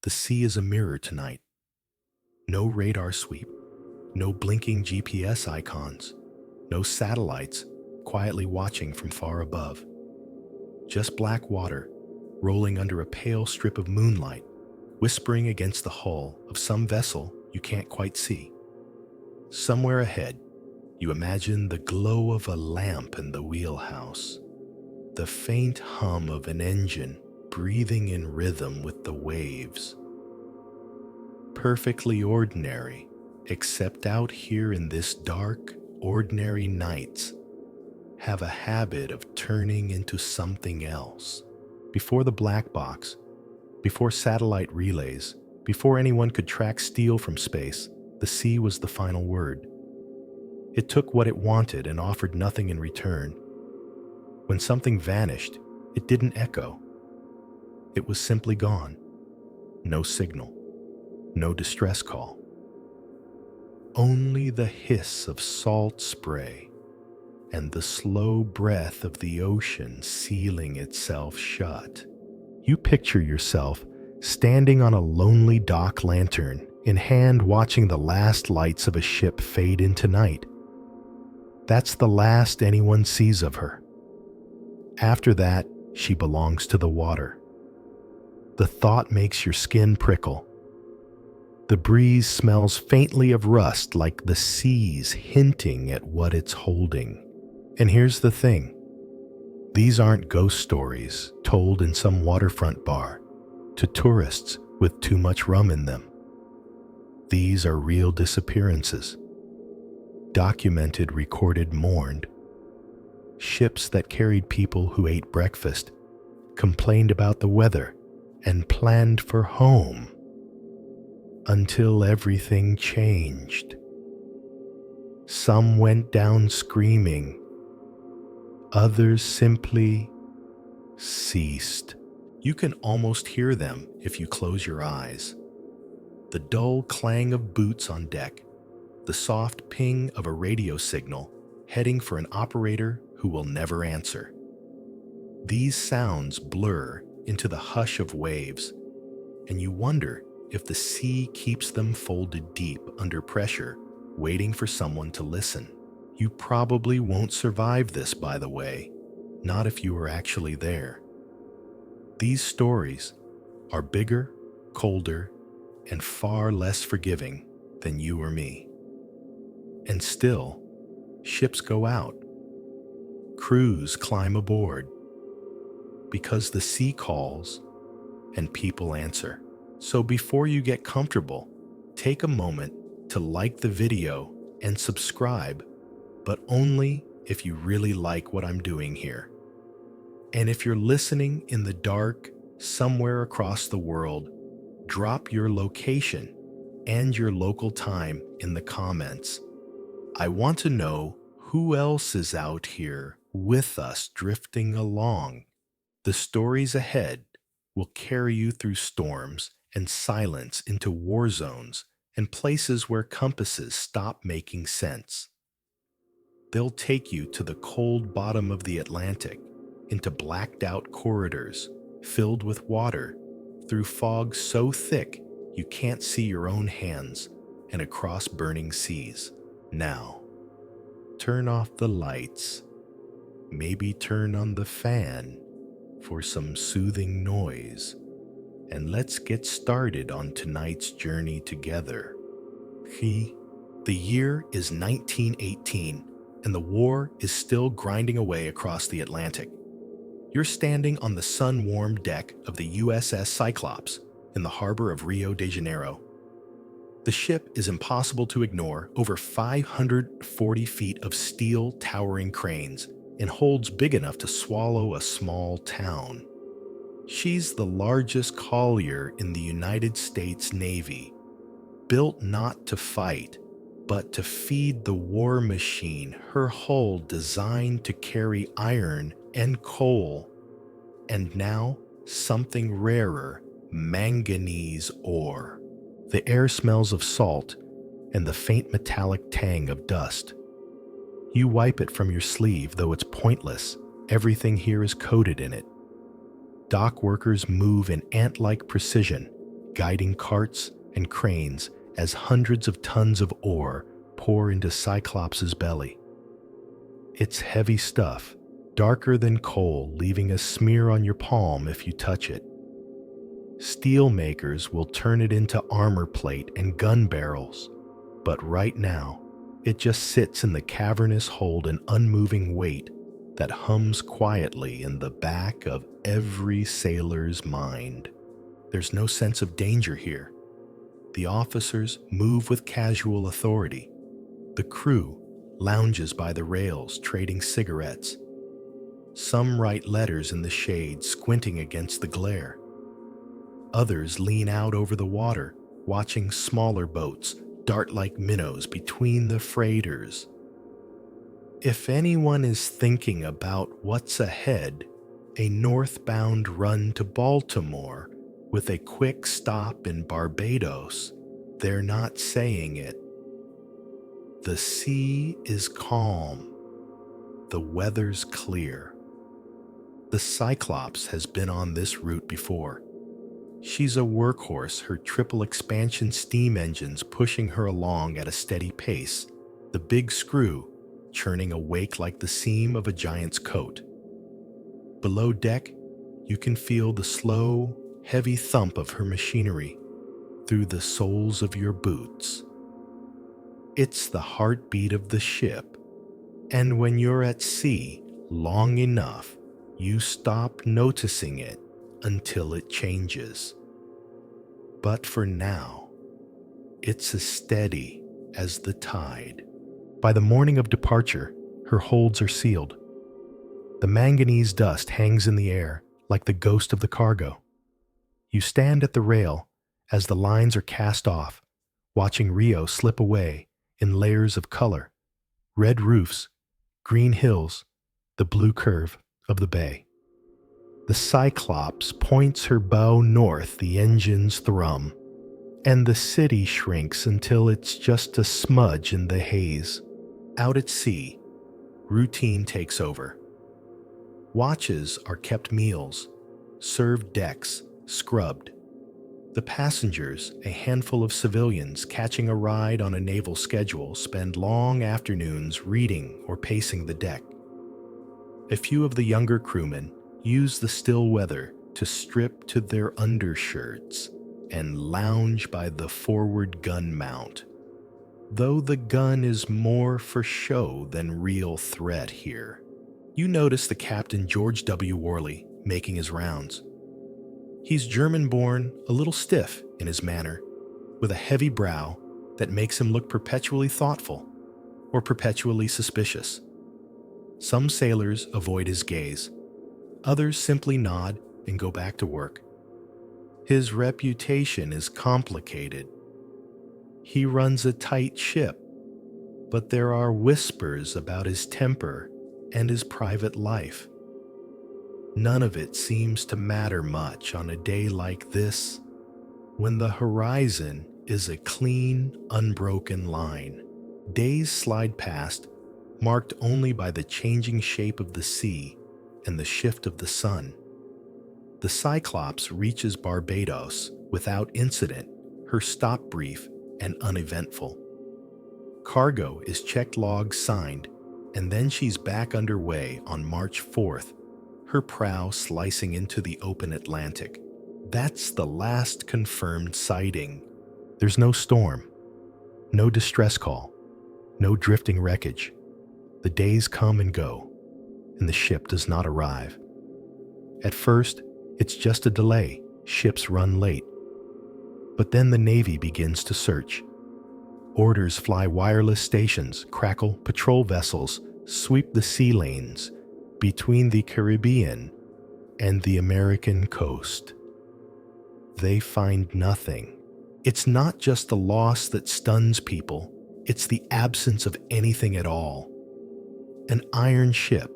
The sea is a mirror tonight. No radar sweep, no blinking GPS icons, no satellites quietly watching from far above. Just black water rolling under a pale strip of moonlight, whispering against the hull of some vessel you can't quite see. Somewhere ahead, you imagine the glow of a lamp in the wheelhouse, the faint hum of an engine breathing in rhythm with the waves. Perfectly ordinary, except out here in this dark, ordinary nights have a habit of turning into something else. Before the black box, before satellite relays, before anyone could track steel from space, the sea was the final word. It took what it wanted and offered nothing in return. When something vanished, it didn't echo. It was simply gone. No signal, no distress call. Only the hiss of salt spray and the slow breath of the ocean sealing itself shut. You picture yourself standing on a lonely dock lantern in hand watching the last lights of a ship fade into night. That's the last anyone sees of her. After that, she belongs to the water. The thought makes your skin prickle. The breeze smells faintly of rust, like the seas hinting at what it's holding. And here's the thing. These aren't ghost stories told in some waterfront bar to tourists with too much rum in them. These are real disappearances. Documented, recorded, mourned. Ships that carried people who ate breakfast, complained about the weather, and planned for home. Until everything changed. Some went down screaming. Others simply ceased. You can almost hear them if you close your eyes. The dull clang of boots on deck, the soft ping of a radio signal heading for an operator who will never answer. These sounds blur into the hush of waves, and you wonder if the sea keeps them folded deep under pressure, waiting for someone to listen. You probably won't survive this, by the way, not if you were actually there. These stories are bigger, colder, and far less forgiving than you or me. And still, ships go out. Crews climb aboard. Because the sea calls and people answer. So before you get comfortable, take a moment to like the video and subscribe, but only if you really like what I'm doing here. And if you're listening in the dark somewhere across the world, drop your location and your local time in the comments. I want to know who else is out here with us drifting along. The stories ahead will carry you through storms and silence into war zones and places where compasses stop making sense. They'll take you to the cold bottom of the Atlantic, into blacked-out corridors filled with water, through fog so thick you can't see your own hands, and across burning seas. Now, turn off the lights, maybe turn on the fan for some soothing noise, and let's get started on tonight's journey together. The year is 1918, and the war is still grinding away across the Atlantic. You're standing on the sun-warmed deck of the USS Cyclops in the harbor of Rio de Janeiro. The ship is impossible to ignore, over 540 feet of steel towering cranes, and holds big enough to swallow a small town. She's the largest collier in the United States Navy, built not to fight, but to feed the war machine, her hull designed to carry iron and coal, and now something rarer, manganese ore. The air smells of salt and the faint metallic tang of dust. You wipe it from your sleeve, though it's pointless. Everything here is coated in it. Dock workers move in ant-like precision, guiding carts and cranes as hundreds of tons of ore pour into Cyclops' belly. It's heavy stuff, darker than coal, leaving a smear on your palm if you touch it. Steel makers will turn it into armor plate and gun barrels, but right now, it just sits in the cavernous hold, an unmoving weight that hums quietly in the back of every sailor's mind. There's no sense of danger here. The officers move with casual authority. The crew lounges by the rails, trading cigarettes. Some write letters in the shade, squinting against the glare. Others lean out over the water, watching smaller boats dart like minnows between the freighters. If anyone is thinking about what's ahead, a northbound run to Baltimore with a quick stop in Barbados, they're not saying it. The sea is calm. The weather's clear. The Cyclops has been on this route before. She's a workhorse, her triple expansion steam engines pushing her along at a steady pace, the big screw churning a wake like the seam of a giant's coat. Below deck, you can feel the slow, heavy thump of her machinery through the soles of your boots. It's the heartbeat of the ship, and when you're at sea long enough, you stop noticing it until it changes. But for now, it's as steady as the tide. By the morning of departure, her holds are sealed. The manganese dust hangs in the air like the ghost of the cargo. You stand at the rail as the lines are cast off, watching Rio slip away in layers of color, red roofs, green hills, the blue curve of the bay. The Cyclops points her bow north, the engines thrum, and the city shrinks until it's just a smudge in the haze. Out at sea, routine takes over. Watches are kept meals, served decks, scrubbed. The passengers, a handful of civilians catching a ride on a naval schedule, spend long afternoons reading or pacing the deck. A few of the younger crewmen use the still weather to strip to their undershirts and lounge by the forward gun mount, though the gun is more for show than real threat here. You notice the captain, George W. Worley, making his rounds. He's German-born, a little stiff in his manner, with a heavy brow that makes him look perpetually thoughtful or perpetually suspicious. Some sailors avoid his gaze. Others simply nod and go back to work. His reputation is complicated. He runs a tight ship, but there are whispers about his temper and his private life. None of it seems to matter much on a day like this, when the horizon is a clean, unbroken line. Days slide past, marked only by the changing shape of the sea and the shift of the sun. The Cyclops reaches Barbados without incident, her stop brief and uneventful. Cargo is checked logs signed, and then she's back underway on March 4th, her prow slicing into the open Atlantic. That's the last confirmed sighting. There's no storm, no distress call, no drifting wreckage. The days come and go, and the ship does not arrive. At first, it's just a delay. Ships run late. But then the Navy begins to search. Orders fly wireless stations, crackle patrol vessels, sweep the sea lanes between the Caribbean and the American coast. They find nothing. It's not just the loss that stuns people, it's the absence of anything at all. An iron ship,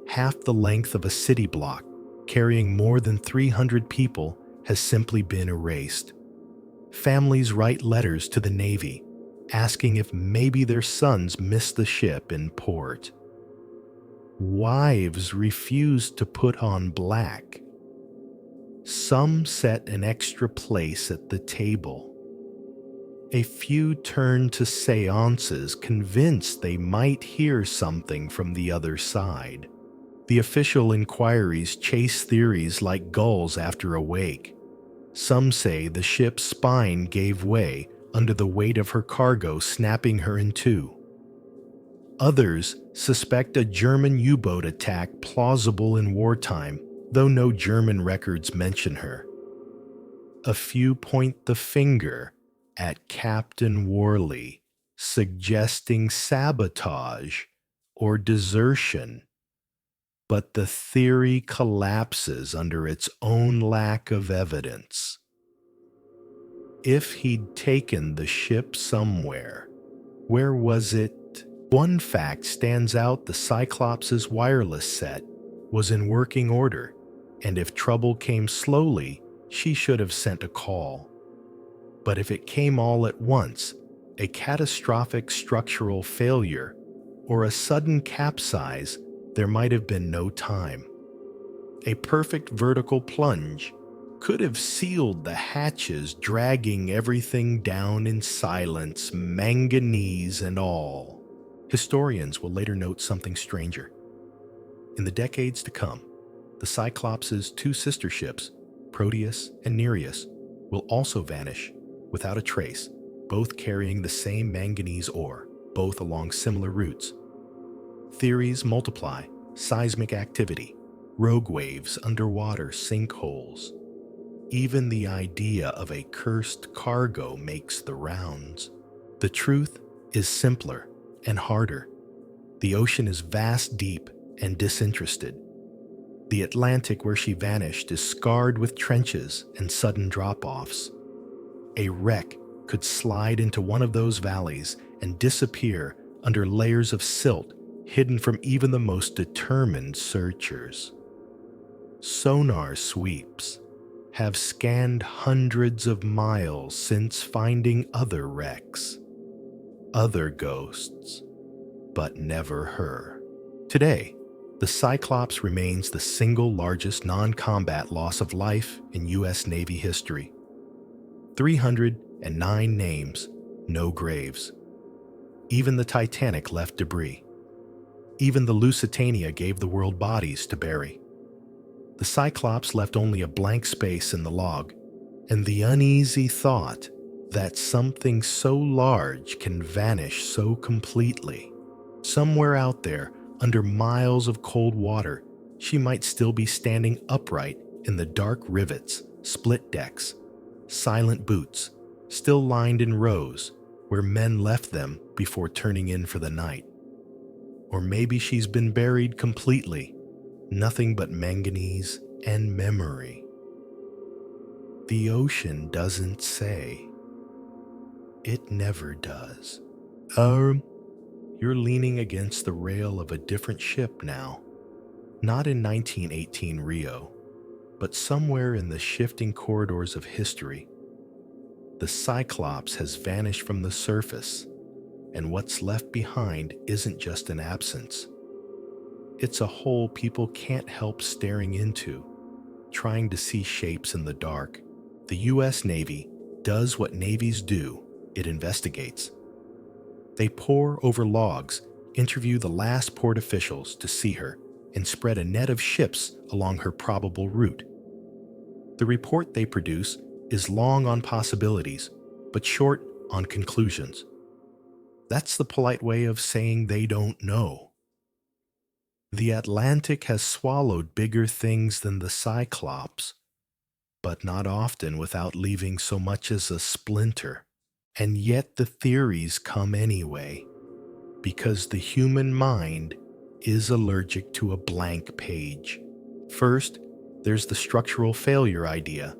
half the length of a city block, carrying more than 300 people, has simply been erased. Families write letters to the Navy, asking if maybe their sons missed the ship in port. Wives refuse to put on black. Some set an extra place at the table. A few turned to seances, convinced they might hear something from the other side. The official inquiries chase theories like gulls after a wake. Some say the ship's spine gave way under the weight of her cargo, snapping her in two. Others suspect a German U-boat attack plausible in wartime, though no German records mention her. A few point the finger at Captain Worley, suggesting sabotage or desertion, but the theory collapses under its own lack of evidence. If he'd taken the ship somewhere, where was it? One fact stands out: the Cyclops' wireless set was in working order, and if trouble came slowly, she should have sent a call. But if it came all at once, a catastrophic structural failure, or a sudden capsize, there might have been no time. A perfect vertical plunge could have sealed the hatches, dragging everything down in silence, manganese and all. Historians will later note something stranger. In the decades to come, the Cyclops' two sister ships, Proteus and Nereus, will also vanish without a trace, both carrying the same manganese ore, both along similar routes. Theories multiply: seismic activity, rogue waves, underwater sinkholes. Even the idea of a cursed cargo makes the rounds. The truth is simpler and harder. The ocean is vast, deep, and disinterested. The Atlantic, where she vanished, is scarred with trenches and sudden drop-offs. A wreck could slide into one of those valleys and disappear under layers of silt, hidden from even the most determined searchers. Sonar sweeps have scanned hundreds of miles since finding other wrecks, other ghosts, but never her. Today, the Cyclops remains the single largest non-combat loss of life in U.S. Navy history. 309 names, no graves. Even the Titanic left debris. Even the Lusitania gave the world bodies to bury. The Cyclops left only a blank space in the log, and the uneasy thought that something so large can vanish so completely. Somewhere out there, under miles of cold water, she might still be standing upright in the dark rivets, split decks, silent boots, still lined in rows where men left them before turning in for the night. Or maybe she's been buried completely, nothing but manganese and memory. The ocean doesn't say. It never does. You're leaning against the rail of a different ship now. Not in 1918 Rio, but somewhere in the shifting corridors of history. The Cyclops has vanished from the surface, and what's left behind isn't just an absence. It's a hole people can't help staring into, trying to see shapes in the dark. The U.S. Navy does what navies do: it investigates. They pore over logs, interview the last port officials to see her, and spread a net of ships along her probable route. The report they produce is long on possibilities, but short on conclusions. That's the polite way of saying they don't know. The Atlantic has swallowed bigger things than the Cyclops, but not often without leaving so much as a splinter. And yet the theories come anyway, because the human mind is allergic to a blank page. First, there's the structural failure idea.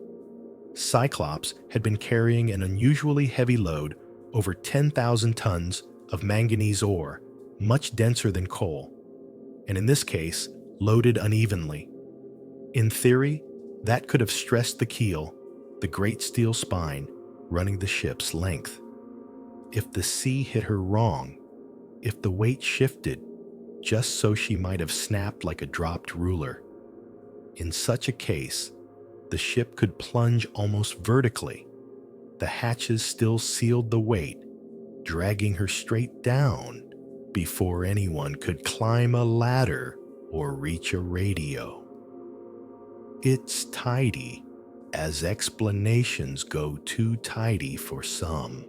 Cyclops had been carrying an unusually heavy load, over 10,000 tons of manganese ore, much denser than coal, and in this case, loaded unevenly. In theory, that could have stressed the keel, the great steel spine, running the ship's length. If the sea hit her wrong, if the weight shifted, just so she might have snapped like a dropped ruler. In such a case, The ship could plunge almost vertically. The hatches still sealed the weight, dragging her straight down before anyone could climb a ladder or reach a radio. It's tidy, as explanations go too tidy for some.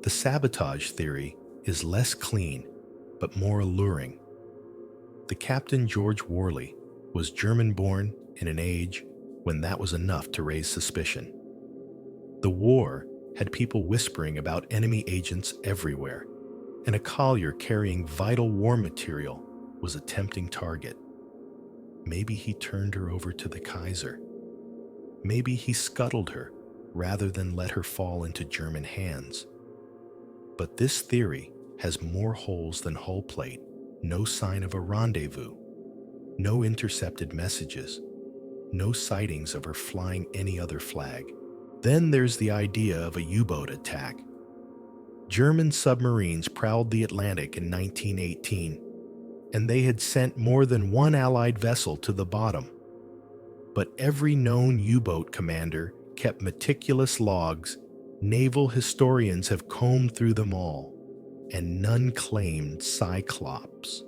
The sabotage theory is less clean, but more alluring. The Captain George Worley was German-born in an age when that was enough to raise suspicion. The war had people whispering about enemy agents everywhere, and a collier carrying vital war material was a tempting target. Maybe he turned her over to the Kaiser. Maybe he scuttled her rather than let her fall into German hands. But this theory has more holes than hull plate. No sign of a rendezvous, no intercepted messages, no sightings of her flying any other flag. Then there's the idea of a U-boat attack. German submarines prowled the Atlantic in 1918, and they had sent more than one Allied vessel to the bottom. But every known U-boat commander kept meticulous logs. Naval historians have combed through them all, and none claimed Cyclops.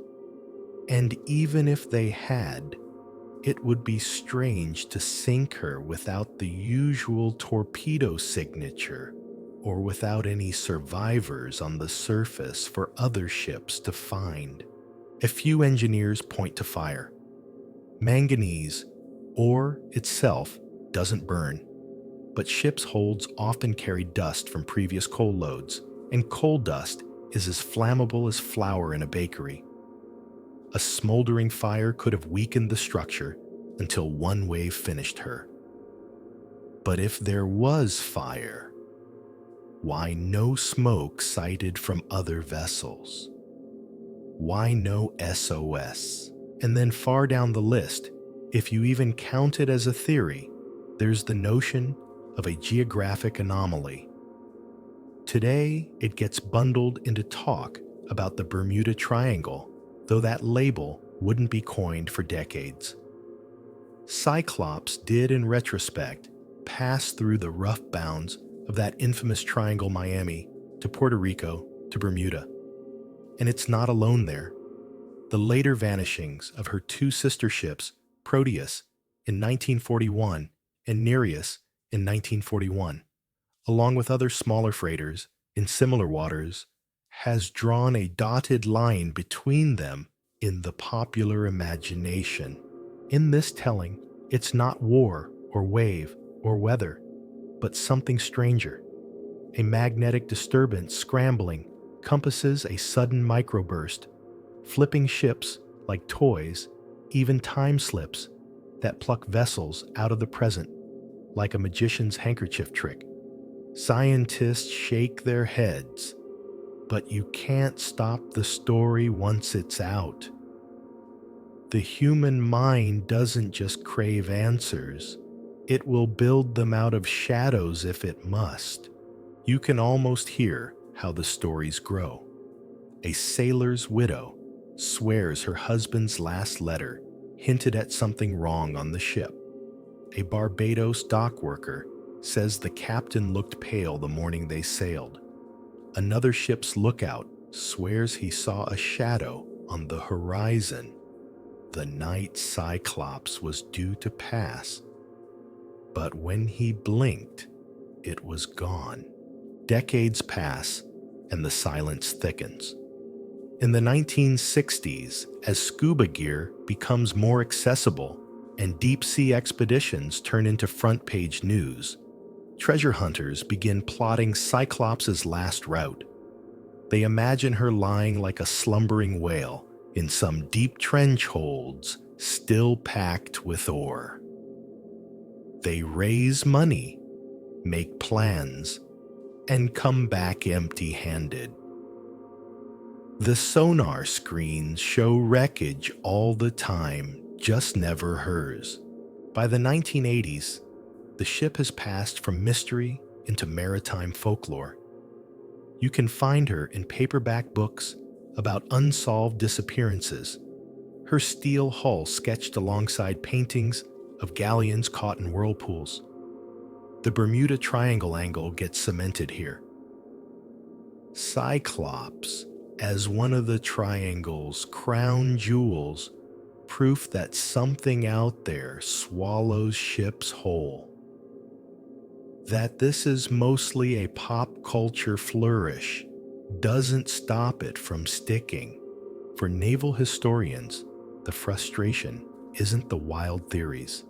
And even if they had, it would be strange to sink her without the usual torpedo signature, or without any survivors on the surface for other ships to find. A few engineers point to fire. Manganese, ore itself, doesn't burn, but ships' holds often carry dust from previous coal loads, and coal dust is as flammable as flour in a bakery. A smoldering fire could have weakened the structure until one wave finished her. But if there was fire, why no smoke sighted from other vessels? Why no SOS? And then far down the list, if you even count it as a theory, there's the notion of a geographic anomaly. Today, it gets bundled into talk about the Bermuda Triangle, though that label wouldn't be coined for decades. Cyclops did, in retrospect, pass through the rough bounds of that infamous Triangle Miami to Puerto Rico to Bermuda. And it's not alone there. The later vanishings of her two sister ships, Proteus in 1941 and Nereus in 1941, along with other smaller freighters in similar waters, has drawn a dotted line between them in the popular imagination. In this telling, it's not war or wave or weather, but something stranger. A magnetic disturbance scrambling compasses a sudden microburst, flipping ships like toys, even time slips that pluck vessels out of the present like a magician's handkerchief trick. Scientists shake their heads, but you can't stop the story once it's out. The human mind doesn't just crave answers. It will build them out of shadows if it must. You can almost hear how the stories grow. A sailor's widow swears her husband's last letter hinted at something wrong on the ship. A Barbados dock worker says the captain looked pale the morning they sailed. Another ship's lookout swears he saw a shadow on the horizon the night Cyclops was due to pass. But when he blinked, it was gone. Decades pass, and the silence thickens. In the 1960s, as scuba gear becomes more accessible and deep-sea expeditions turn into front-page news, treasure hunters begin plotting Cyclops' last route. They imagine her lying like a slumbering whale in some deep trench holds, still packed with ore. They raise money, make plans, and come back empty-handed. The sonar screens show wreckage all the time, just never hers. By the 1980s, the ship has passed from mystery into maritime folklore. You can find her in paperback books about unsolved disappearances, her steel hull sketched alongside paintings of galleons caught in whirlpools. The Bermuda Triangle angle gets cemented here. Cyclops, as one of the triangle's crown jewels, proof that something out there swallows ships whole. That this is mostly a pop culture flourish doesn't stop it from sticking. For naval historians, the frustration isn't the wild theories.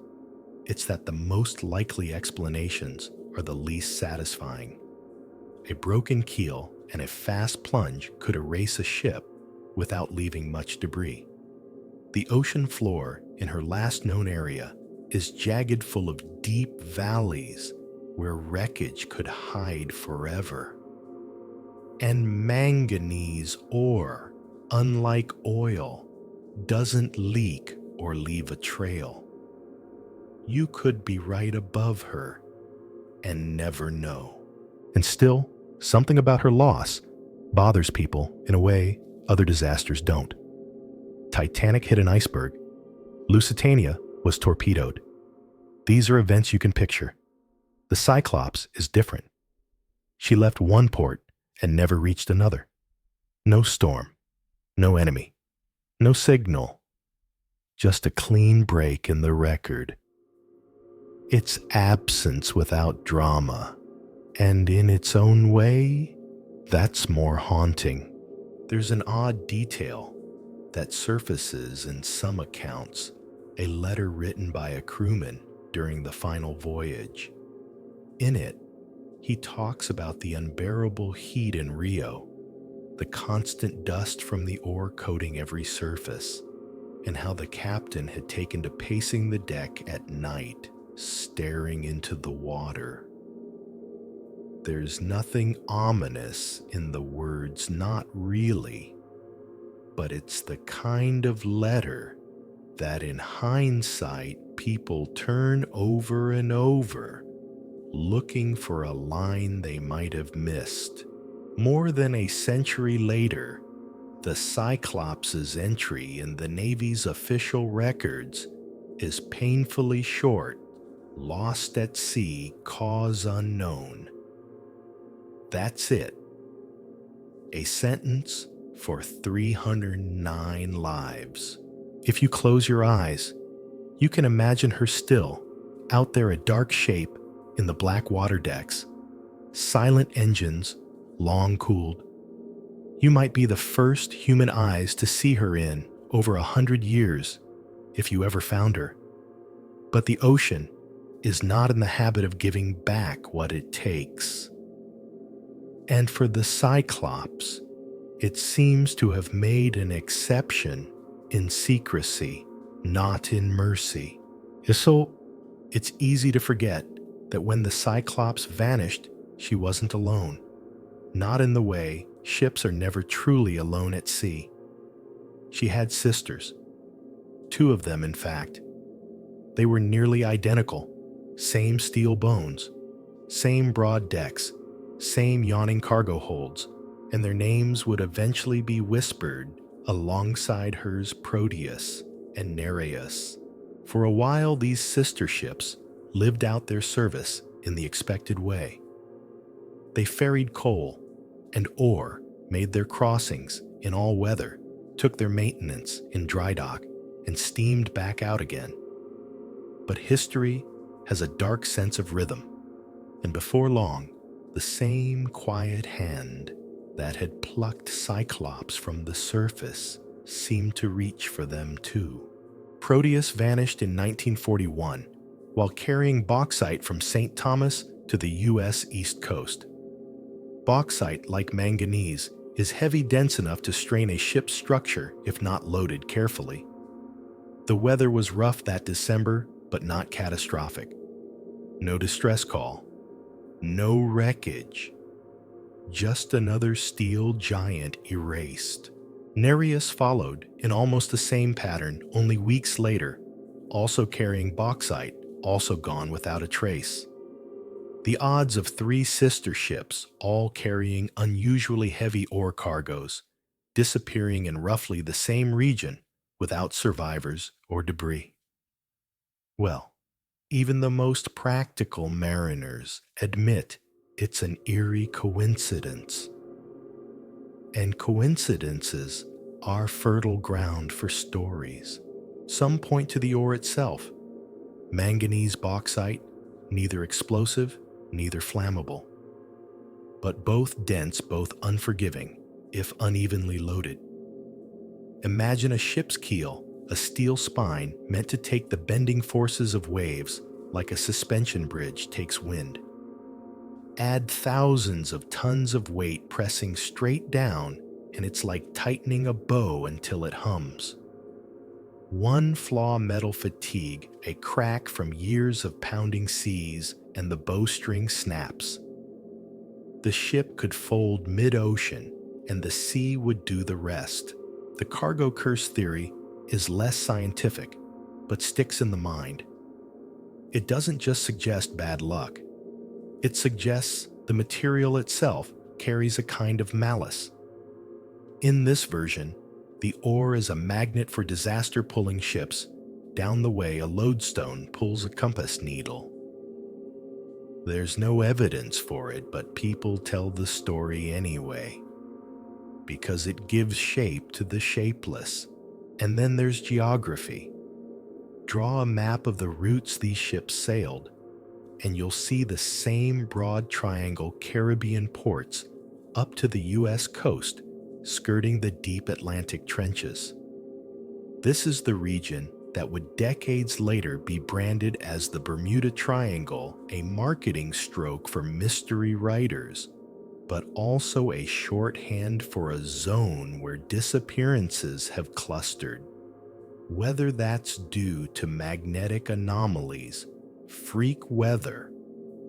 It's that the most likely explanations are the least satisfying. A broken keel and a fast plunge could erase a ship without leaving much debris. The ocean floor in her last known area is jagged full of deep valleys where wreckage could hide forever. And manganese ore, unlike oil, doesn't leak or leave a trail. You could be right above her and never know. And still, something about her loss bothers people in a way other disasters don't. Titanic hit an iceberg. Lusitania was torpedoed. These are events you can picture. The Cyclops is different. She left one port and never reached another. No storm, no enemy, no signal, just a clean break in the record. It's absence without drama, and in its own way, that's more haunting. There's an odd detail that surfaces in some accounts, a letter written by a crewman during the final voyage. In it, he talks about the unbearable heat in Rio, the constant dust from the ore coating every surface, and how the captain had taken to pacing the deck at night, staring into the water. There's nothing ominous in the words, not really, but it's the kind of letter that in hindsight people turn over and over, looking for a line they might have missed. More than a century later, the Cyclops' entry in the Navy's official records is painfully short, lost at sea, cause unknown. That's it. A sentence for 309 lives. If you close your eyes, you can imagine her still, out there a dark shape in the black water decks, silent engines, long cooled. You might be the first human eyes to see her in over 100 years, if you ever found her. But the ocean is not in the habit of giving back what it takes. And for the Cyclops, it seems to have made an exception in secrecy, not in mercy. So, it's easy to forget that when the Cyclops vanished, she wasn't alone. Not in the way ships are never truly alone at sea. She had sisters. 2 of them, in fact. They were nearly identical, same steel bones, same broad decks, same yawning cargo holds, and their names would eventually be whispered alongside hers Proteus and Nereus. For a while, these sister ships lived out their service in the expected way. They ferried coal and ore, made their crossings in all weather, took their maintenance in dry dock, and steamed back out again. But history has a dark sense of rhythm, and before long, the same quiet hand that had plucked Cyclops from the surface seemed to reach for them too. Proteus vanished in 1941 while carrying bauxite from St. Thomas to the U.S. East Coast. Bauxite, like manganese, is heavy dense enough to strain a ship's structure if not loaded carefully. The weather was rough that December, but not catastrophic. No distress call. No wreckage. Just another steel giant erased. Nereus followed in almost the same pattern only weeks later, also carrying bauxite, also gone without a trace. The odds of 3 sister ships, all carrying unusually heavy ore cargoes, disappearing in roughly the same region without survivors or debris. Well, Even the most practical mariners admit it's an eerie coincidence. And coincidences are fertile ground for stories. Some point to the ore itself. Manganese bauxite, neither explosive, neither flammable, but both dense, both unforgiving, if unevenly loaded. Imagine a ship's keel, a steel spine meant to take the bending forces of waves like a suspension bridge takes wind. Add thousands of tons of weight pressing straight down, and it's like tightening a bow until it hums. One flaw, metal fatigue, a crack from years of pounding seas, and the bowstring snaps. The ship could fold mid-ocean, and the sea would do the rest. The cargo curse theory is less scientific, but sticks in the mind. It doesn't just suggest bad luck. It suggests the material itself carries a kind of malice. In this version, the ore is a magnet for disaster-pulling ships. Down the way, a lodestone pulls a compass needle. There's no evidence for it, but people tell the story anyway, because it gives shape to the shapeless. And then there's geography. Draw a map of the routes these ships sailed, and you'll see the same broad triangle Caribbean ports up to the US coast, skirting the deep Atlantic trenches. This is the region that would decades later be branded as the Bermuda Triangle, a marketing stroke for mystery writers, but also a shorthand for a zone where disappearances have clustered. Whether that's due to magnetic anomalies, freak weather,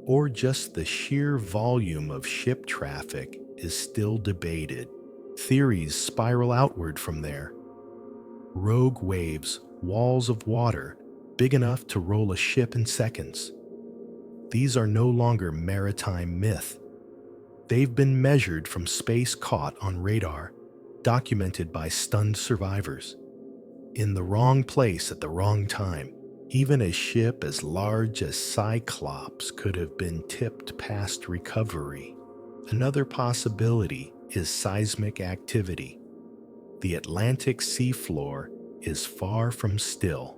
or just the sheer volume of ship traffic is still debated. Theories spiral outward from there. Rogue waves, walls of water, big enough to roll a ship in seconds. These are no longer maritime myth. They've been measured from space caught on radar, documented by stunned survivors. In the wrong place at the wrong time, even a ship as large as Cyclops could have been tipped past recovery. Another possibility is seismic activity. The Atlantic seafloor is far from still,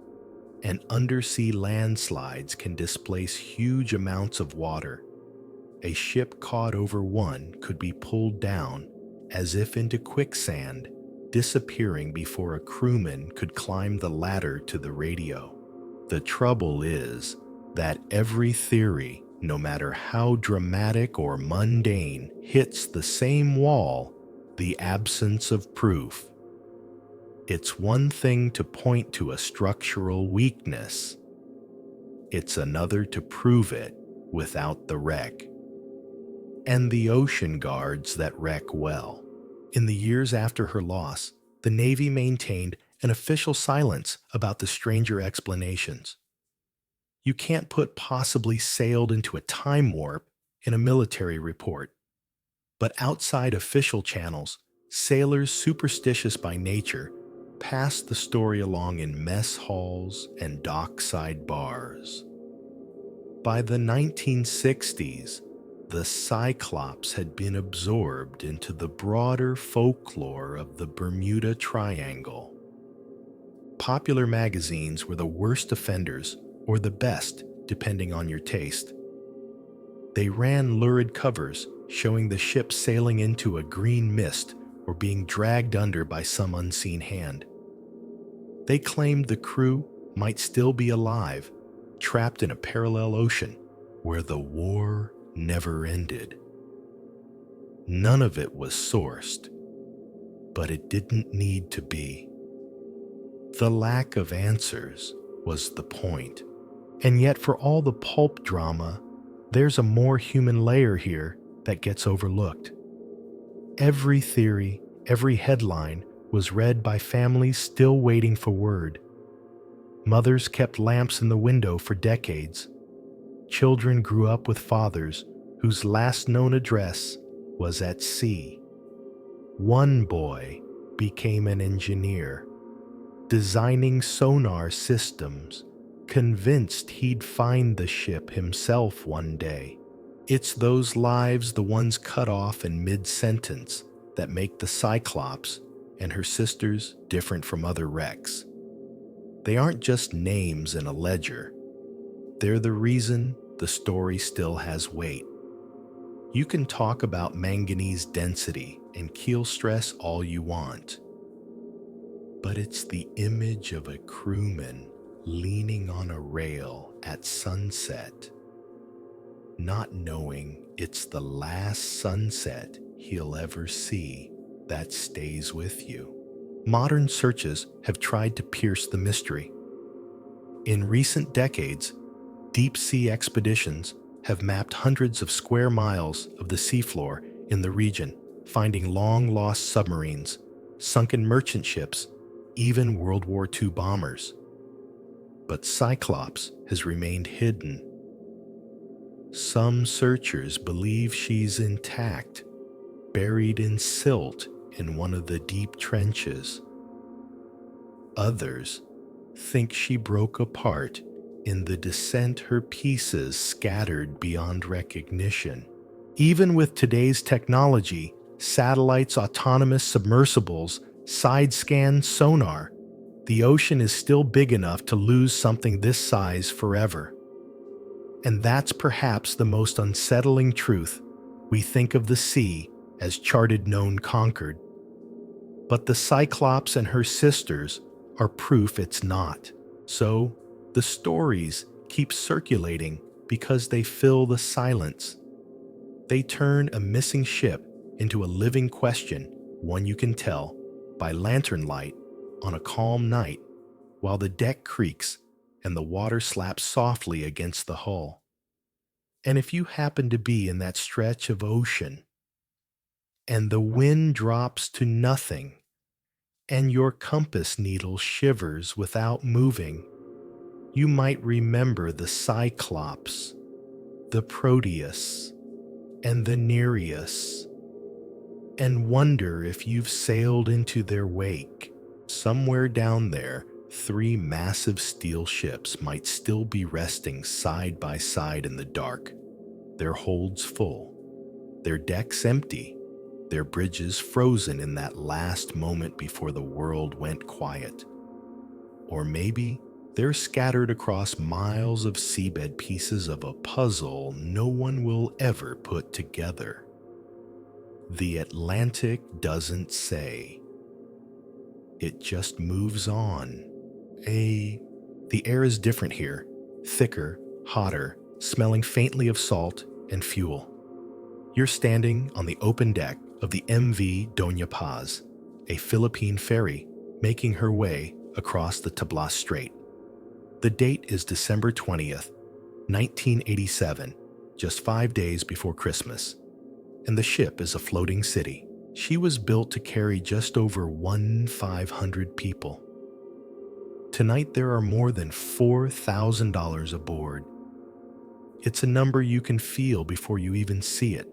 and undersea landslides can displace huge amounts of water. A ship caught over one could be pulled down, as if into quicksand, disappearing before a crewman could climb the ladder to the radio. The trouble is that every theory, no matter how dramatic or mundane, hits the same wall: the absence of proof. It's one thing to point to a structural weakness. It's another to prove it without the wreck. And the ocean guards that wreck well. In the years after her loss, the Navy maintained an official silence about the stranger explanations. You can't put possibly sailed into a time warp in a military report. But outside official channels, sailors superstitious by nature passed the story along in mess halls and dockside bars. By the 1960s, the Cyclops had been absorbed into the broader folklore of the Bermuda Triangle. Popular magazines were the worst offenders, or the best, depending on your taste. They ran lurid covers showing the ship sailing into a green mist or being dragged under by some unseen hand. They claimed the crew might still be alive, trapped in a parallel ocean where the war never ended. None of it was sourced, but it didn't need to be. The lack of answers was the point. And yet, for all the pulp drama, there's a more human layer here that gets overlooked. Every theory, every headline was read by families still waiting for word. Mothers kept lamps in the window for decades. Children grew up with fathers whose last known address was at sea. One boy became an engineer, designing sonar systems convinced he'd find the ship himself one day. It's those lives, the ones cut off in mid-sentence, that make the Cyclops and her sisters different from other wrecks. They aren't just names in a ledger. They're the reason the story still has weight. You can talk about manganese density and keel stress all you want, but it's the image of a crewman leaning on a rail at sunset, not knowing it's the last sunset he'll ever see, that stays with you. Modern searches have tried to pierce the mystery. In recent decades, deep-sea expeditions have mapped hundreds of square miles of the seafloor in the region, finding long-lost submarines, sunken merchant ships, even World War II bombers. But Cyclops has remained hidden. Some searchers believe she's intact, buried in silt in one of the deep trenches. Others think she broke apart in the descent, her pieces scattered beyond recognition. Even with today's technology, satellites, autonomous submersibles, side-scan sonar, the ocean is still big enough to lose something this size forever. And that's perhaps the most unsettling truth. We think of the sea as charted, known, conquered. But the Cyclops and her sisters are proof it's not. So, the stories keep circulating because they fill the silence. They turn a missing ship into a living question, one you can tell by lantern light on a calm night while the deck creaks and the water slaps softly against the hull. And if you happen to be in that stretch of ocean and the wind drops to nothing and your compass needle shivers without moving, you might remember the Cyclops, the Proteus, and the Nereus, and wonder if you've sailed into their wake. Somewhere down there, 3 massive steel ships might still be resting side by side in the dark, their holds full, their decks empty, their bridges frozen in that last moment before the world went quiet. Or maybe they're scattered across miles of seabed, pieces of a puzzle no one will ever put together. The Atlantic doesn't say. It just moves on. The air is different here, thicker, hotter, smelling faintly of salt and fuel. You're standing on the open deck of the MV Doña Paz, a Philippine ferry making her way across the Tablas Strait. The date is December 20th, 1987, just 5 days before Christmas, and the ship is a floating city. She was built to carry just over 1,500 people. Tonight there are more than $4,000 aboard. It's a number you can feel before you even see it.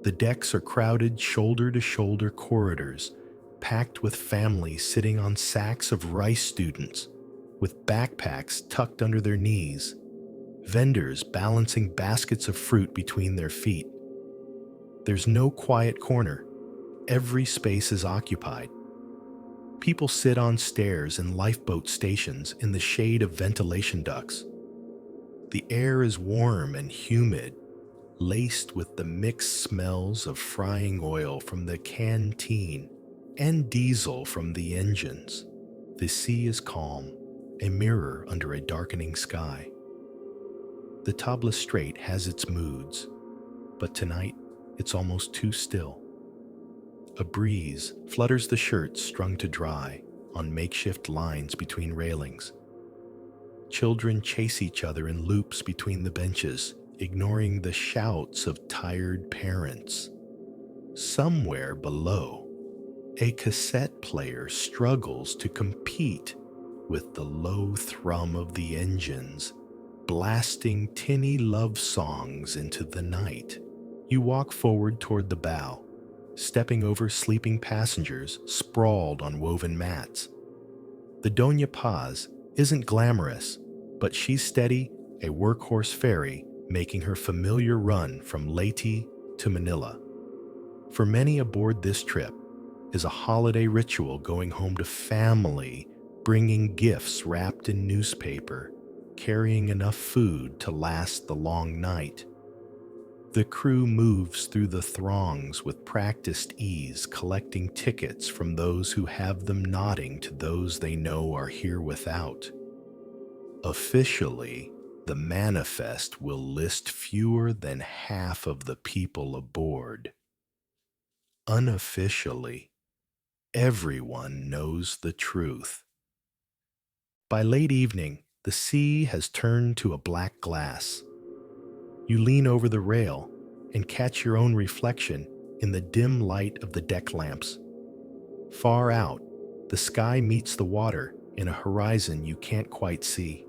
The decks are crowded shoulder-to-shoulder corridors, packed with families sitting on sacks of rice students, with backpacks tucked under their knees, vendors balancing baskets of fruit between their feet. There's no quiet corner. Every space is occupied. People sit on stairs and lifeboat stations in the shade of ventilation ducts. The air is warm and humid, laced with the mixed smells of frying oil from the canteen and diesel from the engines. The sea is calm, a mirror under a darkening sky. The Tablas Strait has its moods, but tonight it's almost too still. A breeze flutters the shirts strung to dry on makeshift lines between railings. Children chase each other in loops between the benches, ignoring the shouts of tired parents. Somewhere below, a cassette player struggles to compete with the low thrum of the engines, blasting tinny love songs into the night. You walk forward toward the bow, stepping over sleeping passengers sprawled on woven mats. The Doña Paz isn't glamorous, But she's steady, a workhorse ferry, making her familiar run from Leyte to Manila. For many aboard this trip is a holiday ritual, going home to family, bringing gifts wrapped in newspaper, carrying enough food to last the long night. The crew moves through the throngs with practiced ease, collecting tickets from those who have them, nodding to those they know are here without. Officially, the manifest will list fewer than half of the people aboard. Unofficially, everyone knows the truth. By late evening, the sea has turned to a black glass. You lean over the rail and catch your own reflection in the dim light of the deck lamps. Far out, the sky meets the water in a horizon you can't quite see.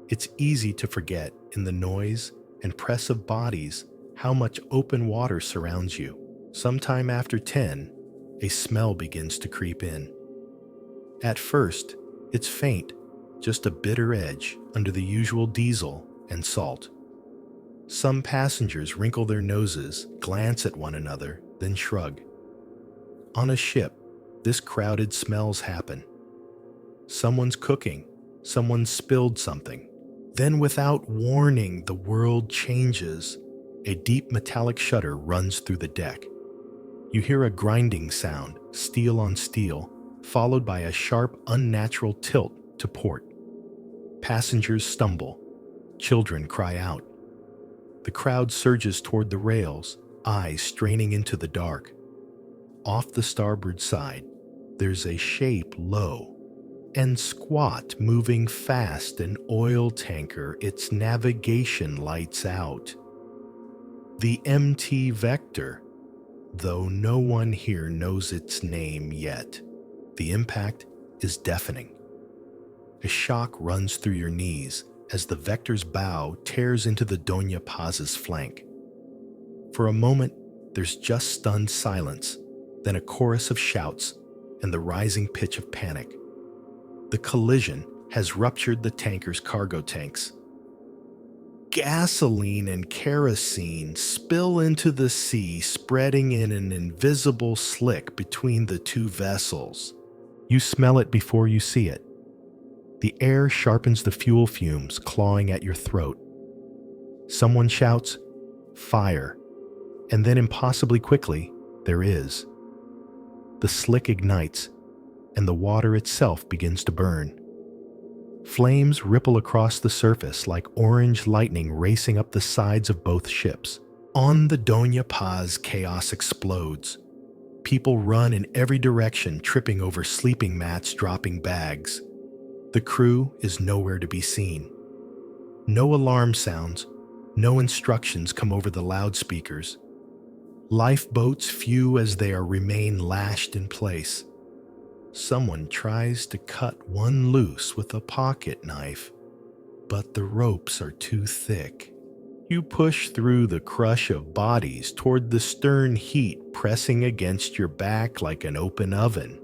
It's easy to forget, in the noise and press of bodies, how much open water surrounds you. Sometime after 10, a smell begins to creep in. At first, it's faint, just a bitter edge under the usual diesel and salt. Some passengers wrinkle their noses, glance at one another, then shrug. On a ship, this crowded smells happen. Someone's cooking, someone spilled something. Then, without warning, the world changes. A deep metallic shudder runs through the deck. You hear a grinding sound, steel on steel, followed by a sharp, unnatural tilt to port. Passengers stumble. Children cry out. The crowd surges toward the rails, eyes straining into the dark. Off the starboard side, there's a shape low and squat, moving fast, an oil tanker, its navigation lights out. The MT Vector, though no one here knows its name yet. The impact is deafening. A shock runs through your knees as the Vector's bow tears into the Doña Paz's flank. For a moment, there's just stunned silence, then a chorus of shouts and the rising pitch of panic. The collision has ruptured the tanker's cargo tanks. Gasoline and kerosene spill into the sea, spreading in an invisible slick between the two vessels. You smell it before you see it. The air sharpens the fuel fumes, clawing at your throat. Someone shouts, "Fire!" And then impossibly quickly, there is. The slick ignites, and the water itself begins to burn. Flames ripple across the surface like orange lightning racing up the sides of both ships. On the Doña Paz, chaos explodes. People run in every direction, tripping over sleeping mats, dropping bags. The crew is nowhere to be seen. No alarm sounds, no instructions come over the loudspeakers. Lifeboats few as they remain lashed in place. Someone tries to cut one loose with a pocket knife, but the ropes are too thick. You push through the crush of bodies toward the stern heat pressing against your back like an open oven.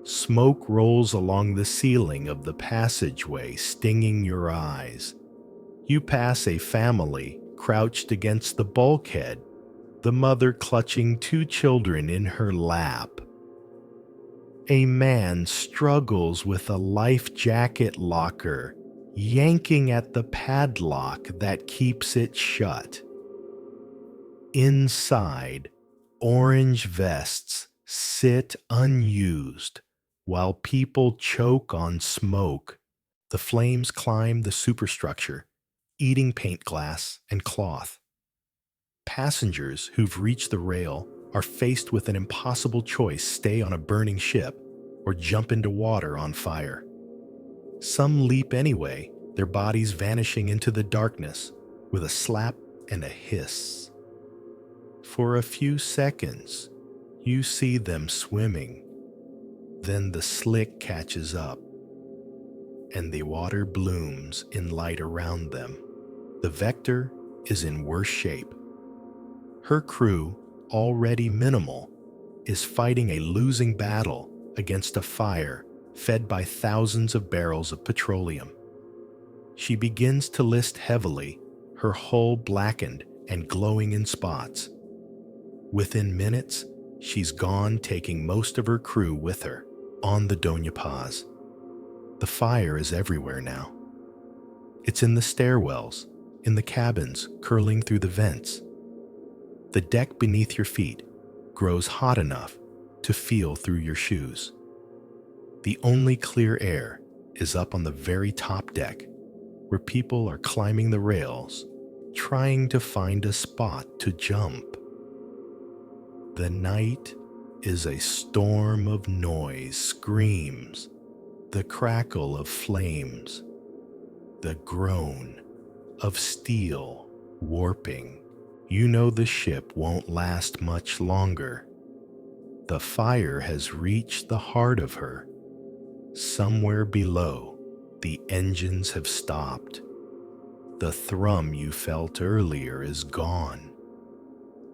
Smoke rolls along the ceiling of the passageway, stinging your eyes. You pass a family crouched against the bulkhead, the mother clutching two children in her lap. A man struggles with a life jacket locker, yanking at the padlock that keeps it shut. Inside, orange vests sit unused while people choke on smoke. The flames climb the superstructure, eating paint glass and cloth. Passengers who've reached the rail are faced with an impossible choice: stay on a burning ship or jump into water on fire. Some leap anyway, their bodies vanishing into the darkness with a slap and a hiss. For a few seconds, you see them swimming. Then the slick catches up, and the water blooms in light around them. The Vector is in worse shape. Her crew, already minimal, is fighting a losing battle against a fire fed by thousands of barrels of petroleum. She begins to list heavily, her hull blackened and glowing in spots. Within minutes, she's gone, taking most of her crew with her on the Doña Paz. The fire is everywhere now. It's in the stairwells, in the cabins, curling through the vents. The deck beneath your feet grows hot enough to feel through your shoes. The only clear air is up on the very top deck, where people are climbing the rails, trying to find a spot to jump. The night is a storm of noise, screams, the crackle of flames, the groan of steel warping. You know the ship won't last much longer. The fire has reached the heart of her. Somewhere below, the engines have stopped. The thrum you felt earlier is gone.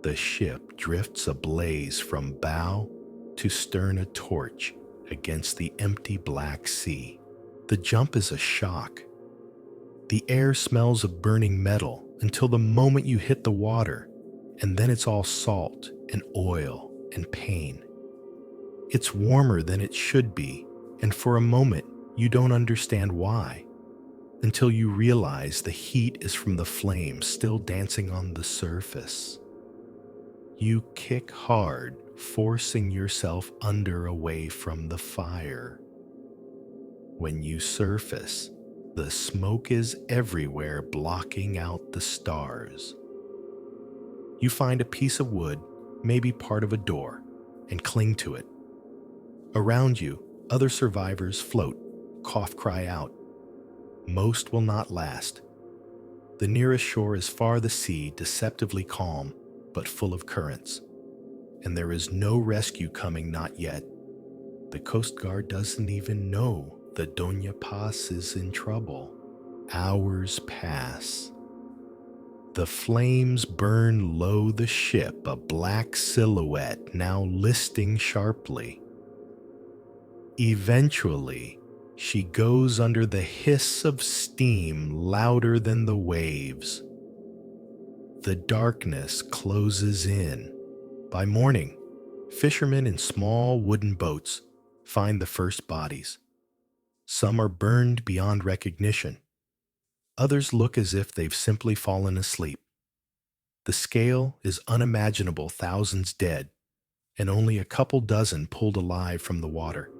The ship drifts ablaze from bow to stern, a torch against the empty Black Sea. The jump is a shock. The air smells of burning metal until the moment you hit the water, and then it's all salt and oil and pain. It's warmer than it should be, and for a moment you don't understand why, until you realize the heat is from the flames still dancing on the surface. You kick hard, forcing yourself under away from the fire. When you surface, the smoke is everywhere, blocking out the stars. You find a piece of wood, maybe part of a door, and cling to it. Around you, other survivors float, cough, cry out. Most will not last. The nearest shore is far, the sea deceptively calm, but full of currents. And there is no rescue coming, not yet. The Coast Guard doesn't even know the Doña Paz is in trouble. Hours pass. The flames burn low the ship, a black silhouette now listing sharply. Eventually, she goes under the hiss of steam louder than the waves. The darkness closes in. By morning, fishermen in small wooden boats find the first bodies. Some are burned beyond recognition. Others look as if they've simply fallen asleep. The scale is unimaginable, thousands dead, and only a couple dozen pulled alive from the water.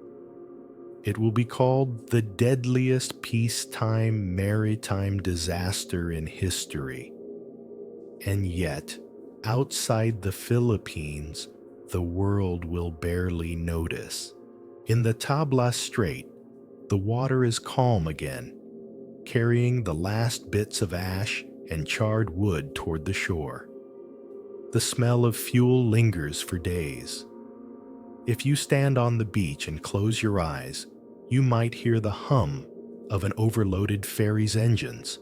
It will be called the deadliest peacetime maritime disaster in history. And yet, outside the Philippines, the world will barely notice. In the Tablas Strait, the water is calm again, carrying the last bits of ash and charred wood toward the shore. The smell of fuel lingers for days. If you stand on the beach and close your eyes, you might hear the hum of an overloaded ferry's engines,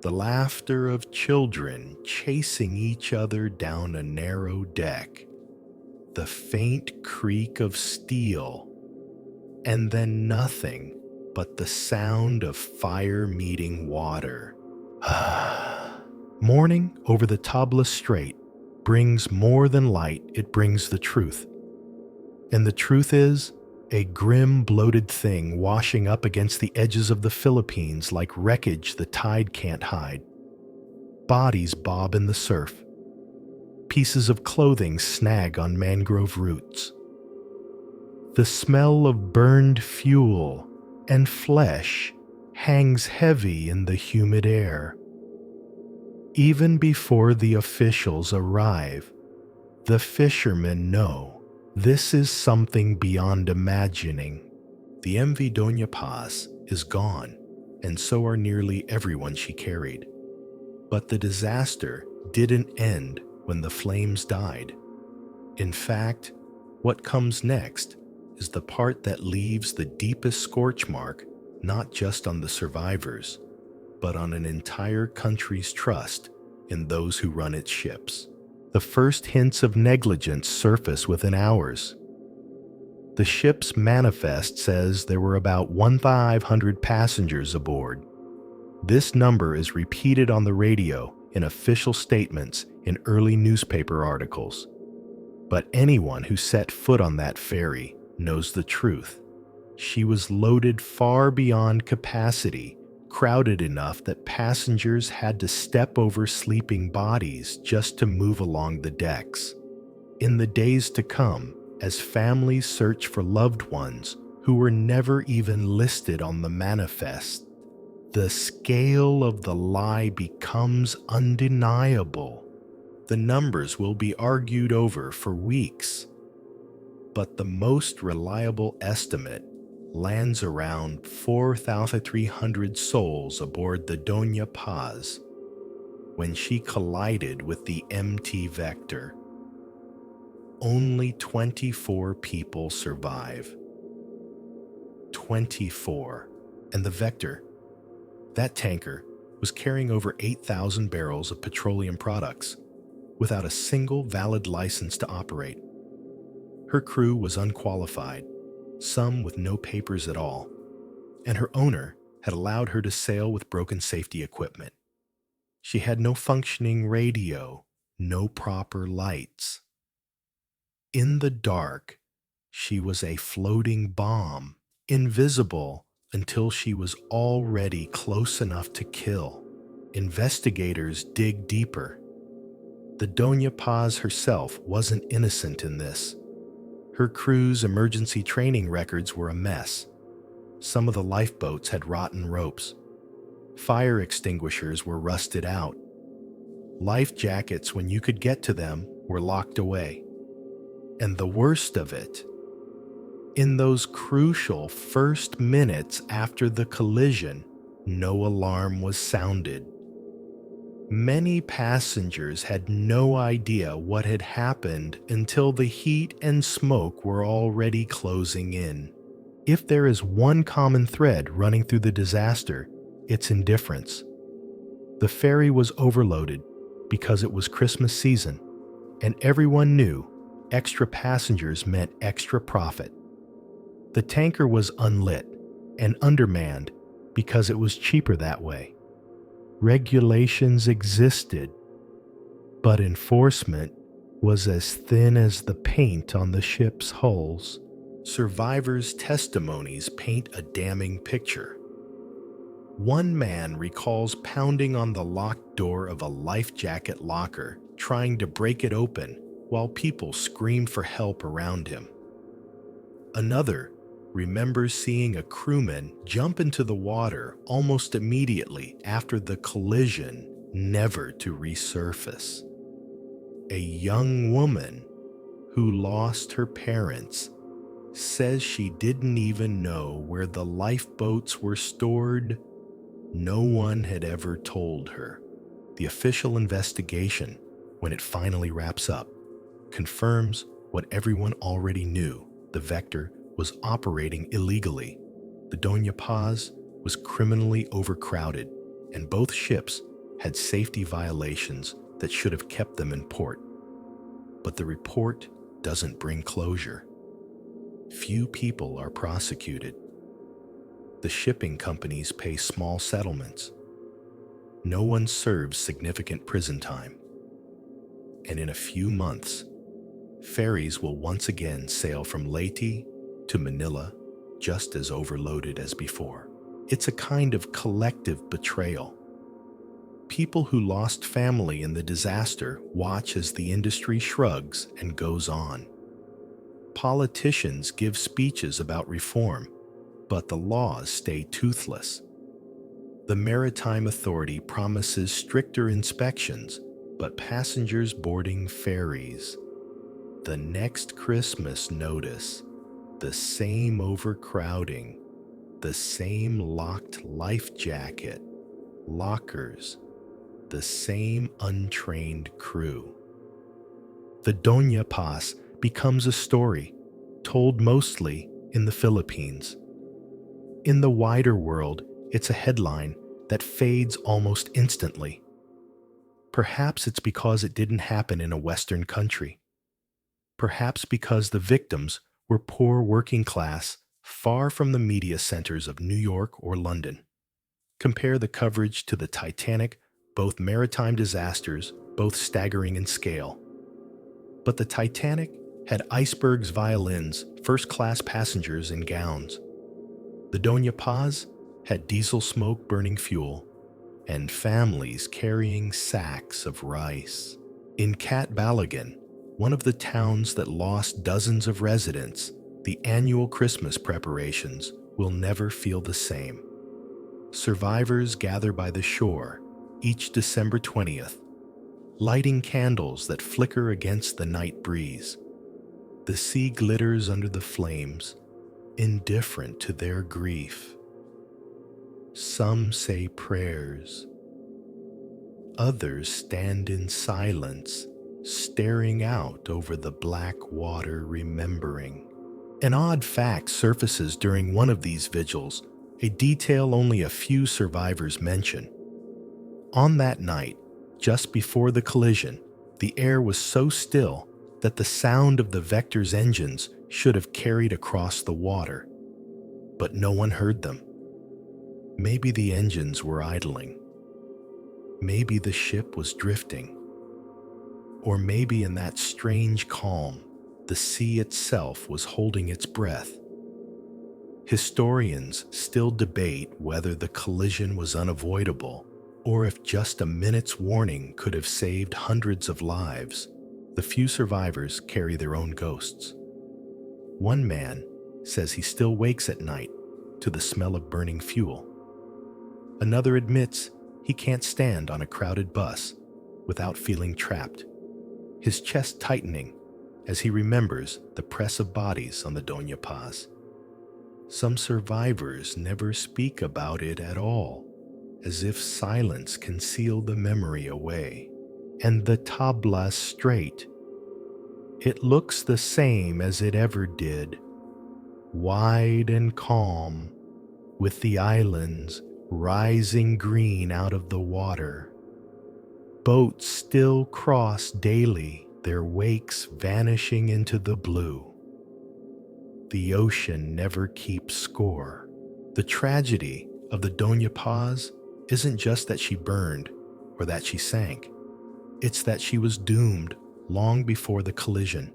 the laughter of children chasing each other down a narrow deck, the faint creak of steel, and then nothing but the sound of fire meeting water. Morning over the Tablas Strait brings more than light, it brings the truth. And the truth is a grim, bloated thing washing up against the edges of the Philippines like wreckage the tide can't hide. Bodies bob in the surf. Pieces of clothing snag on mangrove roots. The smell of burned fuel and flesh hangs heavy in the humid air. Even before the officials arrive, the fishermen know this is something beyond imagining. The MV Doña Paz is gone, and so are nearly everyone she carried. But the disaster didn't end when the flames died. In fact, what comes next is the part that leaves the deepest scorch mark, not just on the survivors, but on an entire country's trust in those who run its ships. The first hints of negligence surface within hours. The ship's manifest says there were about 1,500 passengers aboard. This number is repeated on the radio, in official statements, in early newspaper articles. But anyone who set foot on that ferry knows the truth. She was loaded far beyond capacity, crowded enough that passengers had to step over sleeping bodies just to move along the decks. In the days to come, as families search for loved ones who were never even listed on the manifest, the scale of the lie becomes undeniable. The numbers will be argued over for weeks, but the most reliable estimate lands around 4,300 souls aboard the Doña Paz when she collided with the MT Vector. Only 24 people survive. 24. And the Vector, that tanker, was carrying over 8,000 barrels of petroleum products without a single valid license to operate. Her crew was unqualified, some with no papers at all, and her owner had allowed her to sail with broken safety equipment. She had no functioning radio, no proper lights. In the dark, she was a floating bomb, invisible until she was already close enough to kill. Investigators dig deeper. The Doña Paz herself wasn't innocent in this. Her crew's emergency training records were a mess. Some of the lifeboats had rotten ropes. Fire extinguishers were rusted out. Life jackets, when you could get to them, were locked away. And the worst of it, in those crucial first minutes after the collision, no alarm was sounded. Many passengers had no idea what had happened until the heat and smoke were already closing in. If there is one common thread running through the disaster, it's indifference. The ferry was overloaded because it was Christmas season, and everyone knew extra passengers meant extra profit. The tanker was unlit and undermanned because it was cheaper that way. Regulations existed, but enforcement was as thin as the paint on the ship's hulls. Survivors' testimonies paint a damning picture. One man recalls pounding on the locked door of a life jacket locker, trying to break it open while people screamed for help around him. Another remembers seeing a crewman jump into the water almost immediately after the collision, never to resurface. A young woman who lost her parents says she didn't even know where the lifeboats were stored. No one had ever told her. The official investigation, when it finally wraps up, confirms what everyone already knew. The Vector was operating illegally. The Doña Paz was criminally overcrowded, and both ships had safety violations that should have kept them in port. But the report doesn't bring closure. Few people are prosecuted. The shipping companies pay small settlements. No one serves significant prison time. And in a few months, ferries will once again sail from Leyte to Manila, just as overloaded as before. It's a kind of collective betrayal. People who lost family in the disaster watch as the industry shrugs and goes on. Politicians give speeches about reform, but the laws stay toothless. The Maritime Authority promises stricter inspections, but passengers boarding ferries. The next Christmas notice, the same overcrowding, the same locked life jacket, lockers, the same untrained crew. The Doña Paz becomes a story told mostly in the Philippines. In the wider world, it's a headline that fades almost instantly. Perhaps it's because it didn't happen in a Western country. Perhaps because the victims were poor working class, far from the media centers of New York or London. Compare the coverage to the Titanic, both maritime disasters, both staggering in scale. But the Titanic had icebergs, violins, first-class passengers in gowns. The Doña Paz had diesel smoke burning fuel, and families carrying sacks of rice. In Cat Balagan, one of the towns that lost dozens of residents, the annual Christmas preparations will never feel the same. Survivors gather by the shore each December 20th, lighting candles that flicker against the night breeze. The sea glitters under the flames, indifferent to their grief. Some say prayers. Others stand in silence, staring out over the black water, remembering. An odd fact surfaces during one of these vigils, a detail only a few survivors mention. On that night, just before the collision, the air was so still that the sound of the Vector's engines should have carried across the water. But no one heard them. Maybe the engines were idling. Maybe the ship was drifting. Or maybe in that strange calm, the sea itself was holding its breath. Historians still debate whether the collision was unavoidable or if just a minute's warning could have saved hundreds of lives. The few survivors carry their own ghosts. One man says he still wakes at night to the smell of burning fuel. Another admits he can't stand on a crowded bus without feeling trapped, his chest tightening as he remembers the press of bodies on the Doña Paz. Some survivors never speak about it at all, as if silence concealed the memory away. And the Tabla Strait, it looks the same as it ever did, wide and calm, with the islands rising green out of the water. Boats still cross daily, their wakes vanishing into the blue. The ocean never keeps score. The tragedy of the Doña Paz isn't just that she burned or that she sank. It's that she was doomed long before the collision.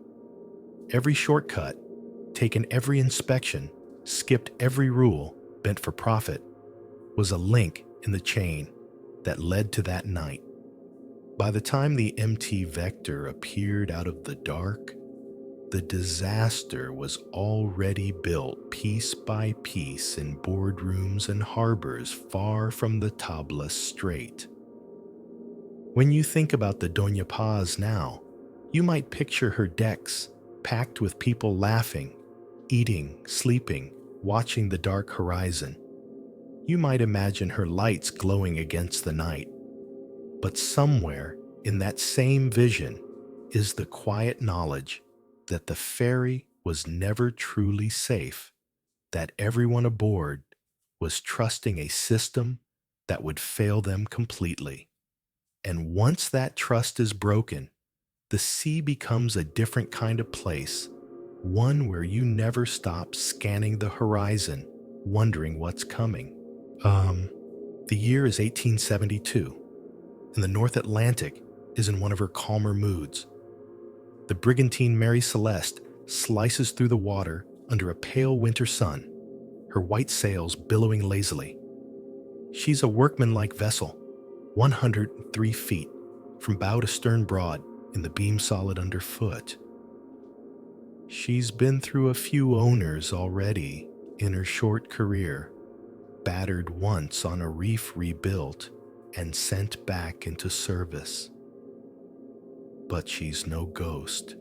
Every shortcut, taken every inspection, skipped every rule bent for profit, was a link in the chain that led to that night. By the time the MT Vector appeared out of the dark, the disaster was already built piece by piece in boardrooms and harbors far from the Tabla Strait. When you think about the Doña Paz now, you might picture her decks packed with people laughing, eating, sleeping, watching the dark horizon. You might imagine her lights glowing against the night. But somewhere in that same vision is the quiet knowledge that the ferry was never truly safe, that everyone aboard was trusting a system that would fail them completely. And once that trust is broken, the sea becomes a different kind of place, one where you never stop scanning the horizon, wondering what's coming. The year is 1872, and the North Atlantic is in one of her calmer moods. The brigantine Mary Celeste slices through the water under a pale winter sun, her white sails billowing lazily. She's a workmanlike vessel, 103 feet, from bow to stern broad, in the beam solid underfoot. She's been through a few owners already in her short career, battered once on a reef rebuilt and sent back into service. But she's no ghost.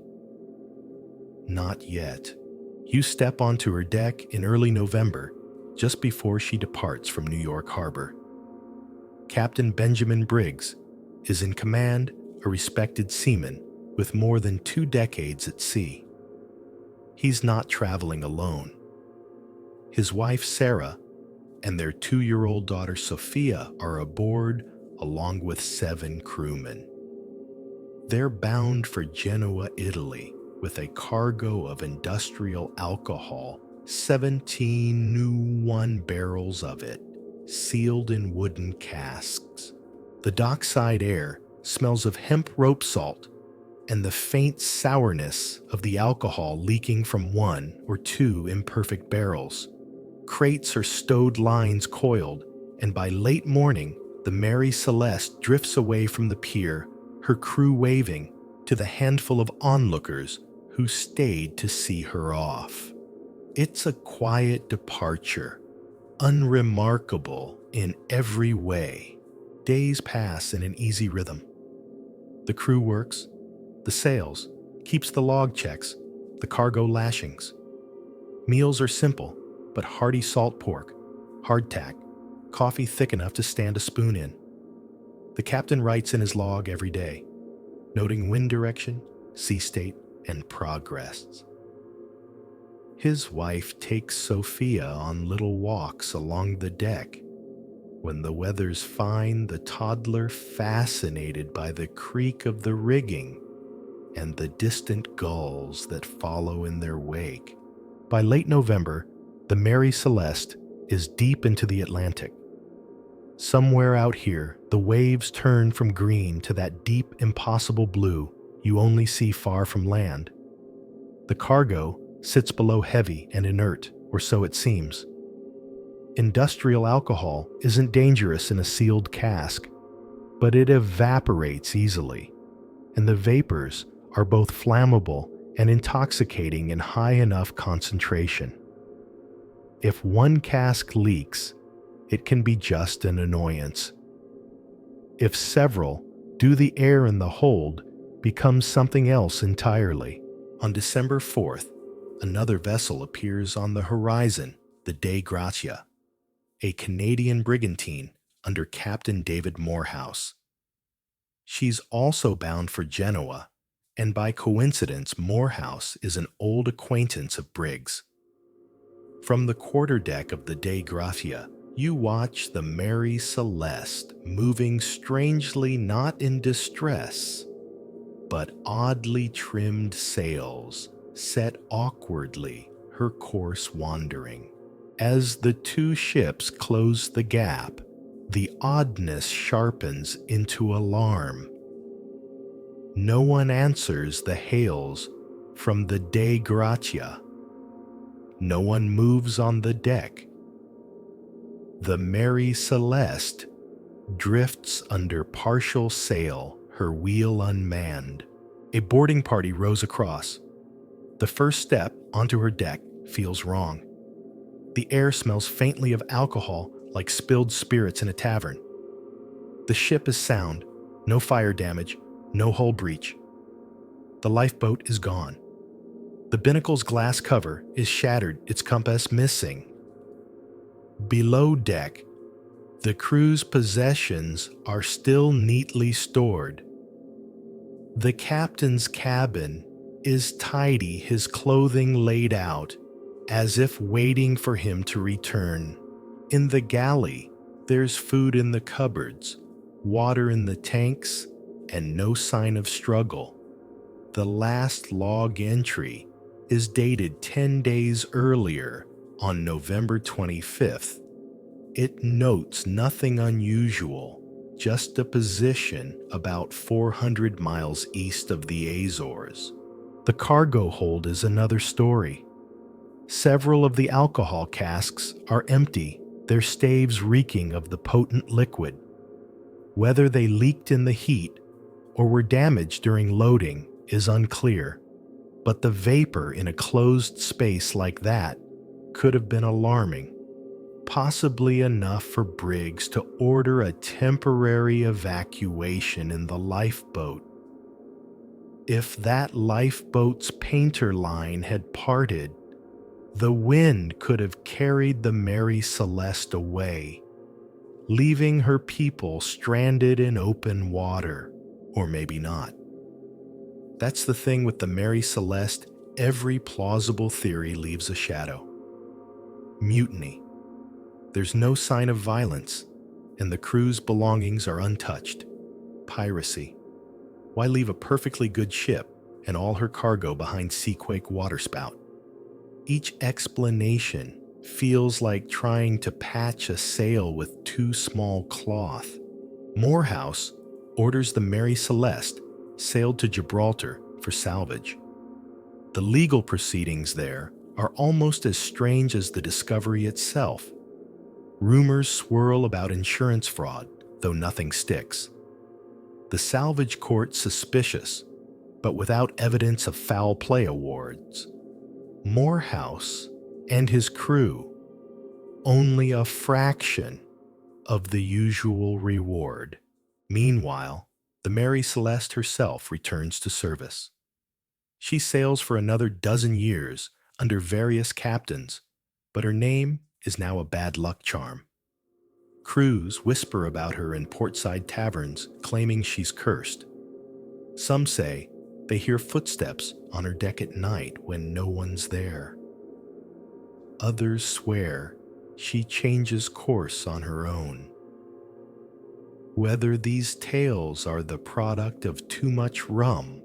Not yet. You step onto her deck in early November, just before she departs from New York Harbor. Captain Benjamin Briggs is in command, a respected seaman with more than 2 decades at sea. He's not traveling alone. His wife Sarah and their 2-year-old daughter Sophia are aboard, along with 7 crewmen. They're bound for Genoa, Italy, with a cargo of industrial alcohol, 17 new 1 barrels of it. sealed in wooden casks. The dockside air smells of hemp rope salt and the faint sourness of the alcohol leaking from one or two imperfect barrels. Crates are stowed lines coiled, and by late morning, the Mary Celeste drifts away from the pier, her crew waving to the handful of onlookers who stayed to see her off. It's a quiet departure, unremarkable in every way. Days pass in an easy rhythm. The crew works, the sails, keeps the log checks, the cargo lashings. Meals are simple, but hearty salt pork, hardtack, coffee thick enough to stand a spoon in. The captain writes in his log every day, noting wind direction, sea state, and progress. His wife takes Sophia on little walks along the deck. When the weather's fine, the toddler fascinated by the creak of the rigging and the distant gulls that follow in their wake. By late November, the Mary Celeste is deep into the Atlantic. Somewhere out here, the waves turn from green to that deep, impossible blue you only see far from land. The cargo sits below heavy and inert, or so it seems. Industrial alcohol isn't dangerous in a sealed cask, but it evaporates easily, and the vapors are both flammable and intoxicating in high enough concentration. If one cask leaks, it can be just an annoyance. If several do, the air in the hold becomes something else entirely. On December 4th, another vessel appears on the horizon, the Dei Gratia, a Canadian brigantine under Captain David Morehouse. She's also bound for Genoa, and by coincidence, Morehouse is an old acquaintance of Briggs. From the quarterdeck of the Dei Gratia, you watch the Mary Celeste moving strangely not in distress, but oddly trimmed sails set awkwardly, her course wandering. As the two ships close the gap, the oddness sharpens into alarm. No one answers the hails from the Dei Gratia. No one moves on the deck. The Mary Celeste drifts under partial sail, her wheel unmanned. A boarding party rows across. The first step onto her deck feels wrong. The air smells faintly of alcohol, like spilled spirits in a tavern. The ship is sound, no fire damage, no hull breach. The lifeboat is gone. The binnacle's glass cover is shattered, its compass missing. Below deck, the crew's possessions are still neatly stored. The captain's cabin is tidy, his clothing laid out, as if waiting for him to return. In the galley, there's food in the cupboards, water in the tanks, and no sign of struggle. The last log entry is dated 10 days earlier, on November 25th. It notes nothing unusual, just a position about 400 miles east of the Azores. The cargo hold is another story. Several of the alcohol casks are empty, their staves reeking of the potent liquid. Whether they leaked in the heat or were damaged during loading is unclear, but the vapor in a closed space like that could have been alarming, possibly enough for Briggs to order a temporary evacuation in the lifeboat. If that lifeboat's painter line had parted, the wind could have carried the Mary Celeste away, leaving her people stranded in open water, or maybe not. That's the thing with the Mary Celeste, every plausible theory leaves a shadow. Mutiny. There's no sign of violence, and the crew's belongings are untouched. Piracy. Why leave a perfectly good ship and all her cargo behind Seaquake waterspout? Each explanation feels like trying to patch a sail with too small cloth. Morehouse orders the Mary Celeste sailed to Gibraltar for salvage. The legal proceedings there are almost as strange as the discovery itself. Rumors swirl about insurance fraud, though nothing sticks. The salvage court suspicious, but without evidence of foul play awards. Morehouse and his crew only a fraction of the usual reward. Meanwhile, the Mary Celeste herself returns to service. She sails for another dozen years under various captains, but her name is now a bad luck charm. Crews whisper about her in portside taverns, claiming she's cursed. Some say they hear footsteps on her deck at night when no one's there. Others swear she changes course on her own. Whether these tales are the product of too much rum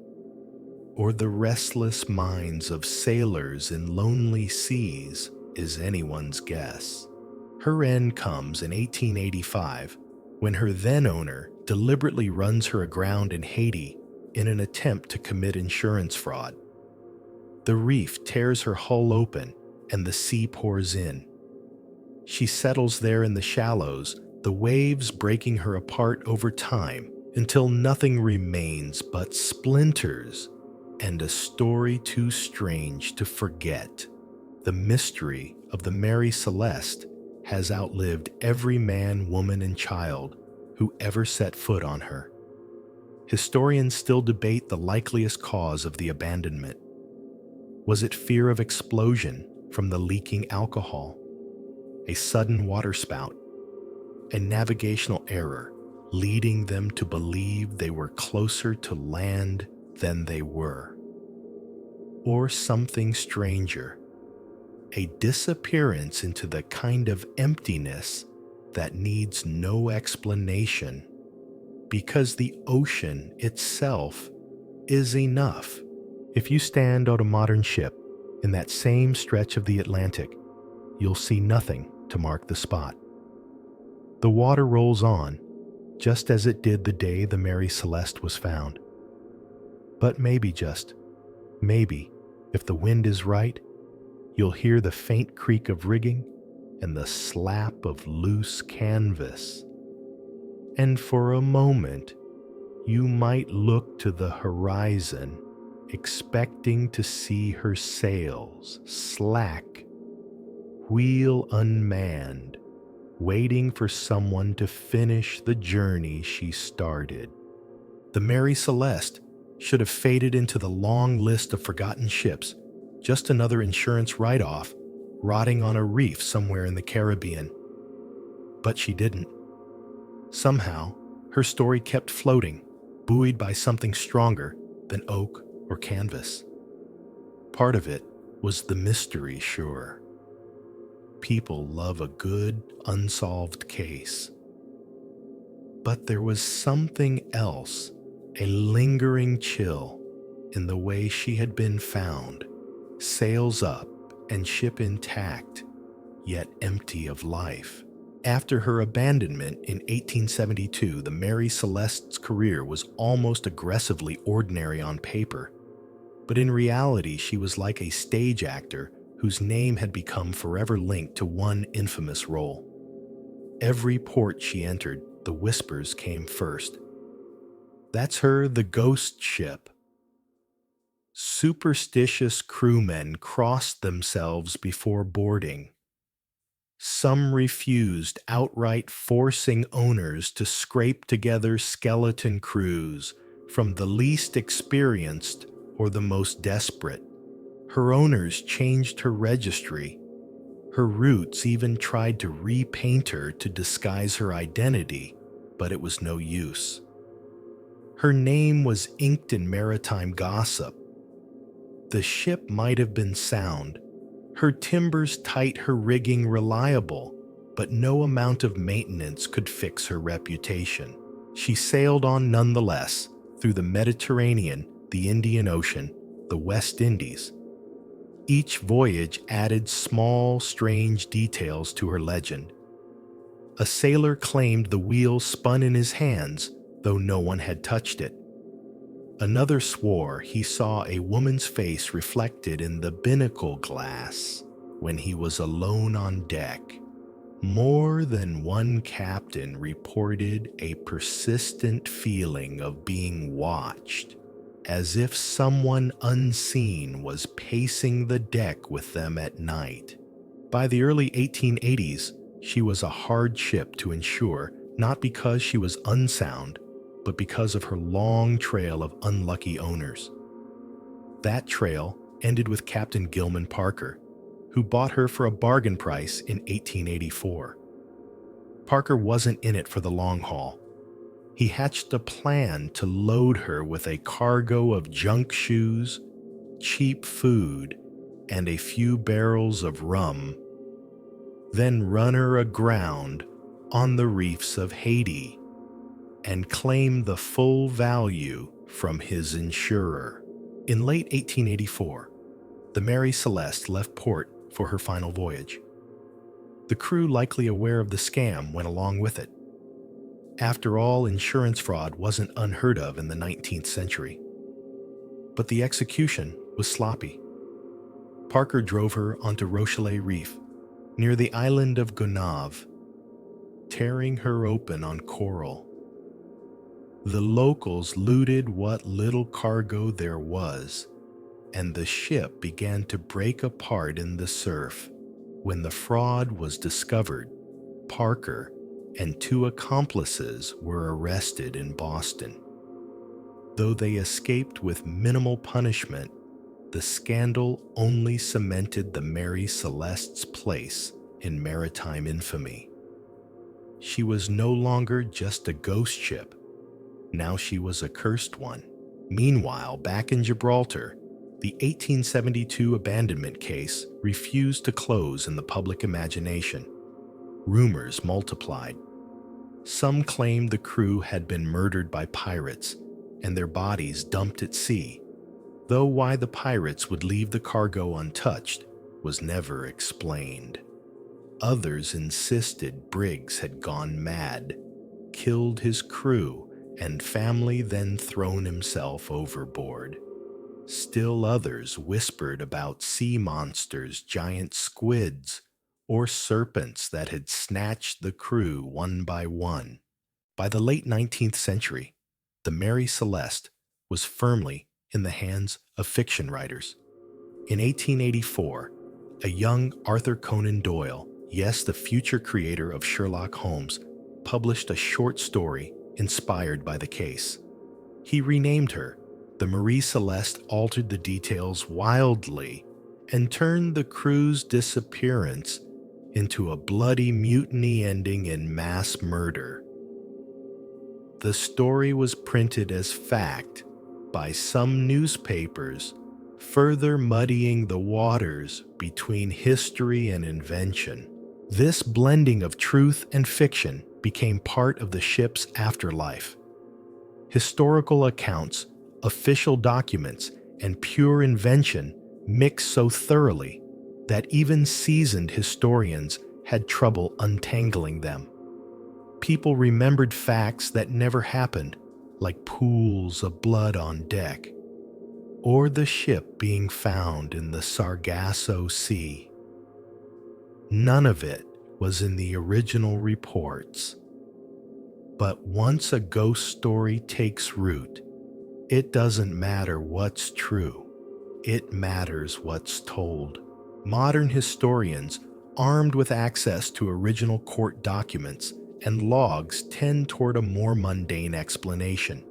or the restless minds of sailors in lonely seas is anyone's guess. Her end comes in 1885 when her then-owner deliberately runs her aground in Haiti in an attempt to commit insurance fraud. The reef tears her hull open and the sea pours in. She settles there in the shallows, the waves breaking her apart over time until nothing remains but splinters and a story too strange to forget. The mystery of the Mary Celeste has outlived every man, woman, and child who ever set foot on her. Historians still debate the likeliest cause of the abandonment. Was it fear of explosion from the leaking alcohol? A sudden waterspout? A navigational error leading them to believe they were closer to land than they were? Or something stranger? A disappearance into the kind of emptiness that needs no explanation, because the ocean itself is enough. If you stand on a modern ship in that same stretch of the Atlantic, you'll see nothing to mark the spot. The water rolls on, just as it did the day the Mary Celeste was found. But maybe, just maybe, if the wind is right, you'll hear the faint creak of rigging and the slap of loose canvas. And for a moment, you might look to the horizon, expecting to see her sails slack, wheel unmanned, waiting for someone to finish the journey she started. The Mary Celeste should have faded into the long list of forgotten ships, just another insurance write-off, rotting on a reef somewhere in the Caribbean. But she didn't. Somehow, her story kept floating, buoyed by something stronger than oak or canvas. Part of it was the mystery, sure. People love a good, unsolved case. But there was something else, a lingering chill in the way she had been found, sails up and ship intact, yet empty of life. After her abandonment in 1872, the Mary Celeste's career was almost aggressively ordinary on paper, but in reality she was like a stage actor whose name had become forever linked to one infamous role. Every port she entered, the whispers came first. That's her, the ghost ship. Superstitious crewmen crossed themselves before boarding. Some refused, outright forcing owners to scrape together skeleton crews from the least experienced or the most desperate. Her owners changed her registry. Her roots even tried to repaint her to disguise her identity, but it was no use. Her name was inked in maritime gossip. The ship might have been sound, her timbers tight, her rigging reliable, but no amount of maintenance could fix her reputation. She sailed on nonetheless, through the Mediterranean, the Indian Ocean, the West Indies. Each voyage added small, strange details to her legend. A sailor claimed the wheel spun in his hands, though no one had touched it. Another swore he saw a woman's face reflected in the binnacle glass when he was alone on deck. More than one captain reported a persistent feeling of being watched, as if someone unseen was pacing the deck with them at night. By the early 1880s, she was a hard ship to insure, not because she was unsound, but because of her long trail of unlucky owners. That trail ended with Captain Gilman Parker, who bought her for a bargain price in 1884. Parker wasn't in it for the long haul. He hatched a plan to load her with a cargo of junk shoes, cheap food, and a few barrels of rum, then run her aground on the reefs of Haiti and claim the full value from his insurer. In late 1884, the Mary Celeste left port for her final voyage. The crew, likely aware of the scam, went along with it. After all, insurance fraud wasn't unheard of in the 19th century. But the execution was sloppy. Parker drove her onto Rochelet Reef, near the island of Gonave, tearing her open on coral. The locals looted what little cargo there was, and the ship began to break apart in the surf. When the fraud was discovered, Parker and 2 accomplices were arrested in Boston. Though they escaped with minimal punishment, the scandal only cemented the Mary Celeste's place in maritime infamy. She was no longer just a ghost ship. Now she was a cursed one. Meanwhile, back in Gibraltar, the 1872 abandonment case refused to close in the public imagination. Rumors multiplied. Some claimed the crew had been murdered by pirates and their bodies dumped at sea, though why the pirates would leave the cargo untouched was never explained. Others insisted Briggs had gone mad, killed his crew, and family, then thrown himself overboard. Still others whispered about sea monsters, giant squids, or serpents that had snatched the crew one by one. By the late 19th century, the Mary Celeste was firmly in the hands of fiction writers. In 1884, a young Arthur Conan Doyle, yes, the future creator of Sherlock Holmes, published a short story inspired by the case. He renamed her. The Marie Celeste altered the details wildly and turned the crew's disappearance into a bloody mutiny ending in mass murder. The story was printed as fact by some newspapers, further muddying the waters between history and invention. This blending of truth and fiction became part of the ship's afterlife. Historical accounts, official documents, and pure invention mixed so thoroughly that even seasoned historians had trouble untangling them. People remembered facts that never happened, like pools of blood on deck, or the ship being found in the Sargasso Sea. None of it was in the original reports. But once a ghost story takes root, it doesn't matter what's true. It matters what's told. Modern historians, armed with access to original court documents and logs, tend toward a more mundane explanation.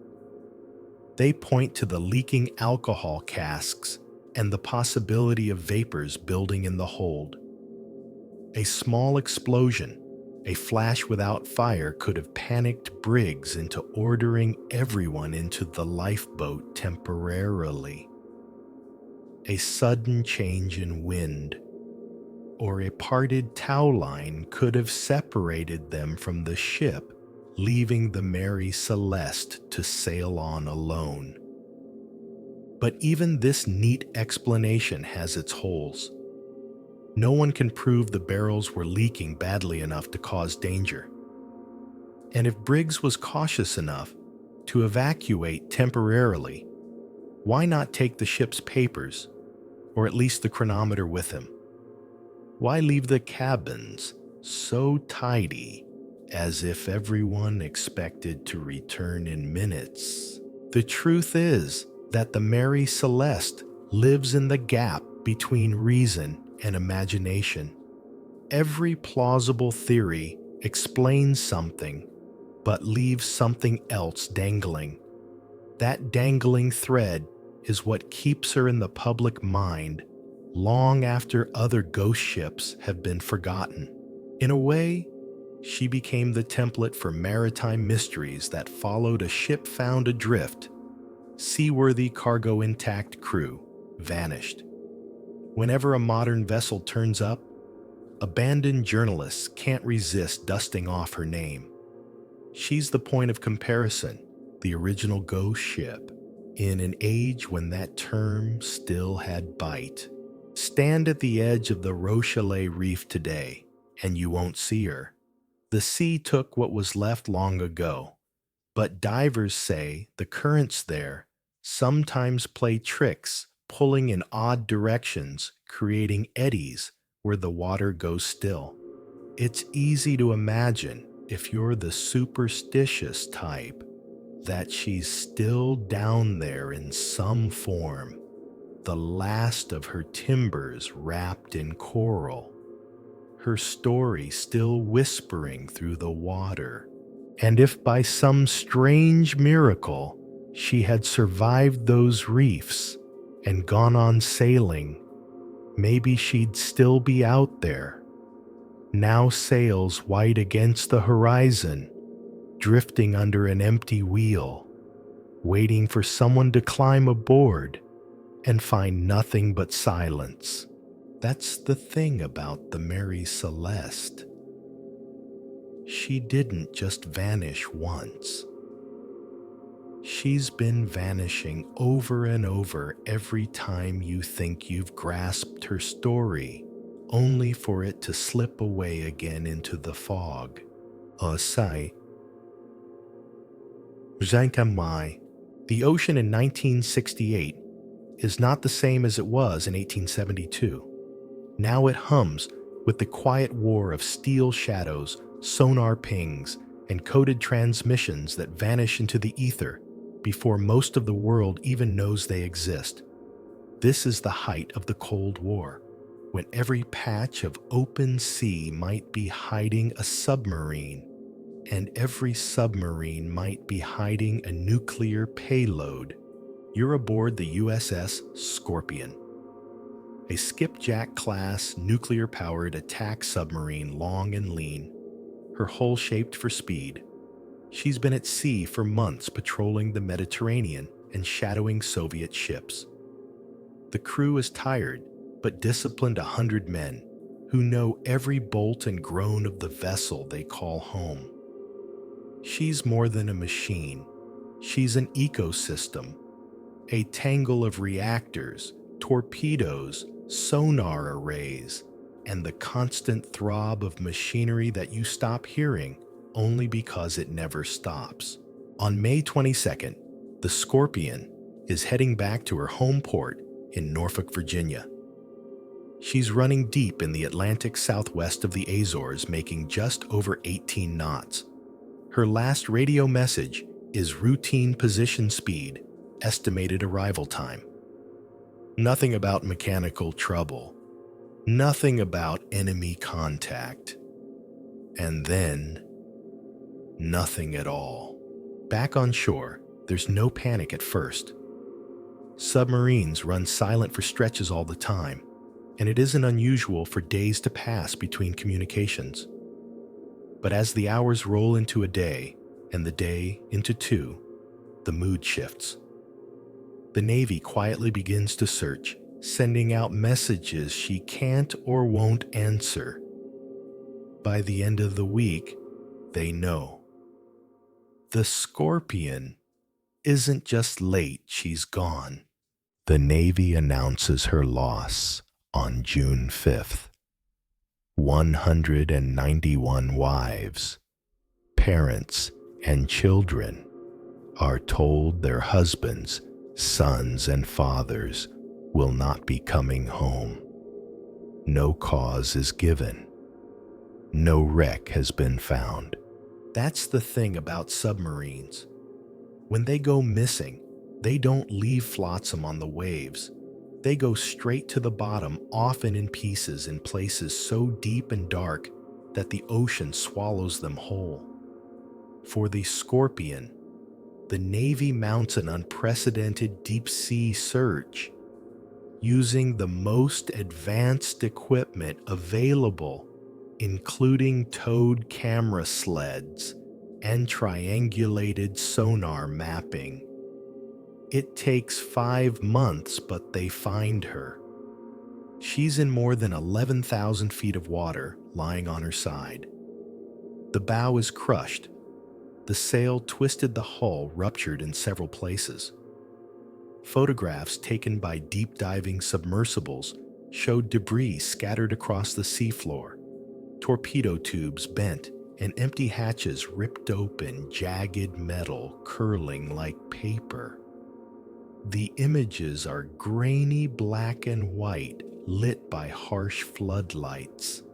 They point to the leaking alcohol casks and the possibility of vapors building in the hold. A small explosion, a flash without fire, could have panicked Briggs into ordering everyone into the lifeboat temporarily. A sudden change in wind, or a parted tow line could have separated them from the ship, leaving the Mary Celeste to sail on alone. But even this neat explanation has its holes. No one can prove the barrels were leaking badly enough to cause danger. And if Briggs was cautious enough to evacuate temporarily, why not take the ship's papers, or at least the chronometer, with him? Why leave the cabins so tidy, as if everyone expected to return in minutes? The truth is that the Mary Celeste lives in the gap between reason and imagination. Every plausible theory explains something, but leaves something else dangling. That dangling thread is what keeps her in the public mind long after other ghost ships have been forgotten. In a way, she became the template for maritime mysteries that followed a ship found adrift, seaworthy cargo intact, crew vanished. Whenever a modern vessel turns up, abandoned journalists can't resist dusting off her name. She's the point of comparison, the original ghost ship, in an age when that term still had bite. Stand at the edge of the Rochelet Reef today, and you won't see her. The sea took what was left long ago, but divers say the currents there sometimes play tricks, pulling in odd directions, creating eddies where the water goes still. It's easy to imagine, if you're the superstitious type, that she's still down there in some form, the last of her timbers wrapped in coral, her story still whispering through the water. And if by some strange miracle she had survived those reefs and gone on sailing, maybe she'd still be out there, now sails white against the horizon, drifting under an empty wheel, waiting for someone to climb aboard and find nothing but silence. That's the thing about the Mary Celeste. She didn't just vanish once. She's been vanishing over and over every time you think you've grasped her story, only for it to slip away again into the fog. Sai. The ocean in 1968 is not the same as it was in 1872. Now it hums with the quiet war of steel shadows, sonar pings, and coded transmissions that vanish into the ether before most of the world even knows they exist. This is the height of the Cold War, when every patch of open sea might be hiding a submarine, and every submarine might be hiding a nuclear payload. You're aboard the USS Scorpion, a skipjack-class nuclear-powered attack submarine, long and lean, her hull shaped for speed. She's been at sea for months, patrolling the Mediterranean and shadowing Soviet ships. The crew is tired, but disciplined 100 men who know every bolt and groan of the vessel they call home. She's more than a machine. She's an ecosystem, a tangle of reactors, torpedoes, sonar arrays, and the constant throb of machinery that you stop hearing only because it never stops. On May 22nd, the Scorpion is heading back to her home port in Norfolk, Virginia. She's running deep in the Atlantic southwest of the Azores, making just over 18 knots. Her last radio message is routine position speed, estimated arrival time. Nothing about mechanical trouble. Nothing about enemy contact. And then, nothing at all. Back on shore, there's no panic at first. Submarines run silent for stretches all the time, and it isn't unusual for days to pass between communications. But as the hours roll into a day, and the day into two, the mood shifts. The Navy quietly begins to search, sending out messages she can't or won't answer. By the end of the week, they know. The Scorpion isn't just late, she's gone. The Navy announces her loss on June 5th. 191 wives, parents, and children are told their husbands, sons, and fathers will not be coming home. No cause is given. No wreck has been found. That's the thing about submarines. When they go missing, they don't leave flotsam on the waves. They go straight to the bottom, often in pieces in places so deep and dark that the ocean swallows them whole. For the Scorpion, the Navy mounts an unprecedented deep-sea search, using the most advanced equipment available, including towed camera sleds and triangulated sonar mapping. It takes 5 months, but they find her. She's in more than 11,000 feet of water, lying on her side. The bow is crushed. The sail twisted, the hull ruptured in several places. Photographs taken by deep-diving submersibles showed debris scattered across the seafloor, torpedo tubes bent, and empty hatches ripped open, jagged metal curling like paper. The images are grainy black and white, lit by harsh floodlights.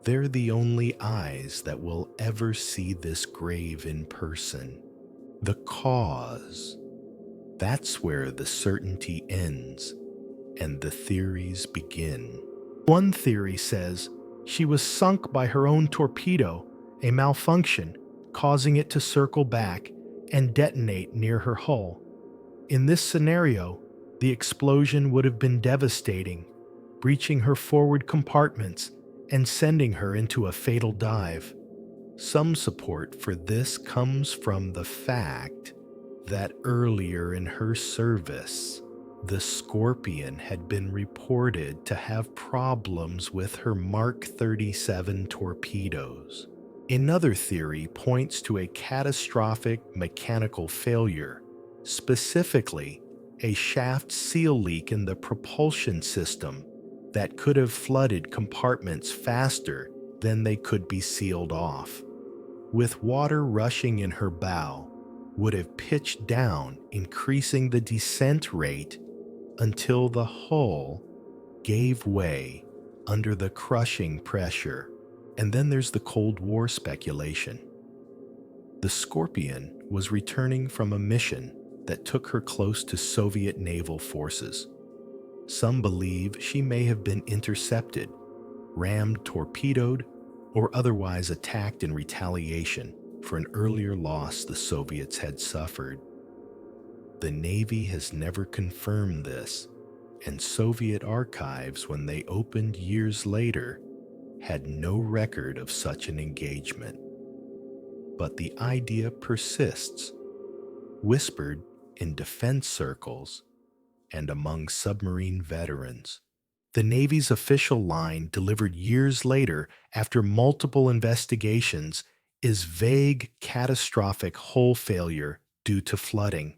They're the only eyes that will ever see this grave in person. The cause. That's where the certainty ends and the theories begin. One theory says she was sunk by her own torpedo, a malfunction, causing it to circle back and detonate near her hull. In this scenario, the explosion would have been devastating, breaching her forward compartments and sending her into a fatal dive. Some support for this comes from the fact that earlier in her service, the Scorpion had been reported to have problems with her Mark 37 torpedoes. Another theory points to a catastrophic mechanical failure, specifically a shaft seal leak in the propulsion system that could have flooded compartments faster than they could be sealed off. With water rushing in her bow, would have pitched down, increasing the descent rate until the hull gave way under the crushing pressure. And then there's the Cold War speculation. The Scorpion was returning from a mission that took her close to Soviet naval forces. Some believe she may have been intercepted, rammed, torpedoed, or otherwise attacked in retaliation for an earlier loss the Soviets had suffered. The Navy has never confirmed this, and Soviet archives, when they opened years later, had no record of such an engagement. But the idea persists, whispered in defense circles and among submarine veterans. The Navy's official line, delivered years later after multiple investigations, is vague, catastrophic hull failure due to flooding.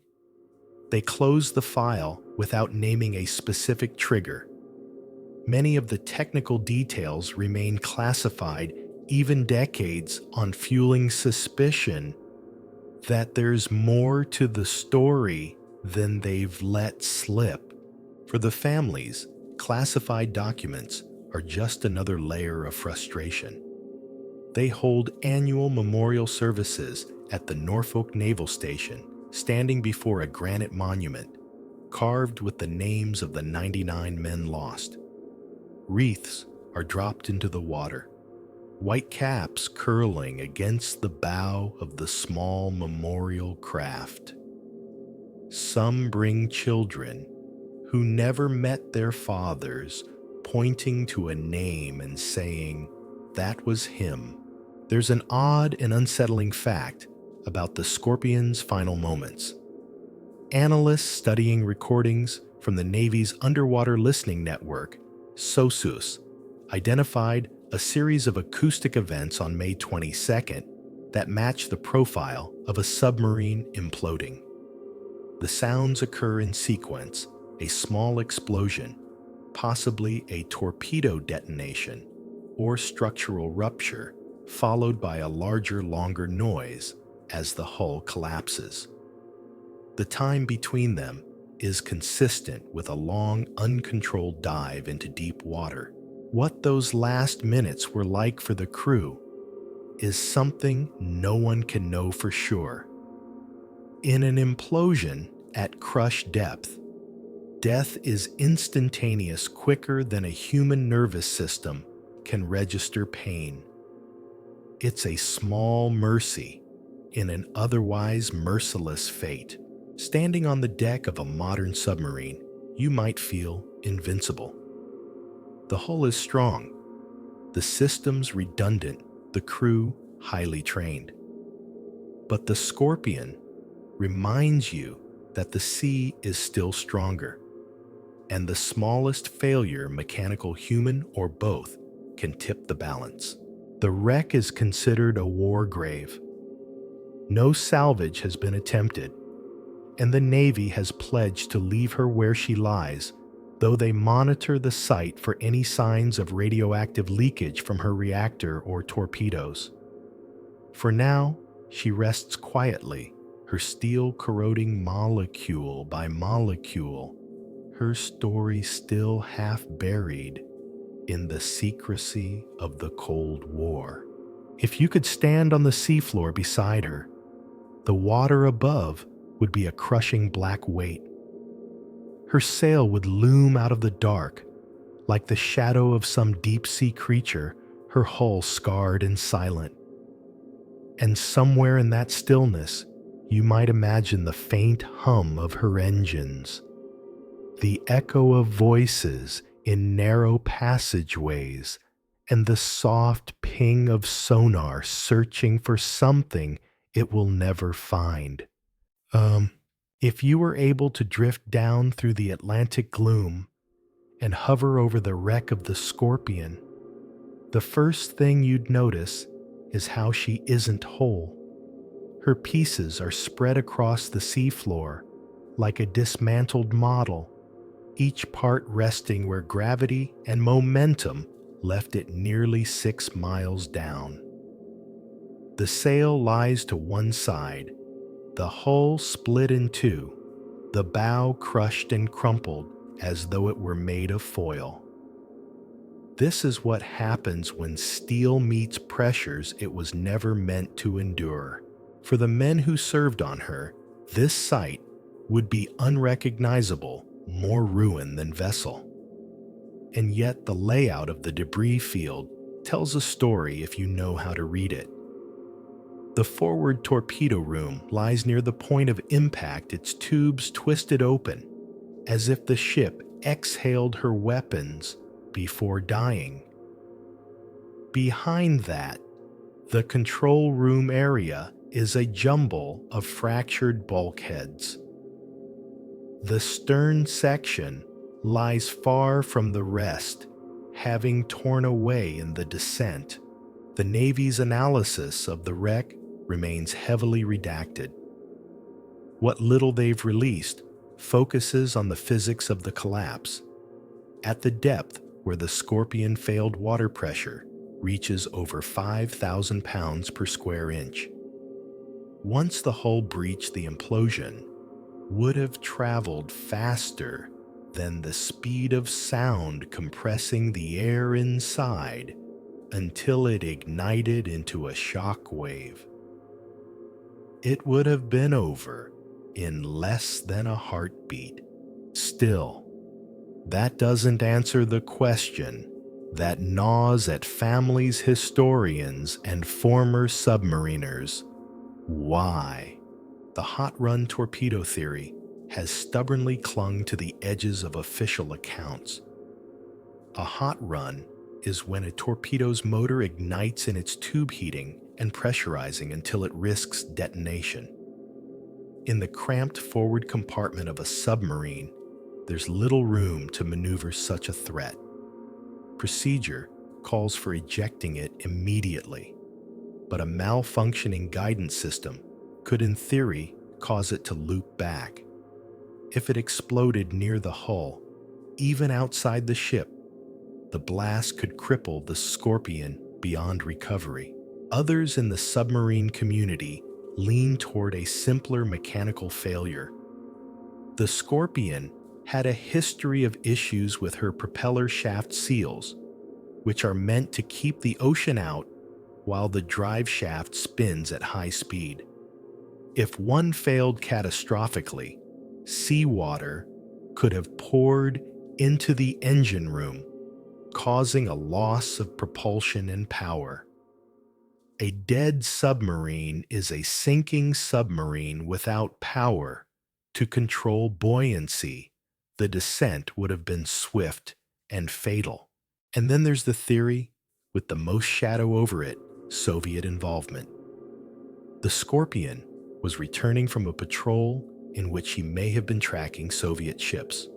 They close the file without naming a specific trigger. Many of the technical details remain classified even decades on, fueling suspicion that there's more to the story than they've let slip. For the families, classified documents are just another layer of frustration. They hold annual memorial services at the Norfolk Naval Station, standing before a granite monument carved with the names of the 99 men lost. Wreaths are dropped into the water, white caps curling against the bow of the small memorial craft. Some bring children who never met their fathers, pointing to a name and saying, "That was him." There's an odd and unsettling fact about the Scorpion's final moments. Analysts studying recordings from the Navy's underwater listening network, SOSUS, identified a series of acoustic events on May 22nd that match the profile of a submarine imploding. The sounds occur in sequence, a small explosion, possibly a torpedo detonation or structural rupture, followed by a larger, longer noise as the hull collapses. The time between them is consistent with a long, uncontrolled dive into deep water. What those last minutes were like for the crew is something no one can know for sure. In an implosion at crush depth, death is instantaneous, quicker than a human nervous system can register pain. It's a small mercy in an otherwise merciless fate. Standing on the deck of a modern submarine, you might feel invincible. The hull is strong, the systems redundant, the crew highly trained. But the Scorpion reminds you that the sea is still stronger, and the smallest failure, mechanical, human, or both, can tip the balance. The wreck is considered a war grave. No salvage has been attempted, and the Navy has pledged to leave her where she lies, though they monitor the site for any signs of radioactive leakage from her reactor or torpedoes. For now, she rests quietly, her steel corroding molecule by molecule, her story still half buried in the secrecy of the Cold War. If you could stand on the seafloor beside her, the water above would be a crushing black weight. Her sail would loom out of the dark, like the shadow of some deep-sea creature, her hull scarred and silent. And somewhere in that stillness, you might imagine the faint hum of her engines, the echo of voices in narrow passageways, and the soft ping of sonar searching for something it will never find. If you were able to drift down through the Atlantic gloom and hover over the wreck of the Scorpion, the first thing you'd notice is how she isn't whole. Her pieces are spread across the seafloor like a dismantled model, each part resting where gravity and momentum left it nearly 6 miles down. The sail lies to one side, the hull split in two, the bow crushed and crumpled as though it were made of foil. This is what happens when steel meets pressures it was never meant to endure. For the men who served on her, this sight would be unrecognizable, more ruin than vessel. And yet the layout of the debris field tells a story if you know how to read it. The forward torpedo room lies near the point of impact, its tubes twisted open, as if the ship exhaled her weapons before dying. Behind that, the control room area is a jumble of fractured bulkheads. The stern section lies far from the rest, having torn away in the descent. The Navy's analysis of the wreck remains heavily redacted. What little they've released focuses on the physics of the collapse. At the depth where the Scorpion failed, water pressure reaches over 5,000 pounds per square inch. Once the hull breached, the implosion would have traveled faster than the speed of sound, compressing the air inside until it ignited into a shock wave. It would have been over in less than a heartbeat. Still, that doesn't answer the question that gnaws at families, historians, and former submariners. Why? The hot-run torpedo theory has stubbornly clung to the edges of official accounts. A hot run is when a torpedo's motor ignites in its tube, heating and pressurizing until it risks detonation. In the cramped forward compartment of a submarine, there's little room to maneuver such a threat. Procedure calls for ejecting it immediately, but a malfunctioning guidance system could, in theory, cause it to loop back. If it exploded near the hull, even outside the ship, the blast could cripple the Scorpion beyond recovery. Others in the submarine community lean toward a simpler mechanical failure. The Scorpion had a history of issues with her propeller shaft seals, which are meant to keep the ocean out while the drive shaft spins at high speed. If one failed catastrophically, seawater could have poured into the engine room, causing a loss of propulsion and power. A dead submarine is a sinking submarine without power to control buoyancy. The descent would have been swift and fatal. And then there's the theory, with the most shadow over it, Soviet involvement. The Scorpion was returning from a patrol in which he may have been tracking Soviet ships.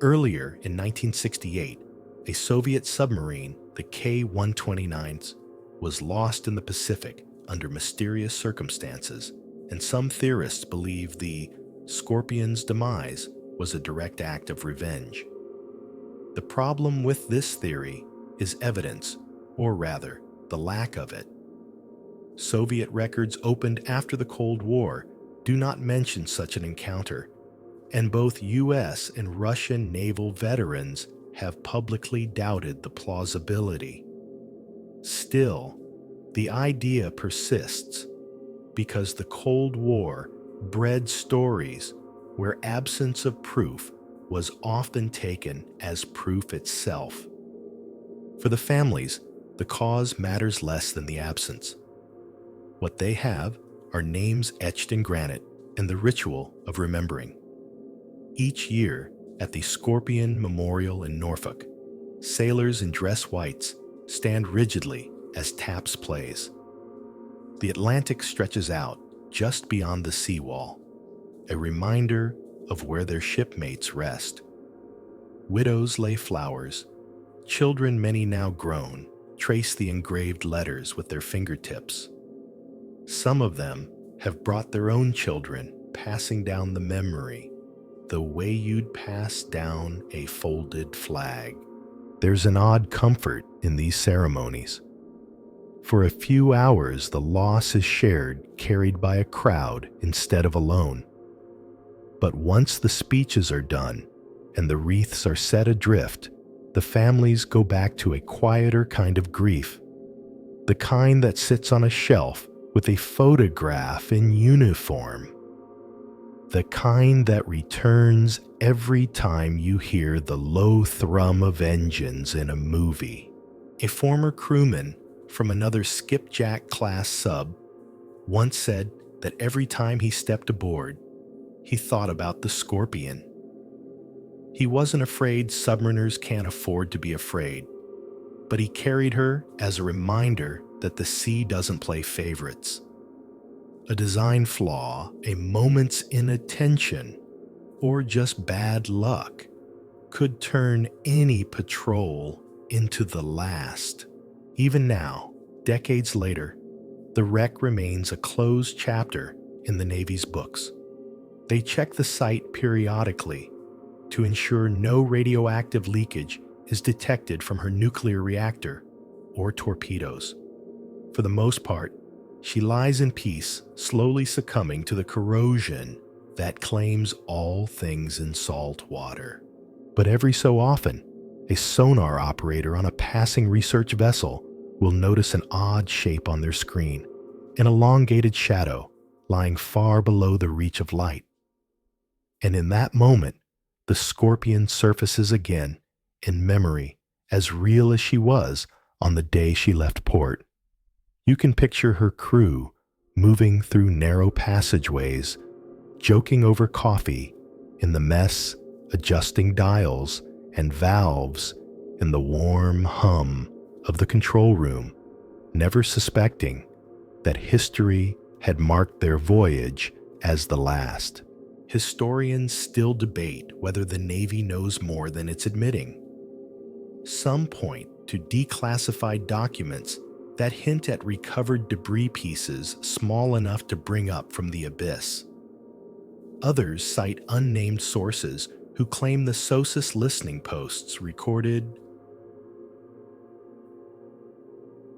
Earlier in 1968, a Soviet submarine, the K-129s, was lost in the Pacific under mysterious circumstances, and some theorists believe the Scorpion's demise was a direct act of revenge. The problem with this theory is evidence, or rather, the lack of it. Soviet records opened after the Cold War do not mention such an encounter, and both US and Russian naval veterans have publicly doubted the plausibility. Still, the idea persists because the Cold War bred stories where absence of proof was often taken as proof itself. For the families, the cause matters less than the absence. What they have are names etched in granite and the ritual of remembering. Each year, at the Scorpion Memorial in Norfolk, sailors in dress whites stand rigidly as taps plays. The Atlantic stretches out just beyond the seawall, a reminder of where their shipmates rest. Widows lay flowers. Children, many now grown, trace the engraved letters with their fingertips. Some of them have brought their own children, passing down the memory, the way you'd pass down a folded flag. There's an odd comfort in these ceremonies. For a few hours, the loss is shared, carried by a crowd instead of alone. But once the speeches are done and the wreaths are set adrift, the families go back to a quieter kind of grief, the kind that sits on a shelf with a photograph in uniform, the kind that returns every time you hear the low thrum of engines in a movie. A former crewman from another skipjack-class sub once said that every time he stepped aboard, he thought about the Scorpion. He wasn't afraid submariners can't afford to be afraid, but he carried her as a reminder that the sea doesn't play favorites. A design flaw, a moment's inattention, or just bad luck could turn any patrol into the last. Even now, decades later, the wreck remains a closed chapter in the Navy's books. They check the site periodically to ensure no radioactive leakage is detected from her nuclear reactor or torpedoes. For the most part, she lies in peace, slowly succumbing to the corrosion that claims all things in salt water. But every so often, a sonar operator on a passing research vessel will notice an odd shape on their screen, an elongated shadow lying far below the reach of light. And in that moment, the Scorpion surfaces again in memory, as real as she was on the day she left port. You can picture her crew moving through narrow passageways, joking over coffee in the mess, adjusting dials and valves in the warm hum of the control room, never suspecting that history had marked their voyage as the last. Historians still debate whether the Navy knows more than it's admitting. Some point to declassified documents that hint at recovered debris pieces small enough to bring up from the abyss. Others cite unnamed sources who claim the SOSUS listening posts recorded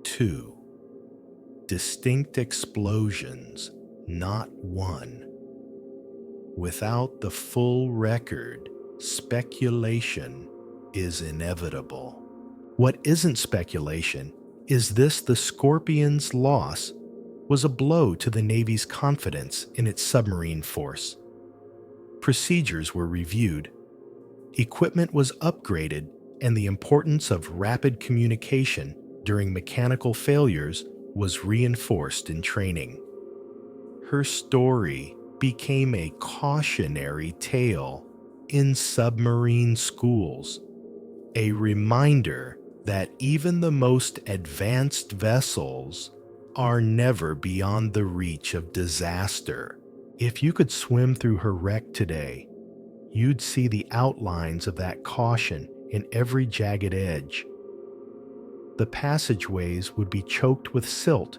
2 distinct explosions, not one. Without the full record, speculation is inevitable. What isn't speculation is the Scorpion's loss was a blow to the Navy's confidence in its submarine force. Procedures were reviewed, equipment was upgraded, and the importance of rapid communication during mechanical failures was reinforced in training. Her story became a cautionary tale in submarine schools, a reminder that even the most advanced vessels are never beyond the reach of disaster. If you could swim through her wreck today, you'd see the outlines of that caution in every jagged edge. The passageways would be choked with silt,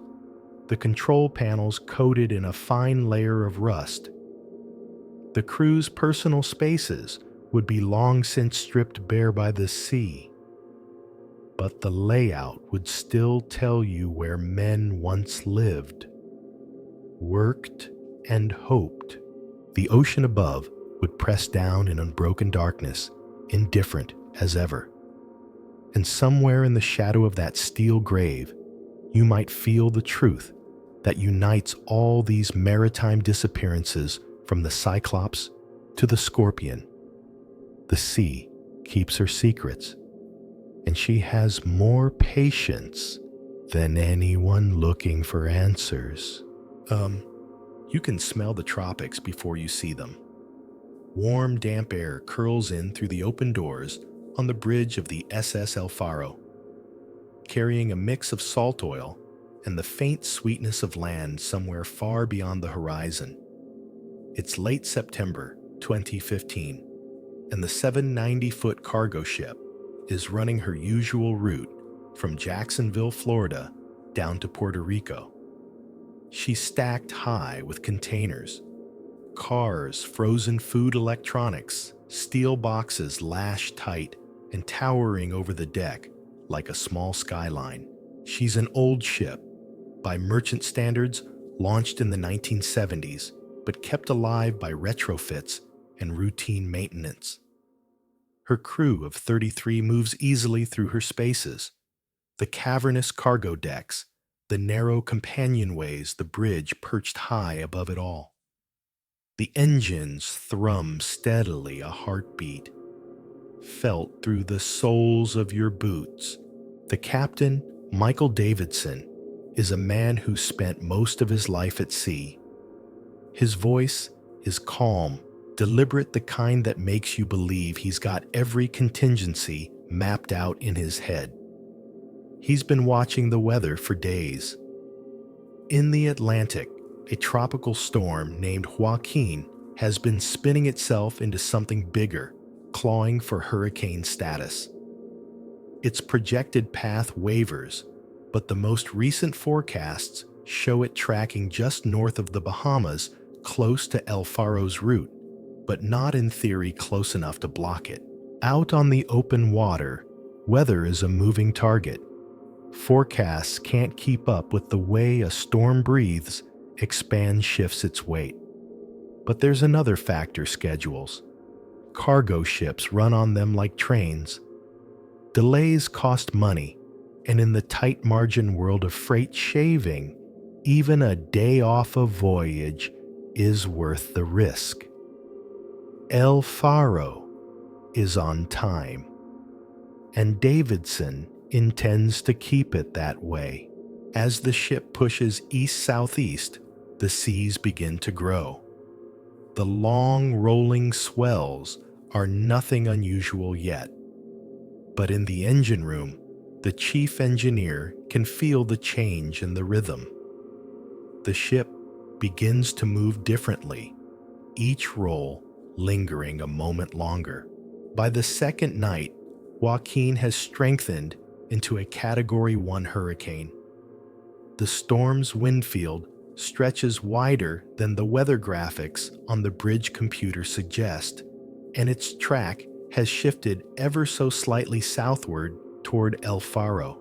the control panels coated in a fine layer of rust. The crew's personal spaces would be long since stripped bare by the sea. But the layout would still tell you where men once lived, worked, and hoped. The ocean above would press down in unbroken darkness, indifferent as ever. And somewhere in the shadow of that steel grave, you might feel the truth that unites all these maritime disappearances from the Cyclops to the Scorpion. The sea keeps her secrets, and she has more patience than anyone looking for answers. You can smell the tropics before you see them. Warm, damp air curls in through the open doors on the bridge of the SS El Faro, carrying a mix of salt oil and the faint sweetness of land somewhere far beyond the horizon. It's late September 2015, and the 790-foot cargo ship is running her usual route from Jacksonville, Florida, down to Puerto Rico. She's stacked high with containers, cars, frozen food electronics, steel boxes lashed tight and towering over the deck like a small skyline. She's an old ship, by merchant standards launched in the 1970s, but kept alive by retrofits and routine maintenance. Her crew of 33 moves easily through her spaces, the cavernous cargo decks, the narrow companionways, the bridge perched high above it all. The engines thrum steadily, a heartbeat, felt through the soles of your boots. The captain, Michael Davidson, is a man who spent most of his life at sea. His voice is calm, deliberate, the kind that makes you believe he's got every contingency mapped out in his head. He's been watching the weather for days. In the Atlantic, a tropical storm named Joaquin has been spinning itself into something bigger, clawing for hurricane status. Its projected path wavers, but the most recent forecasts show it tracking just north of the Bahamas, close to El Faro's route, but not in theory close enough to block it. Out on the open water, weather is a moving target. Forecasts can't keep up with the way a storm breathes, expands, shifts its weight. But there's another factor: schedules. Cargo ships run on them like trains. Delays cost money, and in the tight margin world of freight shaving, even a day off a voyage is worth the risk. El Faro is on time, and Davidson intends to keep it that way. As the ship pushes east-southeast, the seas begin to grow. The long rolling swells are nothing unusual yet. But in the engine room, the chief engineer can feel the change in the rhythm. The ship begins to move differently, each roll lingering a moment longer. By the second night, Joaquin has strengthened into a Category 1 hurricane. The storm's wind field stretches wider than the weather graphics on the bridge computer suggest, and its track has shifted ever so slightly southward toward El Faro.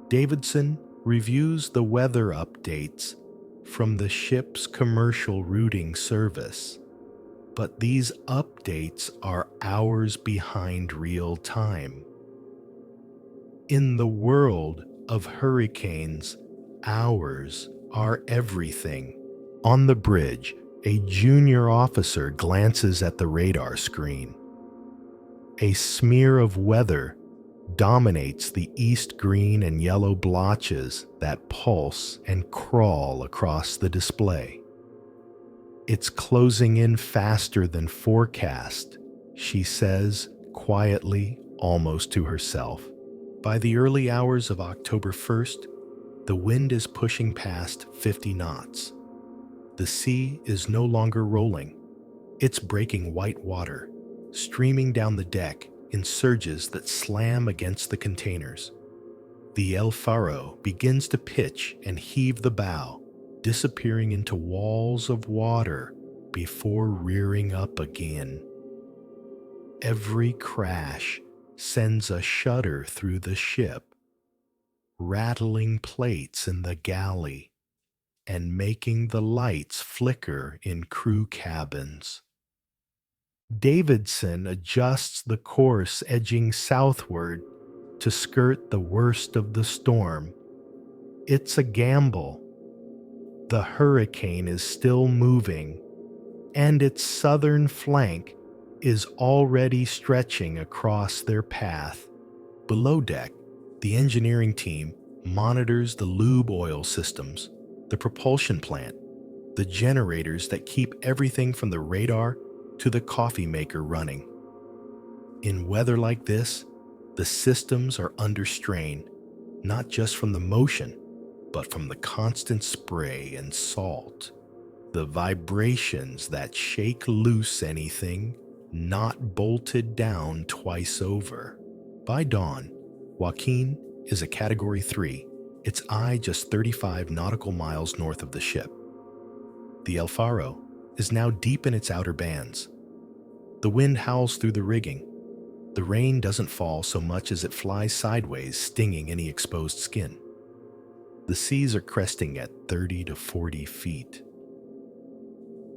Davidson reviews the weather updates from the ship's commercial routing service, but these updates are hours behind real time. In the world of hurricanes, hours are everything. On the bridge, a junior officer glances at the radar screen. A smear of weather dominates the east green and yellow blotches that pulse and crawl across the display. "It's closing in faster than forecast," she says quietly, almost to herself. By the early hours of October 1st, the wind is pushing past 50 knots. The sea is no longer rolling. It's breaking white water, streaming down the deck in surges that slam against the containers. The El Faro begins to pitch and heave the bow, disappearing into walls of water before rearing up again. Every crash sends a shudder through the ship, rattling plates in the galley and making the lights flicker in crew cabins. Davidson adjusts the course, edging southward to skirt the worst of the storm. It's a gamble. The hurricane is still moving, and its southern flank is already stretching across their path. Below deck, the engineering team monitors the lube oil systems, the propulsion plant, the generators that keep everything from the radar to the coffee maker running. In weather like this, the systems are under strain, not just from the motion, but from the constant spray and salt, the vibrations that shake loose anything not bolted down twice over. By dawn, Joaquin is a Category 3, its eye just 35 nautical miles north of the ship. The El Faro is now deep in its outer bands. The wind howls through the rigging. The rain doesn't fall so much as it flies sideways, stinging any exposed skin. The seas are cresting at 30 to 40 feet.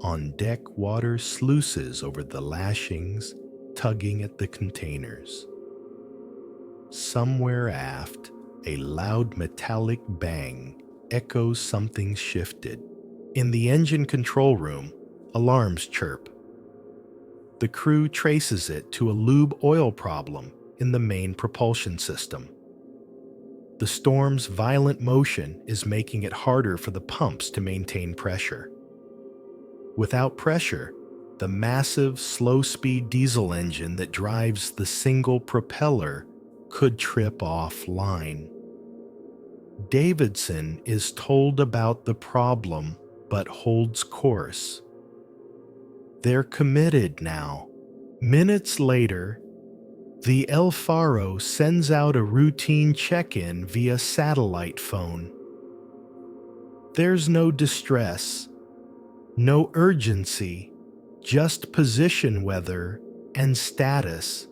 On deck, water sluices over the lashings, tugging at the containers. Somewhere aft, a loud metallic bang echoes something shifted. In the engine control room, alarms chirp. The crew traces it to a lube oil problem in the main propulsion system. The storm's violent motion is making it harder for the pumps to maintain pressure. Without pressure, the massive, slow-speed diesel engine that drives the single propeller could trip offline. Davidson is told about the problem but holds course. They're committed now. Minutes later, the El Faro sends out a routine check-in via satellite phone. There's no distress, no urgency, just position weather and status.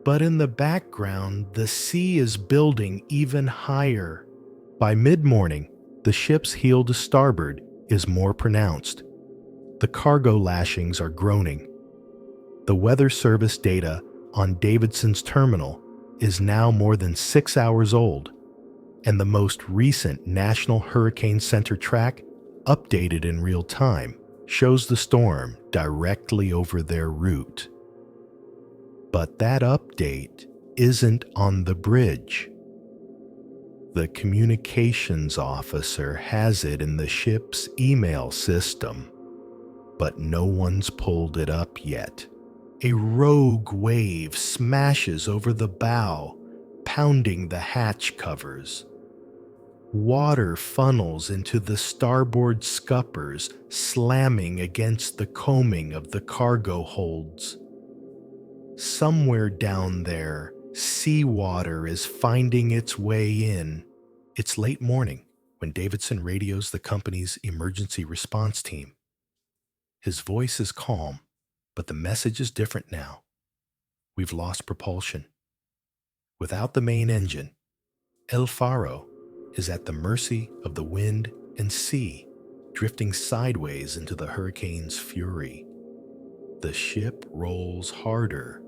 But in the background, the sea is building even higher. By mid-morning, the ship's heel to starboard is more pronounced. The cargo lashings are groaning. The weather service data on Davidson's terminal is now more than 6 hours old, and the most recent National Hurricane Center track, updated in real time, shows the storm directly over their route. But that update isn't on the bridge. The communications officer has it in the ship's email system, but no one's pulled it up yet. A rogue wave smashes over the bow, pounding the hatch covers. Water funnels into the starboard scuppers, slamming against the coaming of the cargo holds. Somewhere down there, seawater is finding its way in. It's late morning, when Davidson radios the company's emergency response team. His voice is calm, but the message is different now. We've lost propulsion. Without the main engine, El Faro is at the mercy of the wind and sea, drifting sideways into the hurricane's fury. The ship rolls harder,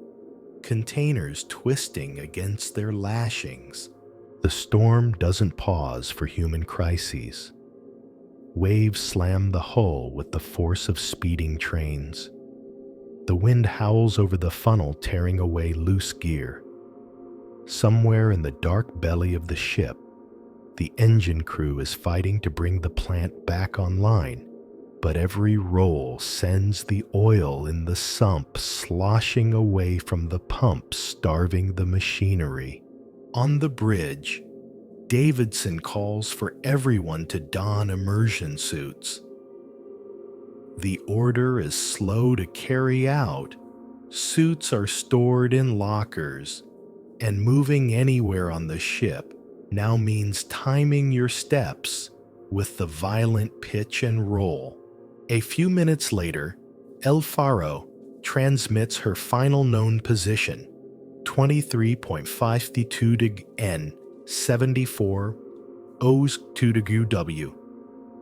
containers twisting against their lashings. The storm doesn't pause for human crises. Waves slam the hull with the force of speeding trains. The wind howls over the funnel, tearing away loose gear. Somewhere in the dark belly of the ship, the engine crew is fighting to bring the plant back online, but every roll sends the oil in the sump sloshing away from the pump, starving the machinery. On the bridge, Davidson calls for everyone to don immersion suits. The order is slow to carry out. Suits are stored in lockers, and moving anywhere on the ship now means timing your steps with the violent pitch and roll. A few minutes later, El Faro transmits her final known position, 23.52 N, 74 2W.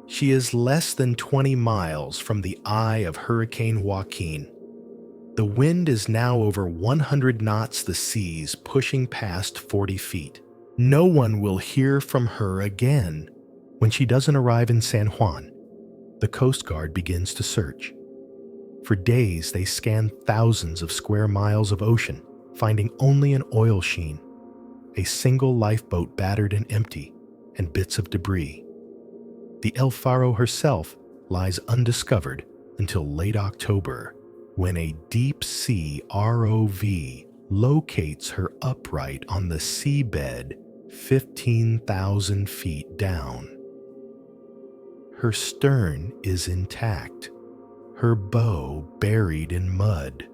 She is less than 20 miles from the eye of Hurricane Joaquin. The wind is now over 100 knots, the seas pushing past 40 feet. No one will hear from her again. When she doesn't arrive in San Juan, the Coast Guard begins to search. For days, they scan thousands of square miles of ocean, finding only an oil sheen, a single lifeboat battered and empty, and bits of debris. The El Faro herself lies undiscovered until late October, when a deep-sea ROV locates her upright on the seabed 15,000 feet down. Her stern is intact, her bow buried in mud.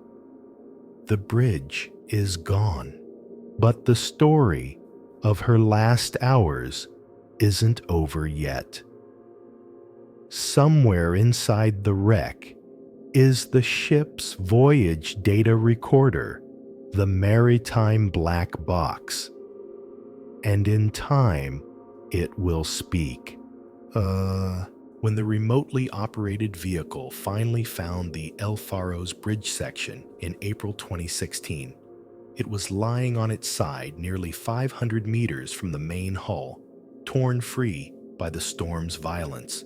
The bridge is gone, but the story of her last hours isn't over yet. Somewhere inside the wreck is the ship's voyage data recorder, the maritime black box. And in time, it will speak. When the remotely operated vehicle finally found the El Faro's bridge section in April 2016, it was lying on its side nearly 500 meters from the main hull, torn free by the storm's violence.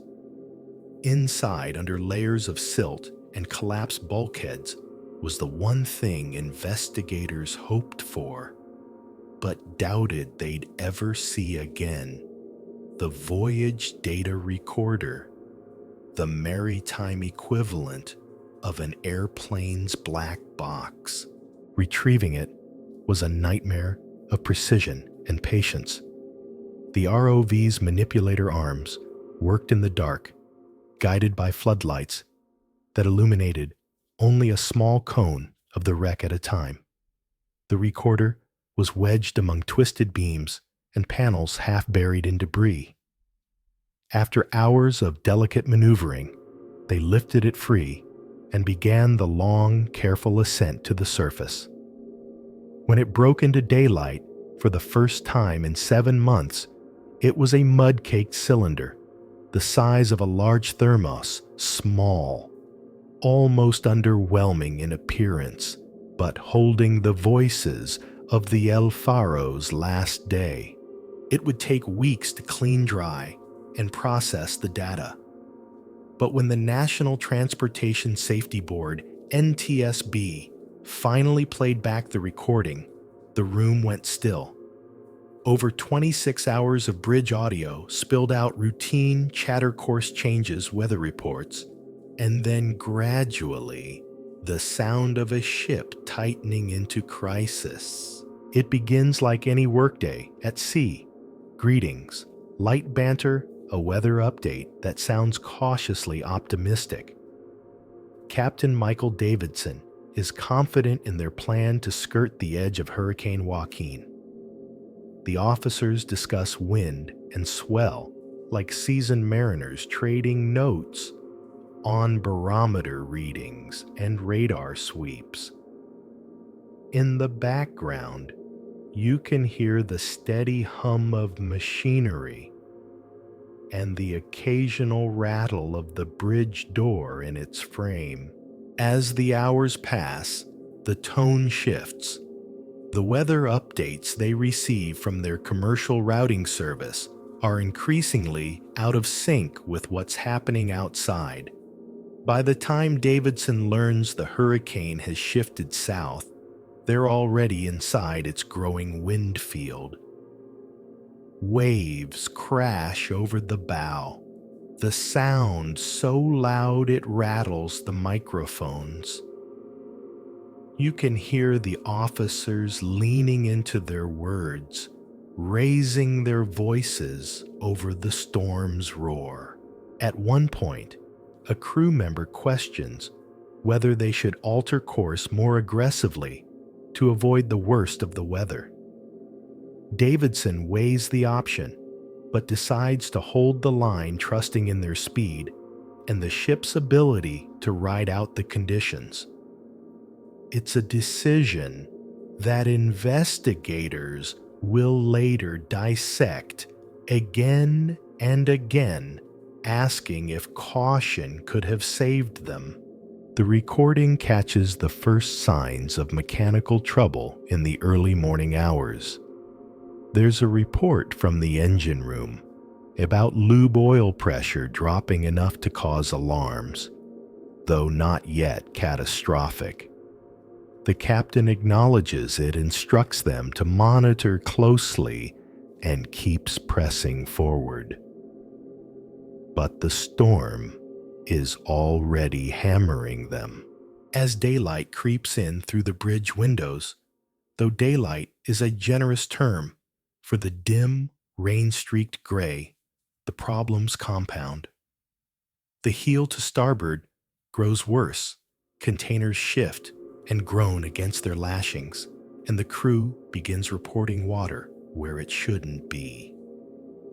Inside, under layers of silt and collapsed bulkheads, was the one thing investigators hoped for, but doubted they'd ever see again: the voyage data recorder, the maritime equivalent of an airplane's black box. Retrieving it was a nightmare of precision and patience. The ROV's manipulator arms worked in the dark, guided by floodlights that illuminated only a small cone of the wreck at a time. The recorder was wedged among twisted beams and panels half buried in debris. After hours of delicate maneuvering, they lifted it free and began the long, careful ascent to the surface. When it broke into daylight for the first time in 7 months, it was a mud-caked cylinder, the size of a large thermos, small, almost underwhelming in appearance, but holding the voices of the El Faro's last day. It would take weeks to clean dry and process the data. But when the National Transportation Safety Board, NTSB, finally played back the recording, the room went still. Over 26 hours of bridge audio spilled out routine chatter course changes, weather reports, and then gradually, the sound of a ship tightening into crisis. It begins like any workday at sea. Greetings, light banter, a weather update that sounds cautiously optimistic. Captain Michael Davidson is confident in their plan to skirt the edge of Hurricane Joaquin. The officers discuss wind and swell like seasoned mariners trading notes on barometer readings and radar sweeps. In the background, you can hear the steady hum of machinery and the occasional rattle of the bridge door in its frame. As the hours pass, the tone shifts. The weather updates they receive from their commercial routing service are increasingly out of sync with what's happening outside. By the time Davidson learns the hurricane has shifted south, they're already inside its growing wind field. Waves crash over the bow, the sound so loud it rattles the microphones. You can hear the officers leaning into their words, raising their voices over the storm's roar. At one point, a crew member questions whether they should alter course more aggressively to avoid the worst of the weather. Davidson weighs the option, but decides to hold the line, trusting in their speed and the ship's ability to ride out the conditions. It's a decision that investigators will later dissect again and again, asking if caution could have saved them. The recording catches the first signs of mechanical trouble in the early morning hours. There's a report from the engine room about lube oil pressure dropping enough to cause alarms, though not yet catastrophic. The captain acknowledges it, instructs them to monitor closely, and keeps pressing forward. But the storm is already hammering them. As daylight creeps in through the bridge windows, though daylight is a generous term for the dim, rain-streaked gray, the problems compound. The heel to starboard grows worse, containers shift and groan against their lashings, and the crew begins reporting water where it shouldn't be.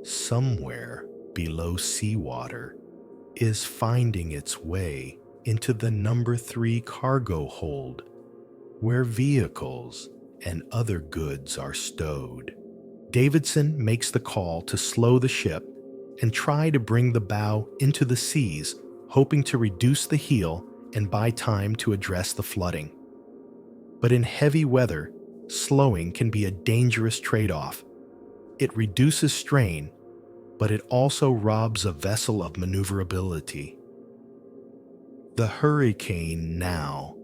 Somewhere below seawater is finding its way into the number 3 cargo hold, where vehicles and other goods are stowed. Davidson makes the call to slow the ship and try to bring the bow into the seas, hoping to reduce the heel and buy time to address the flooding. But in heavy weather, slowing can be a dangerous trade-off. It reduces strain, but it also robs a vessel of maneuverability. The hurricane, now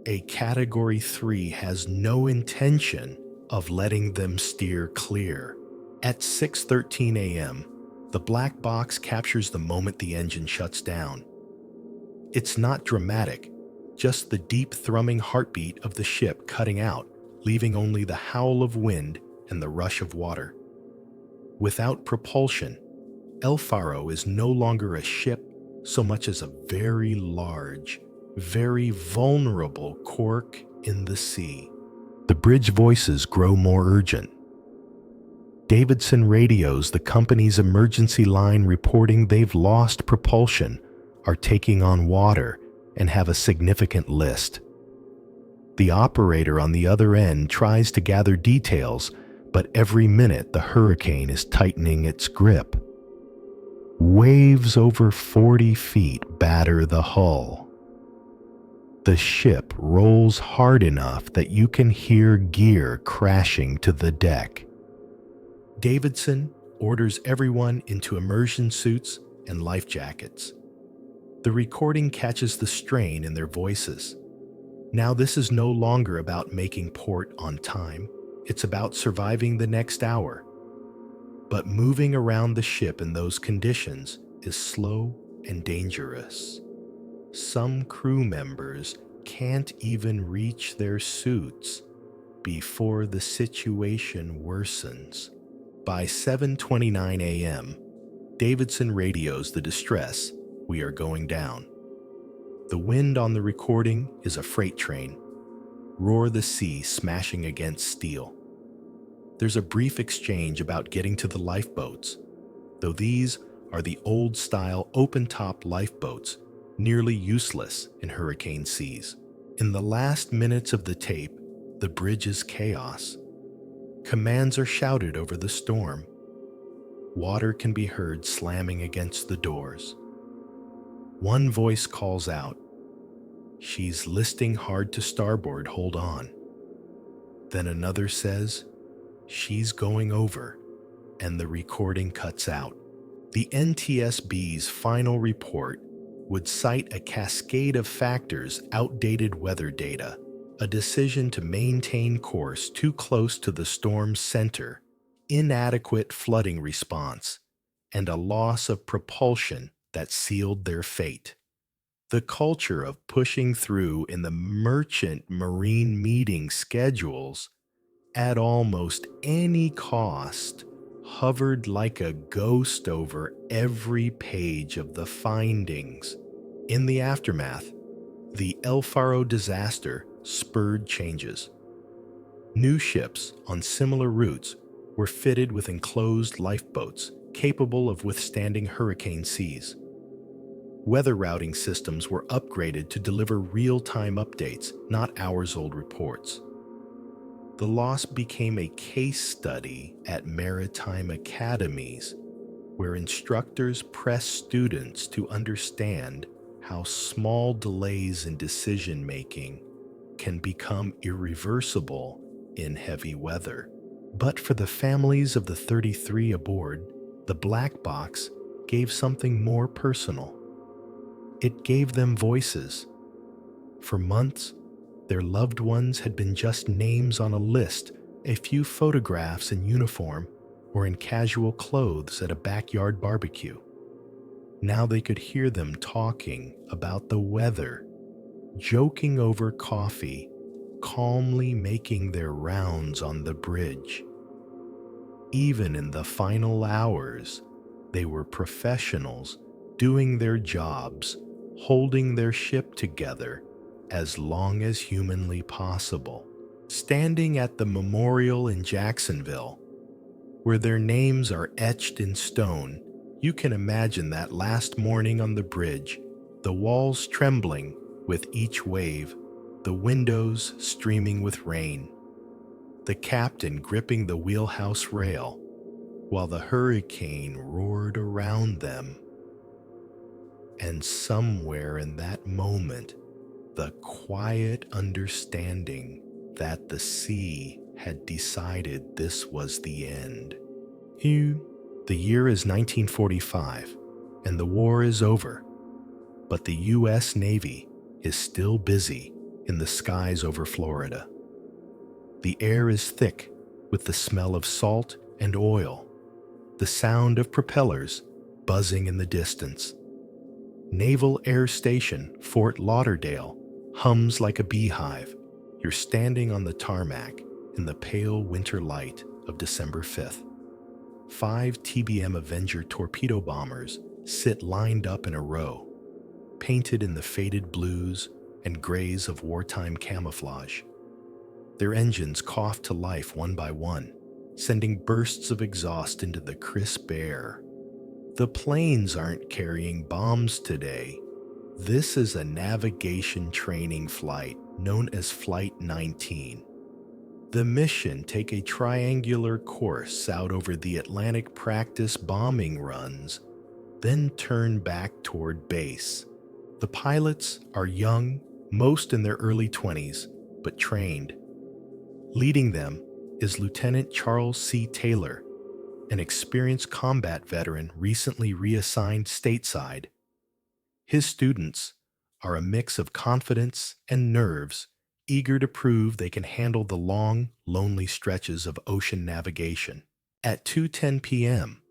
a Category 3, has no intention of letting them steer clear. At 6:13 a.m., the black box captures the moment the engine shuts down. It's not dramatic, just the deep thrumming heartbeat of the ship cutting out, leaving only the howl of wind and the rush of water. Without propulsion, El Faro is no longer a ship so much as a very large, very vulnerable cork in the sea. The bridge voices grow more urgent. Davidson radios the company's emergency line reporting they've lost propulsion, are taking on water, and have a significant list. The operator on the other end tries to gather details, but every minute the hurricane is tightening its grip. Waves over 40 feet batter the hull. The ship rolls hard enough that you can hear gear crashing to the deck. Davidson orders everyone into immersion suits and life jackets. The recording catches the strain in their voices. Now this is no longer about making port on time. It's about surviving the next hour. But moving around the ship in those conditions is slow and dangerous. Some crew members can't even reach their suits before the situation worsens. By 7:29 a.m., Davidson radios the distress, "We are going down." The wind on the recording is a freight train. Roar the sea smashing against steel. There's a brief exchange about getting to the lifeboats, though these are the old-style open-top lifeboats, nearly useless in hurricane seas. In the last minutes of the tape, the bridge is chaos. Commands are shouted over the storm. Water can be heard slamming against the doors. One voice calls out, "She's listing hard to starboard, hold on." Then another says, "She's going over," and the recording cuts out. The NTSB's final report would cite a cascade of factors: outdated weather data, a decision to maintain course too close to the storm's center, inadequate flooding response, and a loss of propulsion that sealed their fate. The culture of pushing through in the merchant marine meeting schedules at almost any cost hovered like a ghost over every page of the findings. In the aftermath, the El Faro disaster spurred changes. New ships on similar routes were fitted with enclosed lifeboats capable of withstanding hurricane seas. Weather routing systems were upgraded to deliver real-time updates, not hours-old reports. The loss became a case study at maritime academies, where instructors press students to understand how small delays in decision-making can become irreversible in heavy weather. But for the families of the 33 aboard, the black box gave something more personal. It gave them voices. For months, their loved ones had been just names on a list, a few photographs in uniform or in casual clothes at a backyard barbecue. Now they could hear them talking about the weather, joking over coffee, calmly making their rounds on the bridge. Even in the final hours, they were professionals doing their jobs, holding their ship together as long as humanly possible. Standing at the memorial in Jacksonville, where their names are etched in stone, you can imagine that last morning on the bridge, the walls trembling with each wave, the windows streaming with rain, the captain gripping the wheelhouse rail, while the hurricane roared around them. And somewhere in that moment, the quiet understanding that the sea had decided this was the end. The year is 1945, and the war is over, but the U.S. Navy is still busy in the skies over Florida. The air is thick with the smell of salt and oil, the sound of propellers buzzing in the distance. Naval Air Station Fort Lauderdale hums like a beehive. You're standing on the tarmac in the pale winter light of December 5th. 5 TBM Avenger torpedo bombers sit lined up in a row, painted in the faded blues and grays of wartime camouflage. Their engines cough to life one by one, sending bursts of exhaust into the crisp air. The planes aren't carrying bombs today. This is a navigation training flight known as Flight 19. The mission take a triangular course out over the Atlantic practice bombing runs, then turn back toward base. The pilots are young, most in their early 20s, but trained. Leading them is Lieutenant Charles C. Taylor, an experienced combat veteran recently reassigned stateside. His students are a mix of confidence and nerves, eager to prove they can handle the long, lonely stretches of ocean navigation. At 2:10 p.m.,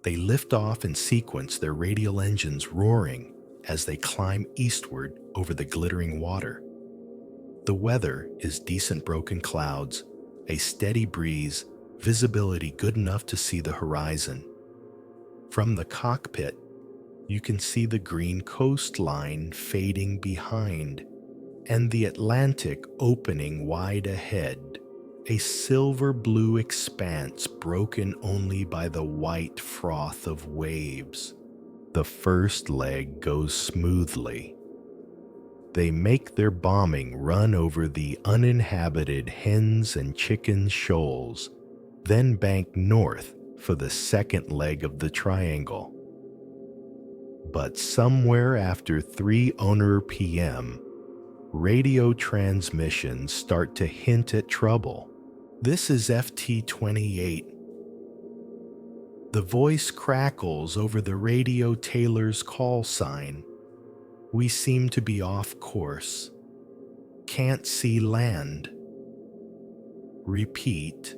they lift off and sequence their radial engines roaring as they climb eastward over the glittering water. The weather is decent broken clouds, a steady breeze, visibility good enough to see the horizon. From the cockpit, you can see the green coastline fading behind, and the Atlantic opening wide ahead, a silver-blue expanse broken only by the white froth of waves. The first leg goes smoothly. They make their bombing run over the uninhabited hens and chicken shoals, then bank north for the second leg of the triangle. But somewhere after 3:00 p.m., radio transmissions start to hint at trouble. This is FT-28. The voice crackles over the radio Taylor's call sign. We seem to be off course. Can't see land. Repeat.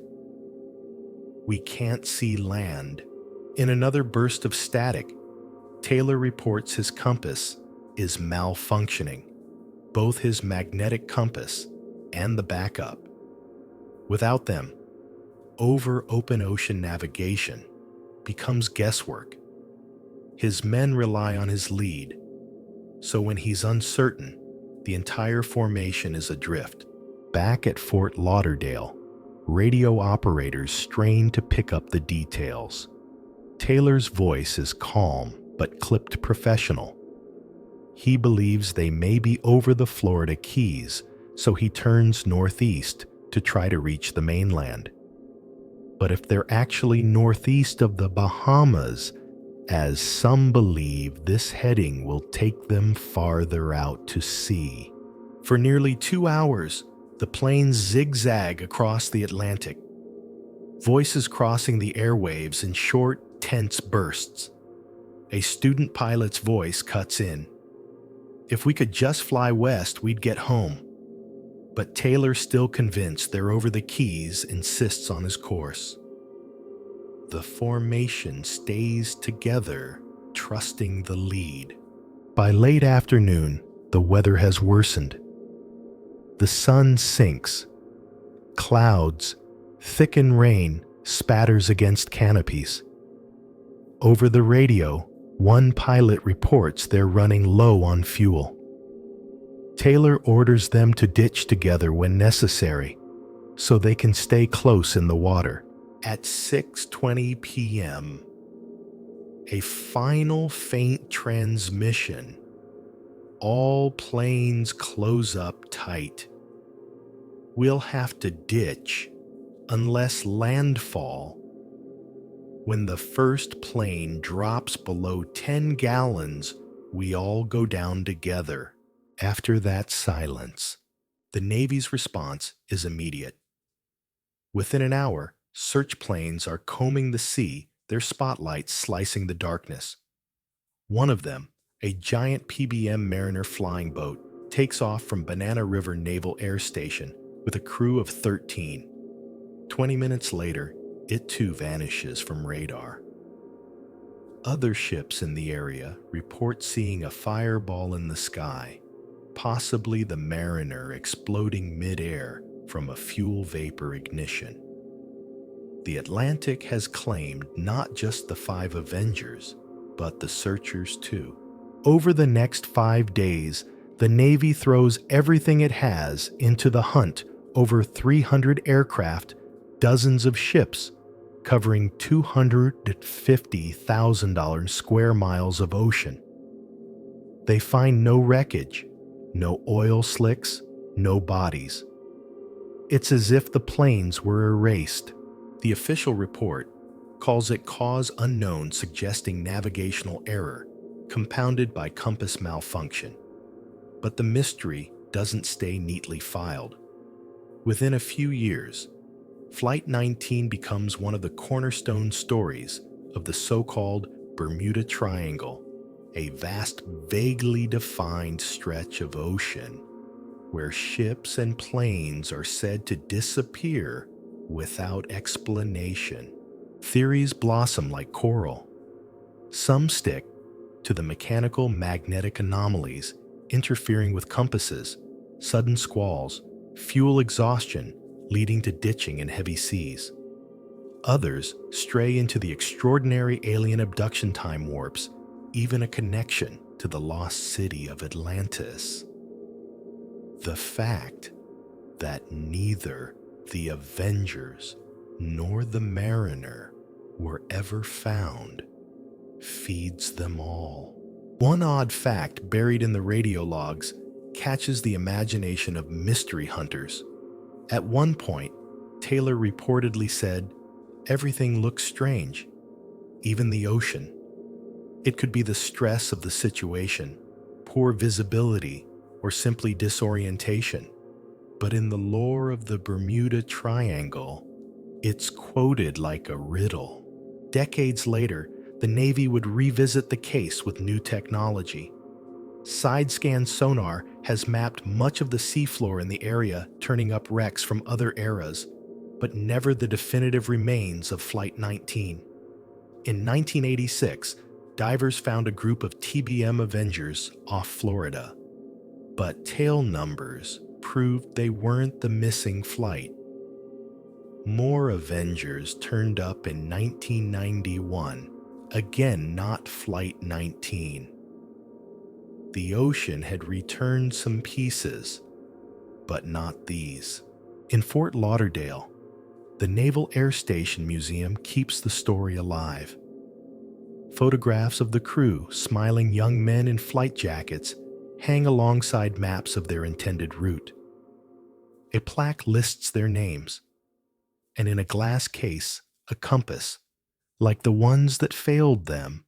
We can't see land. In another burst of static, Taylor reports his compass is malfunctioning, both his magnetic compass and the backup. Without them, over open ocean navigation becomes guesswork. His men rely on his lead, so when he's uncertain, the entire formation is adrift. Back at Fort Lauderdale, radio operators strain to pick up the details. Taylor's voice is calm but clipped professional. He believes they may be over the Florida Keys, so he turns northeast to try to reach the mainland. But if they're actually northeast of the Bahamas, as some believe, this heading will take them farther out to sea. For nearly 2 hours, the planes zigzag across the Atlantic, voices crossing the airwaves in short, tense bursts. A student pilot's voice cuts in. If we could just fly west, we'd get home. But Taylor, still convinced they're over the Keys, insists on his course. The formation stays together, trusting the lead. By late afternoon, the weather has worsened. The sun sinks. Clouds, thicken rain, spatters against canopies. Over the radio, one pilot reports they're running low on fuel. Taylor orders them to ditch together when necessary, so they can stay close in the water. At 6:20 p.m., a final faint transmission. All planes close up tight. We'll have to ditch unless landfall. When the first plane drops below 10 gallons, we all go down together. After that silence, the Navy's response is immediate. Within an hour, search planes are combing the sea, their spotlights slicing the darkness. One of them, a giant PBM Mariner flying boat, takes off from Banana River Naval Air Station with a crew of 13. 20 minutes later, it too vanishes from radar. Other ships in the area report seeing a fireball in the sky, possibly the Mariner exploding mid-air from a fuel vapor ignition. The Atlantic has claimed not just the 5 Avengers, but the searchers too. Over the next 5 days, the Navy throws everything it has into the hunt over 300 aircraft, dozens of ships, covering 250,000 square miles of ocean. They find no wreckage, no oil slicks, no bodies. It's as if the planes were erased. The official report calls it cause unknown, suggesting navigational error, compounded by compass malfunction. But the mystery doesn't stay neatly filed. Within a few years, Flight 19 becomes one of the cornerstone stories of the so-called Bermuda Triangle, a vast, vaguely defined stretch of ocean where ships and planes are said to disappear without explanation. Theories blossom like coral. Some stick to the mechanical magnetic anomalies interfering with compasses, sudden squalls, fuel exhaustion leading to ditching in heavy seas. Others stray into the extraordinary alien abduction time warps, even a connection to the lost city of Atlantis. The fact that neither the Avengers nor the Mariner were ever found feeds them all. One odd fact buried in the radio logs catches the imagination of mystery hunters. At one point, Taylor reportedly said, "Everything looks strange, even the ocean." It could be the stress of the situation, poor visibility, or simply disorientation. But in the lore of the Bermuda Triangle, it's quoted like a riddle. Decades later, the Navy would revisit the case with new technology. Side-scan sonar has mapped much of the seafloor in the area, turning up wrecks from other eras, but never the definitive remains of Flight 19. In 1986, divers found a group of TBM Avengers off Florida, but tail numbers proved they weren't the missing flight. More Avengers turned up in 1991, again not Flight 19. The ocean had returned some pieces, but not these. In Fort Lauderdale, the Naval Air Station Museum keeps the story alive. Photographs of the crew, smiling young men in flight jackets, hang alongside maps of their intended route. A plaque lists their names, and in a glass case, a compass, like the ones that failed them,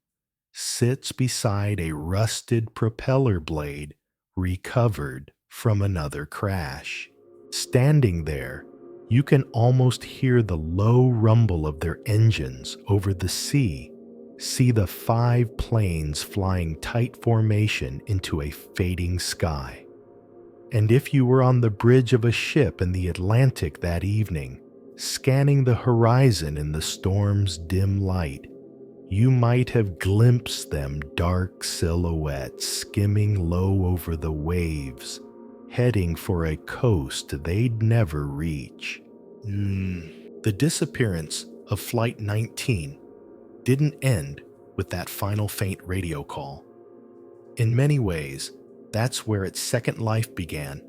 sits beside a rusted propeller blade recovered from another crash. Standing there, you can almost hear the low rumble of their engines over the sea. See the 5 planes flying tight formation into a fading sky. And if you were on the bridge of a ship in the Atlantic that evening, scanning the horizon in the storm's dim light, you might have glimpsed them dark silhouettes skimming low over the waves, heading for a coast they'd never reach. The disappearance of Flight 19 didn't end with that final faint radio call. In many ways, that's where its second life began,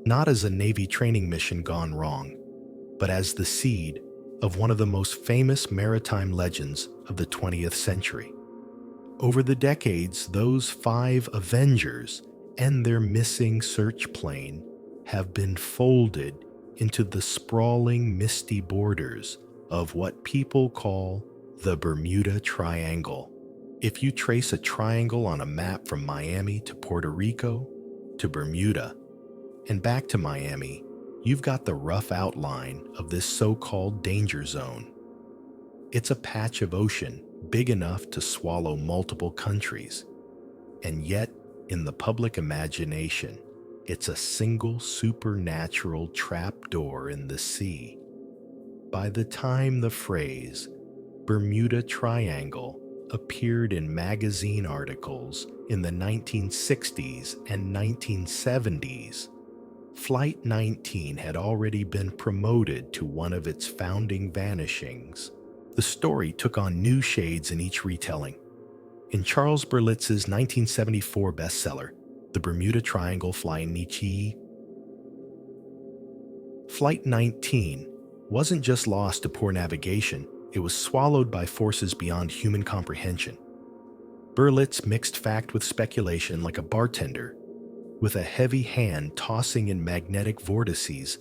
not as a Navy training mission gone wrong, but as the seed of one of the most famous maritime legends of the 20th century. Over the decades, those 5 Avengers and their missing search plane have been folded into the sprawling, misty borders of what people call the Bermuda Triangle. If you trace a triangle on a map from Miami to Puerto Rico to Bermuda and back to Miami, you've got the rough outline of this so-called danger zone. It's a patch of ocean big enough to swallow multiple countries, and yet, in the public imagination, it's a single supernatural trapdoor in the sea. By the time the phrase Bermuda Triangle appeared in magazine articles in the 1960s and 1970s, Flight 19 had already been promoted to one of its founding vanishings. The story took on new shades in each retelling. In Charles Berlitz's 1974 bestseller, The Bermuda Triangle Flying Nietzsche, Flight 19 wasn't just lost to poor navigation, it was swallowed by forces beyond human comprehension. Berlitz mixed fact with speculation like a bartender. With a heavy hand tossing in magnetic vortices,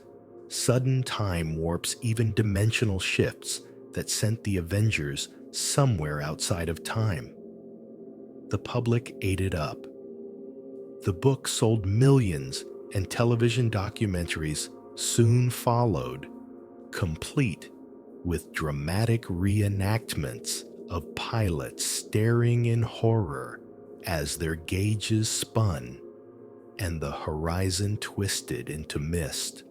sudden time warps even dimensional shifts that sent the Avengers somewhere outside of time. The public ate it up. The book sold millions, and television documentaries soon followed, complete with dramatic reenactments of pilots staring in horror as their gauges spun and the horizon twisted into mist.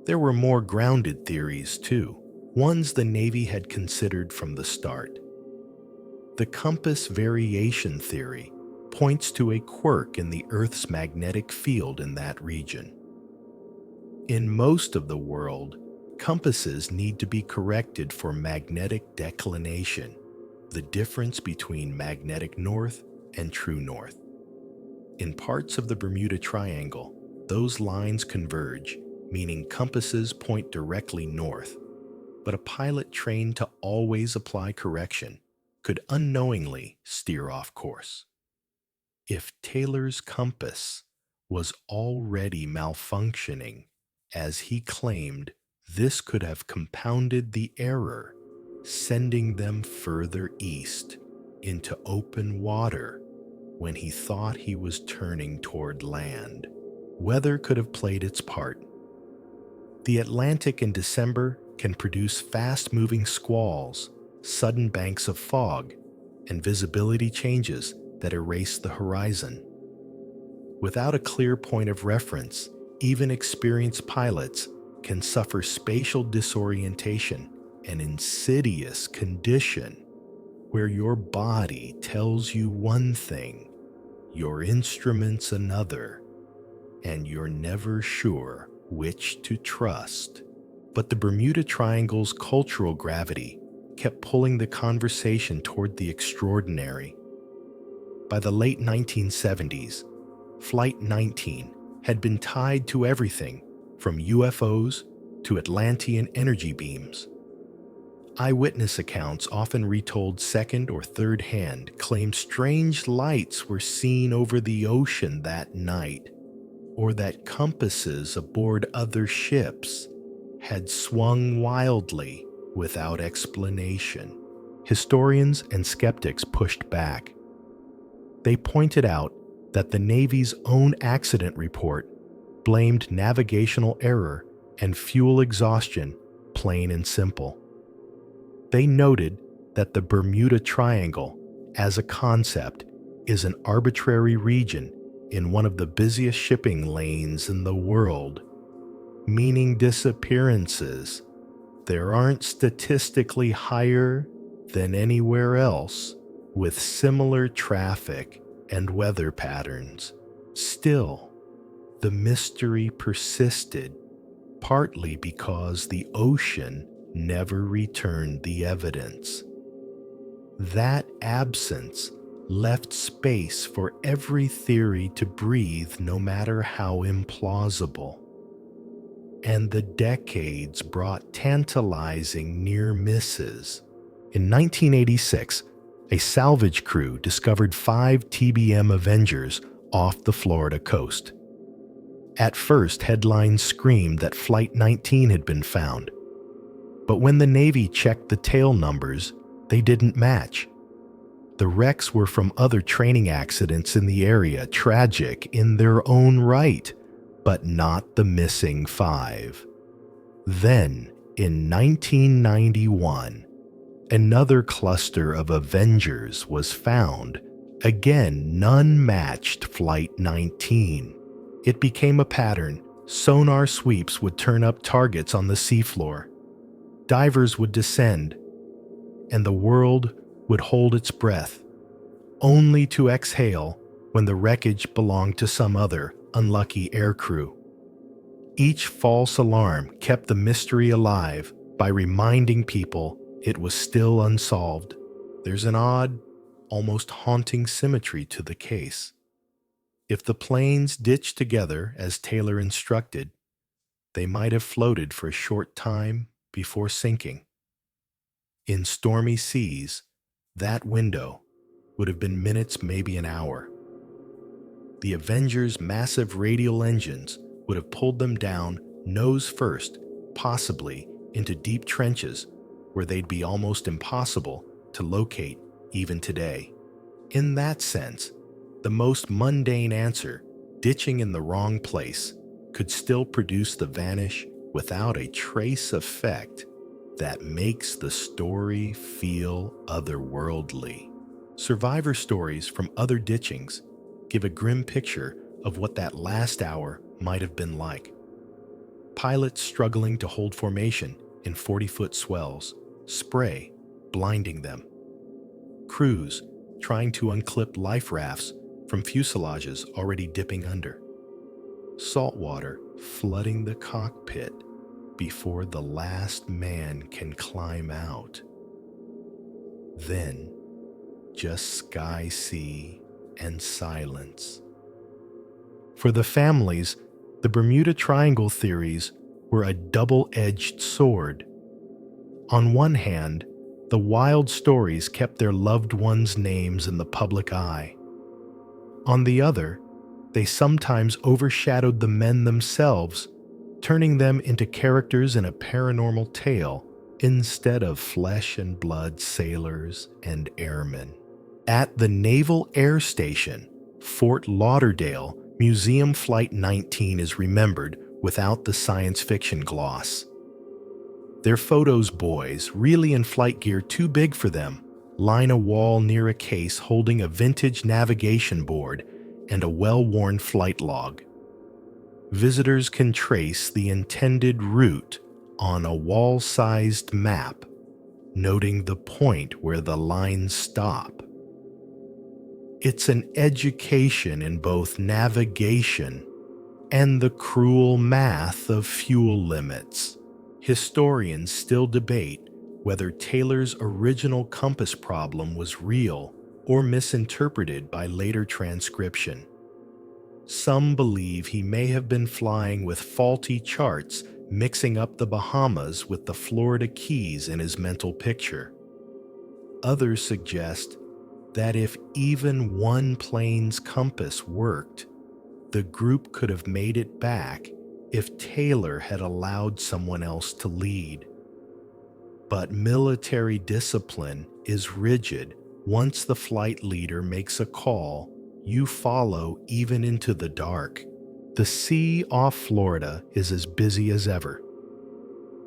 There were more grounded theories, too, ones the Navy had considered from the start. The compass variation theory points to a quirk in the Earth's magnetic field in that region. In most of the world, compasses need to be corrected for magnetic declination, the difference between magnetic north and true north. In parts of the Bermuda Triangle, those lines converge, meaning compasses point directly north. But a pilot trained to always apply correction could unknowingly steer off course. If Taylor's compass was already malfunctioning, as he claimed, this could have compounded the error, sending them further east into open water when he thought he was turning toward land. Weather could have played its part. The Atlantic in December can produce fast-moving squalls, sudden banks of fog, and visibility changes that erase the horizon. Without a clear point of reference, even experienced pilots can suffer spatial disorientation, an insidious condition where your body tells you one thing, your instruments another, and you're never sure which to trust. But the Bermuda Triangle's cultural gravity kept pulling the conversation toward the extraordinary. By the late 1970s, Flight 19 had been tied to everything from UFOs to Atlantean energy beams. Eyewitness accounts, often retold second or third hand, claimed strange lights were seen over the ocean that night, or that compasses aboard other ships had swung wildly without explanation. Historians and skeptics pushed back. They pointed out that the Navy's own accident report blamed navigational error and fuel exhaustion, plain and simple. They noted that the Bermuda Triangle, as a concept, is an arbitrary region in one of the busiest shipping lanes in the world, meaning disappearances there aren't statistically higher than anywhere else with similar traffic and weather patterns. Still, the mystery persisted, partly because the ocean never returned the evidence. That absence left space for every theory to breathe, no matter how implausible. And the decades brought tantalizing near misses. In 1986, a salvage crew discovered 5 TBM Avengers off the Florida coast. At first, headlines screamed that Flight 19 had been found. But when the Navy checked the tail numbers, they didn't match. The wrecks were from other training accidents in the area, tragic in their own right, but not the missing 5. Then, in 1991, another cluster of Avengers was found. Again, none matched Flight 19. It became a pattern. Sonar sweeps would turn up targets on the seafloor. Divers would descend, and the world would hold its breath, only to exhale when the wreckage belonged to some other unlucky aircrew. Each false alarm kept the mystery alive by reminding people it was still unsolved. There's an odd, almost haunting symmetry to the case. If the planes ditched together as Taylor instructed, they might have floated for a short time before sinking. In stormy seas, that window would have been minutes, maybe an hour. The Avengers' massive radial engines would have pulled them down nose first, possibly into deep trenches where they'd be almost impossible to locate even today. In that sense, the most mundane answer, ditching in the wrong place, could still produce the vanish without a trace effect that makes the story feel otherworldly. Survivor stories from other ditchings give a grim picture of what that last hour might have been like. Pilots struggling to hold formation in 40-foot swells, spray blinding them. Crews trying to unclip life rafts from fuselages already dipping under. Salt water flooding the cockpit before the last man can climb out. Then, just sky, sea, and silence. For the families, the Bermuda Triangle theories were a double-edged sword. On one hand, The wild stories kept their loved ones' names in the public eye. On the other, they sometimes overshadowed the men themselves, turning them into characters in a paranormal tale instead of flesh and blood sailors and airmen. At the Naval Air Station, Fort Lauderdale, Museum Flight 19 is remembered without the science fiction gloss. Their photos boys, really in flight gear too big for them, line a wall near a case holding a vintage navigation board and a well-worn flight log. Visitors can trace the intended route on a wall-sized map, noting the point where the lines stop. It's an education in both navigation and the cruel math of fuel limits. Historians still debate whether Taylor's original compass problem was real or misinterpreted by later transcription. Some believe he may have been flying with faulty charts, mixing up the Bahamas with the Florida Keys in his mental picture. Others suggest that if even one plane's compass worked, the group could have made it back if Taylor had allowed someone else to lead. But military discipline is rigid. Once the flight leader makes a call, you follow even into the dark. The sea off Florida is as busy as ever.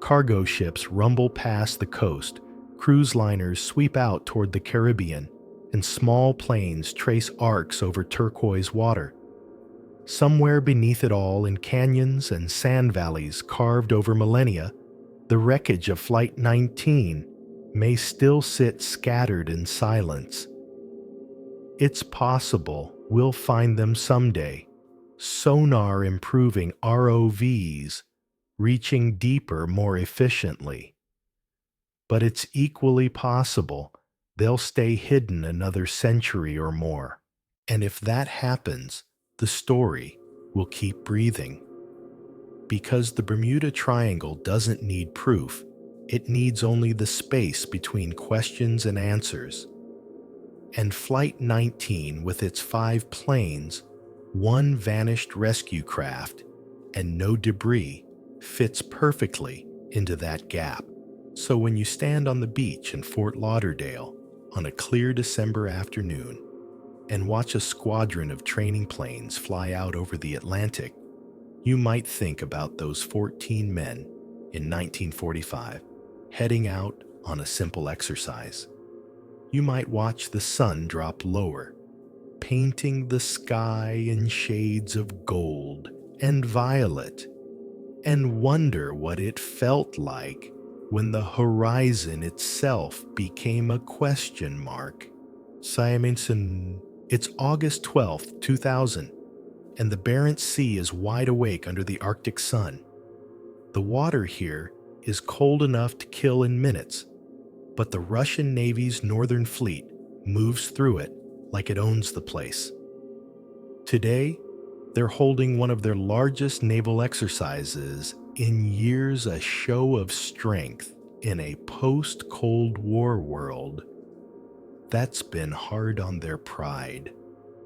Cargo ships rumble past the coast, cruise liners sweep out toward the Caribbean, and small planes trace arcs over turquoise water. Somewhere beneath it all, in canyons and sand valleys carved over millennia, the wreckage of Flight 19 may still sit scattered in silence. It's possible we'll find them someday, sonar improving ROVs, reaching deeper more efficiently. But it's equally possible they'll stay hidden another century or more. And if that happens, the story will keep breathing. Because the Bermuda Triangle doesn't need proof, it needs only the space between questions and answers. And Flight 19, with its 5 planes, 1 vanished rescue craft, and no debris, fits perfectly into that gap. So when you stand on the beach in Fort Lauderdale on a clear December afternoon and watch a squadron of training planes fly out over the Atlantic, you might think about those 14 men in 1945 heading out on a simple exercise. You might watch the sun drop lower, painting the sky in shades of gold and violet, and wonder what it felt like when the horizon itself became a question mark. Simonson. It's August 12th, 2000, and the Barents Sea is wide awake under the Arctic sun. The water here is cold enough to kill in minutes, but the Russian Navy's Northern Fleet moves through it like it owns the place. Today, they're holding one of their largest naval exercises in years, a show of strength in a post-Cold War world that's been hard on their pride.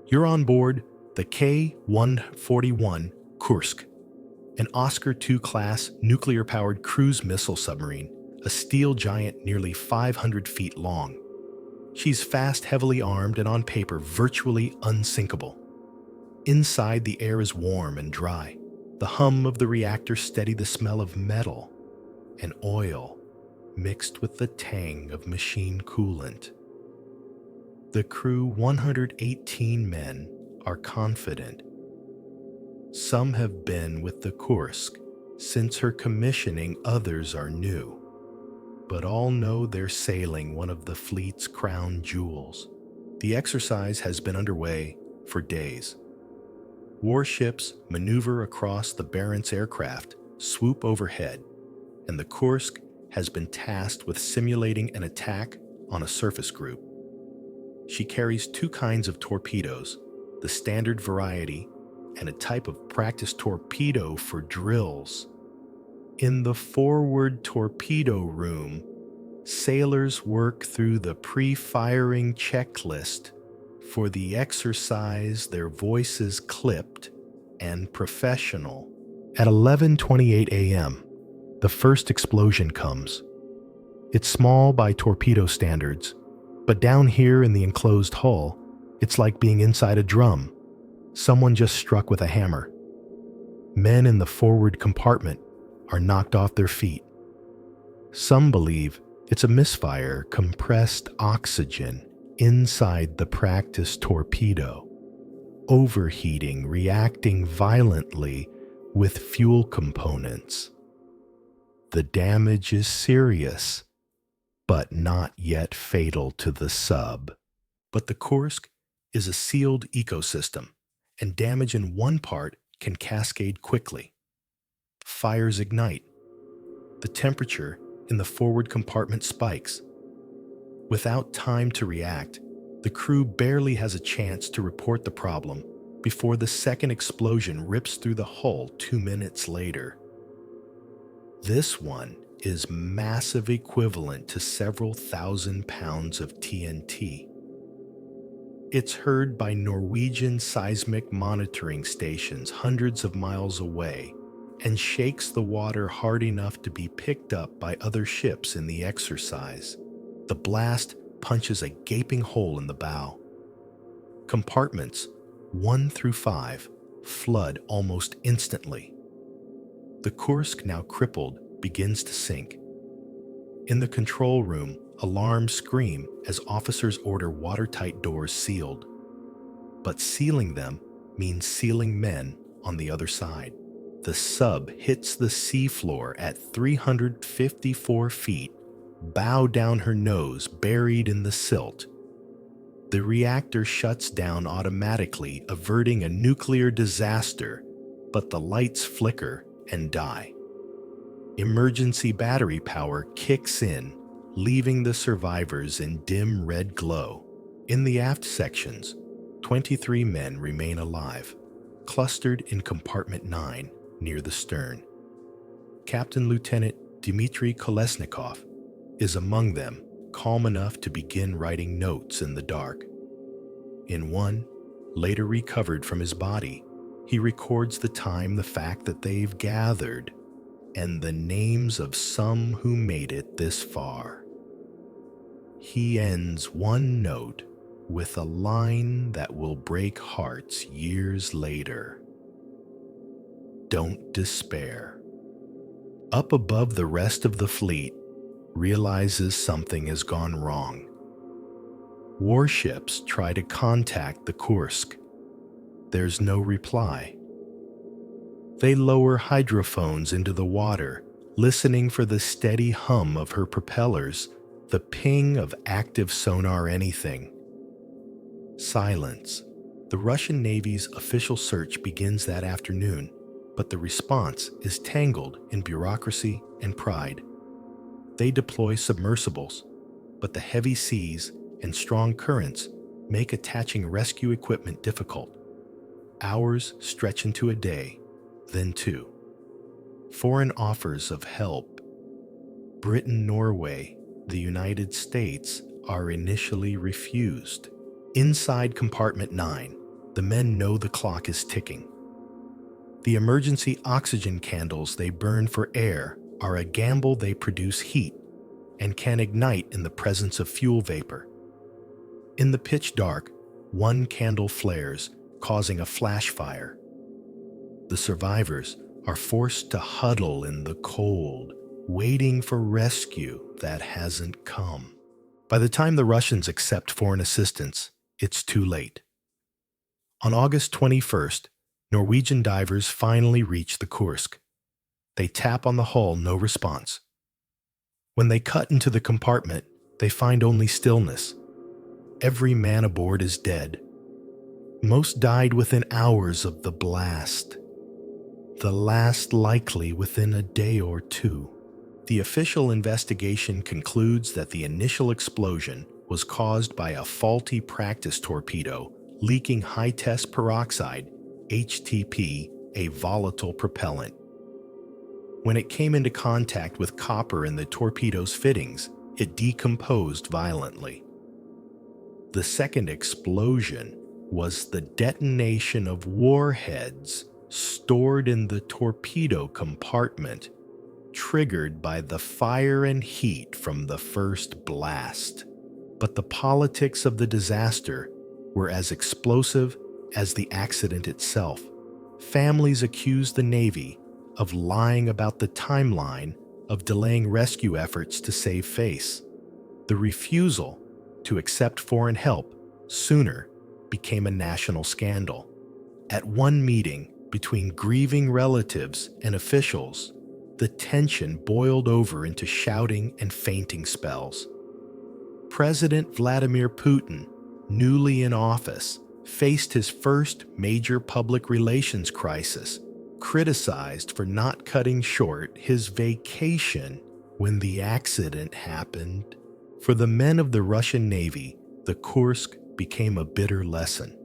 You're on board the K-141 Kursk, an Oscar II class nuclear-powered cruise missile submarine, a steel giant nearly 500 feet long. She's fast, heavily armed, and on paper virtually unsinkable. Inside, the air is warm and dry. The hum of the reactor steady the smell of metal and oil mixed with the tang of machine coolant. The crew, 118 men, are confident. Some have been with the Kursk since her commissioning, others are new, but all know they're sailing one of the fleet's crown jewels. The exercise has been underway for days. Warships maneuver across the Barents aircraft, swoop overhead, and the Kursk has been tasked with simulating an attack on a surface group. She carries 2 kinds of torpedoes, the standard variety and a type of practice torpedo for drills. In the forward torpedo room, sailors work through the pre-firing checklist. For the exercise, their voices clipped and professional. At 11:28 a.m., the first explosion comes. It's small by torpedo standards, but down here in the enclosed hull, it's like being inside a drum. Someone just struck with a hammer. Men in the forward compartment are knocked off their feet. Some believe it's a misfire, compressed oxygen inside the practice torpedo, overheating, reacting violently with fuel components. The damage is serious, but not yet fatal to the sub. But the Kursk is a sealed ecosystem, and damage in one part can cascade quickly. Fires ignite. The temperature in the forward compartment spikes. Without time to react, the crew barely has a chance to report the problem before the second explosion rips through the hull 2 minutes later. This one is massive, equivalent to several thousand pounds of TNT. It's heard by Norwegian seismic monitoring stations hundreds of miles away and shakes the water hard enough to be picked up by other ships in the exercise. The blast punches a gaping hole in the bow. Compartments 1 through 5 flood almost instantly. The Kursk, now crippled, begins to sink. In the control room, alarms scream as officers order watertight doors sealed. But sealing them means sealing men on the other side. The sub hits the seafloor at 354 feet, bow down her nose buried in the silt. The reactor shuts down automatically, averting a nuclear disaster, but the lights flicker and die. Emergency battery power kicks in, leaving the survivors in dim red glow. In the aft sections, 23 men remain alive, clustered in compartment 9 near the stern. Captain Lieutenant Dmitry Kolesnikov is among them, calm enough to begin writing notes in the dark. In one, later recovered from his body, he records the time, the fact that they've gathered, and the names of some who made it this far. He ends one note with a line that will break hearts years later. Don't despair. Up above, the rest of the fleet realizes something has gone wrong. Warships try to contact the Kursk. There's no reply. They lower hydrophones into the water, listening for the steady hum of her propellers, the ping of active sonar, anything. Silence. The Russian Navy's official search begins that afternoon, but the response is tangled in bureaucracy and pride. They deploy submersibles, but the heavy seas and strong currents make attaching rescue equipment difficult. Hours stretch into a day, then 2. Foreign offers of help. Britain, Norway, the United States are initially refused. Inside compartment 9, the men know the clock is ticking. The emergency oxygen candles they burn for air are a gamble. They produce heat and can ignite in the presence of fuel vapor. In the pitch dark, one candle flares, causing a flash fire. The survivors are forced to huddle in the cold, waiting for rescue that hasn't come. By the time the Russians accept foreign assistance, it's too late. On August 21st, Norwegian divers finally reach the Kursk. They tap on the hull, no response. When they cut into the compartment, they find only stillness. Every man aboard is dead. Most died within hours of the blast. The last likely within a day or 2. The official investigation concludes that the initial explosion was caused by a faulty practice torpedo leaking high-test peroxide, HTP, a volatile propellant. When it came into contact with copper in the torpedo's fittings, it decomposed violently. The second explosion was the detonation of warheads stored in the torpedo compartment, triggered by the fire and heat from the first blast. But the politics of the disaster were as explosive as the accident itself. Families accused the Navy of lying about the timeline of delaying rescue efforts to save face. The refusal to accept foreign help sooner became a national scandal. At one meeting between grieving relatives and officials, the tension boiled over into shouting and fainting spells. President Vladimir Putin, newly in office, faced his first major public relations crisis, criticized for not cutting short his vacation when the accident happened. For the men of the Russian Navy, the Kursk became a bitter lesson.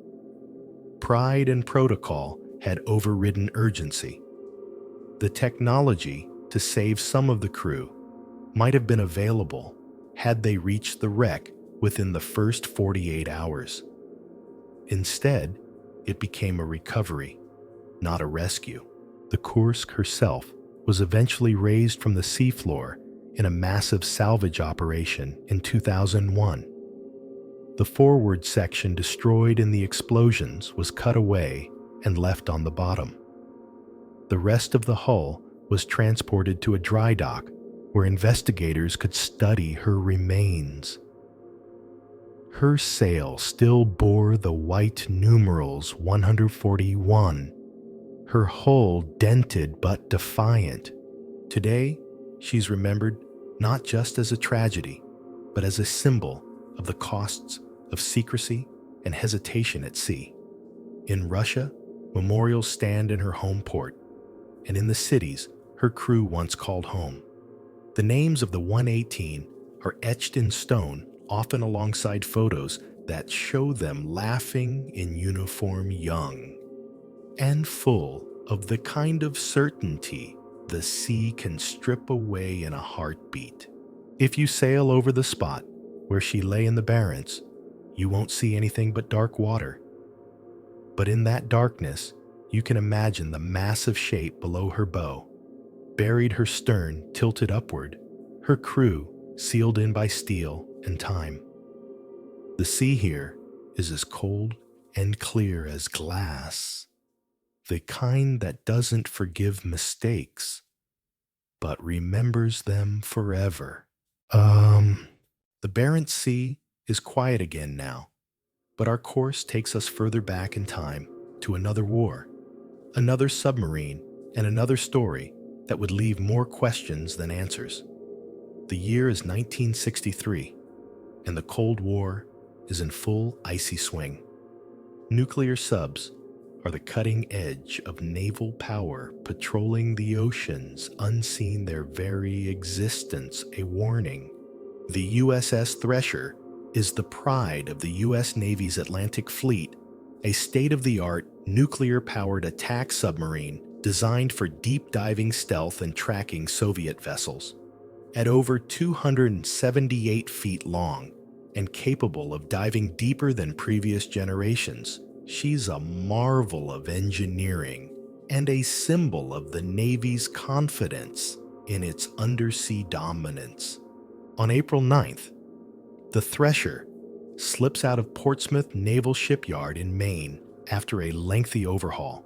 Pride and protocol had overridden urgency. The technology to save some of the crew might have been available had they reached the wreck within the first 48 hours. Instead, it became a recovery, not a rescue. The Kursk herself was eventually raised from the seafloor in a massive salvage operation in 2001. The forward section destroyed in the explosions was cut away and left on the bottom. The rest of the hull was transported to a dry dock where investigators could study her remains. Her sail still bore the white numerals 141, her hull dented but defiant. Today, she's remembered not just as a tragedy, but as a symbol of the costs of secrecy and hesitation at sea. In Russia, memorials stand in her home port, and in the cities her crew once called home. The names of the 118 are etched in stone, often alongside photos that show them laughing in uniform, young and full of the kind of certainty the sea can strip away in a heartbeat. If you sail over the spot where she lay in the Barents, you won't see anything but dark water. But in that darkness, you can imagine the massive shape below her bow, buried, her stern tilted upward, her crew sealed in by steel and time. The sea here is as cold and clear as glass, the kind that doesn't forgive mistakes, but remembers them forever. The Barents Sea is quiet again now, but our course takes us further back in time to another war, another submarine, and another story that would leave more questions than answers. The year is 1963, and the Cold War is in full icy swing. Nuclear subs are the cutting edge of naval power, patrolling the oceans, unseen, their very existence a warning. The USS Thresher is the pride of the U.S. Navy's Atlantic Fleet, a state-of-the-art nuclear-powered attack submarine designed for deep-diving stealth and tracking Soviet vessels. At over 278 feet long and capable of diving deeper than previous generations, she's a marvel of engineering and a symbol of the Navy's confidence in its undersea dominance. On April 9th, the Thresher slips out of Portsmouth Naval Shipyard in Maine after a lengthy overhaul.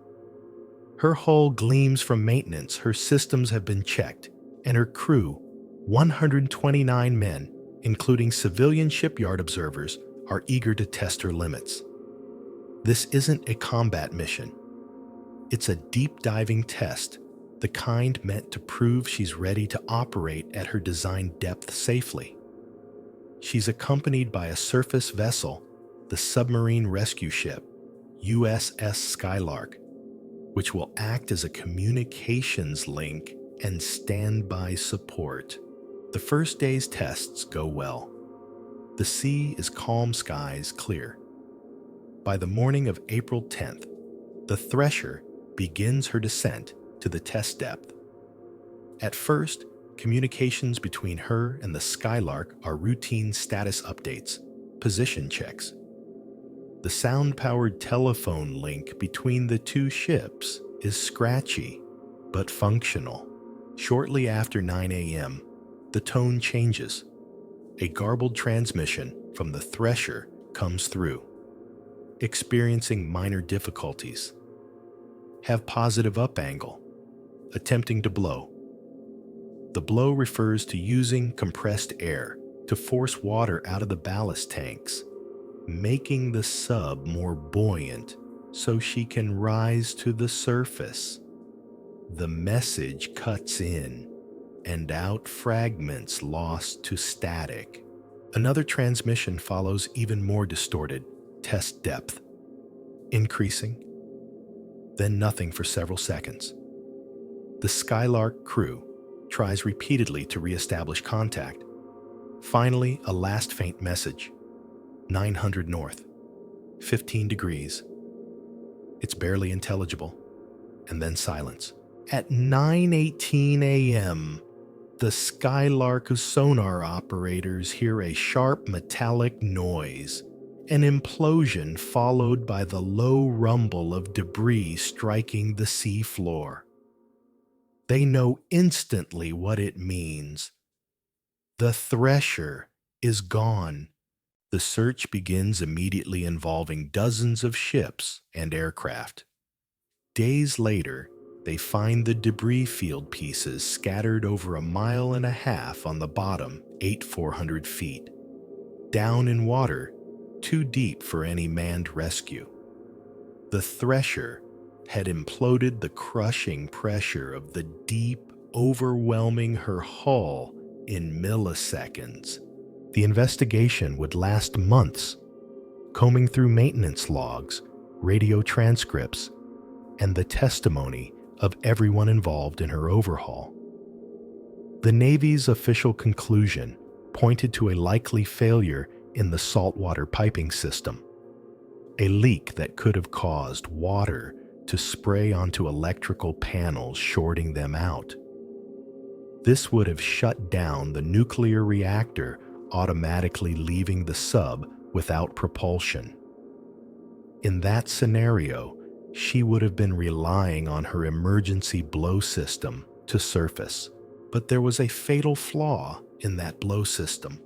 Her hull gleams from maintenance, her systems have been checked, and her crew, 129 men, including civilian shipyard observers, are eager to test her limits. This isn't a combat mission. It's a deep-diving test, the kind meant to prove she's ready to operate at her designed depth safely. She's accompanied by a surface vessel, the submarine rescue ship, USS Skylark, which will act as a communications link and standby support. The first day's tests go well. The sea is calm, skies clear. By the morning of April 10th, the Thresher begins her descent to the test depth. At first, Communications between her and the Skylark are routine status updates, position checks. The sound-powered telephone link between the two ships is scratchy, but functional. Shortly after 9 a.m., the tone changes. A garbled transmission from the Thresher comes through. Experiencing minor difficulties. Have positive up angle. Attempting to blow. The blow refers to using compressed air to force water out of the ballast tanks, making the sub more buoyant so she can rise to the surface. The message cuts in, and out fragments lost to static. Another transmission follows, even more distorted. Test depth. Increasing, then nothing for several seconds. The Skylark crew tries repeatedly to reestablish contact. Finally, a last faint message. 900 north, 15 degrees. It's barely intelligible, and then silence. At 9:18 a.m., the Skylark sonar operators hear a sharp metallic noise, an implosion followed by the low rumble of debris striking the sea floor. They know instantly what it means. The Thresher is gone. The search begins immediately, involving dozens of ships and aircraft. Days later, they find the debris field pieces scattered over 1.5 miles on the bottom, 400 feet. Down in water, too deep for any manned rescue. The Thresher had imploded, the crushing pressure of the deep, overwhelming her hull in milliseconds. The investigation would last months, combing through maintenance logs, radio transcripts, and the testimony of everyone involved in her overhaul. The Navy's official conclusion pointed to a likely failure in the saltwater piping system, a leak that could have caused water to spray onto electrical panels, shorting them out. This would have shut down the nuclear reactor, automatically leaving the sub without propulsion. In that scenario, she would have been relying on her emergency blow system to surface. But there was a fatal flaw in that blow system.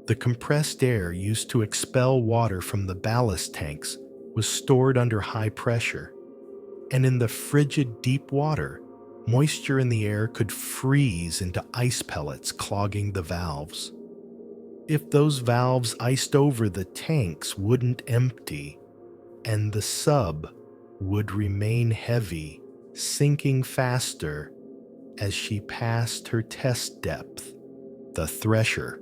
The compressed air used to expel water from the ballast tanks was stored under high pressure, and in the frigid deep water, moisture in the air could freeze into ice pellets, clogging the valves. If those valves iced over, the tanks wouldn't empty, and the sub would remain heavy, sinking faster as she passed her test depth. The Thresher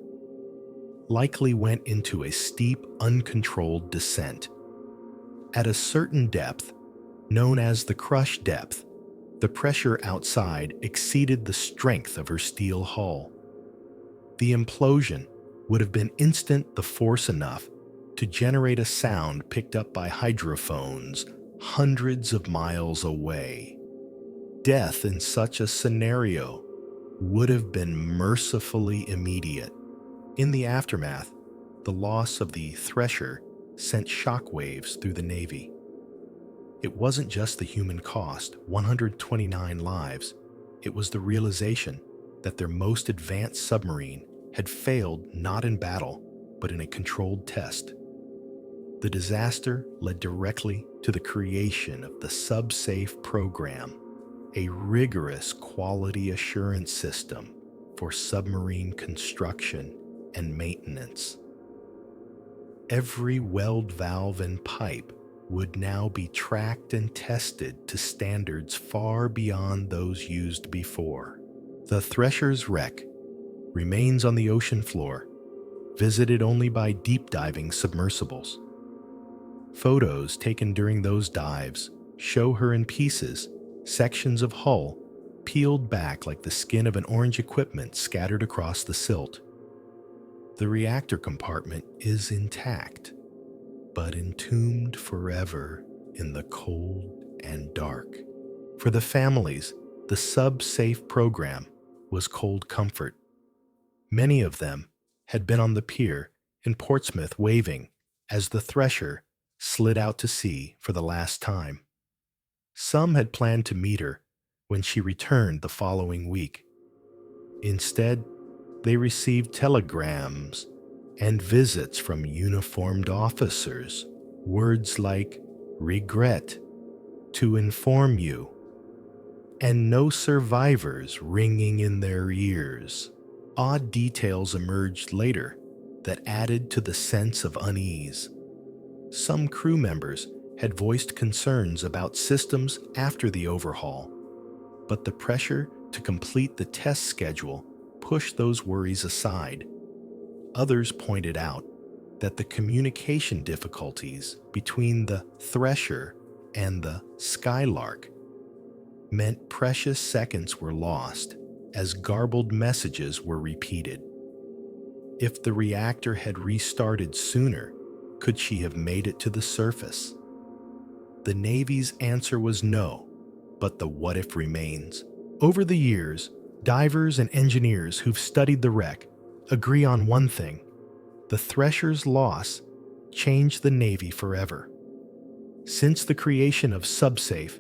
likely went into a steep, uncontrolled descent. At a certain depth, known as the crush depth, the pressure outside exceeded the strength of her steel hull. The implosion would have been instant, the force enough to generate a sound picked up by hydrophones hundreds of miles away. Death in such a scenario would have been mercifully immediate. In the aftermath, the loss of the Thresher sent shockwaves through the Navy. It wasn't just the human cost, 129 lives. It was the realization that their most advanced submarine had failed not in battle, but in a controlled test. The disaster led directly to the creation of the SubSafe program, a rigorous quality assurance system for submarine construction and maintenance. Every weld valve and pipe would now be tracked and tested to standards far beyond those used before. The Thresher's wreck remains on the ocean floor, visited only by deep-diving submersibles. Photos taken during those dives show her in pieces, sections of hull peeled back like the skin of an orange equipment scattered across the silt. The reactor compartment is intact, but entombed forever in the cold and dark. For the families, the SubSafe program was cold comfort. Many of them had been on the pier in Portsmouth waving as the Thresher slid out to sea for the last time. Some had planned to meet her when she returned the following week. Instead, they received telegrams and visits from uniformed officers, words like regret, to inform you, and no survivors ringing in their ears. Odd details emerged later that added to the sense of unease. Some crew members had voiced concerns about systems after the overhaul, but the pressure to complete the test schedule pushed those worries aside. Others pointed out that the communication difficulties between the Thresher and the Skylark meant precious seconds were lost as garbled messages were repeated. If the reactor had restarted sooner, could she have made it to the surface? The Navy's answer was no, but the what if remains. Over the years, divers and engineers who've studied the wreck agree on one thing: the Thresher's loss changed the Navy forever. Since the creation of SubSafe,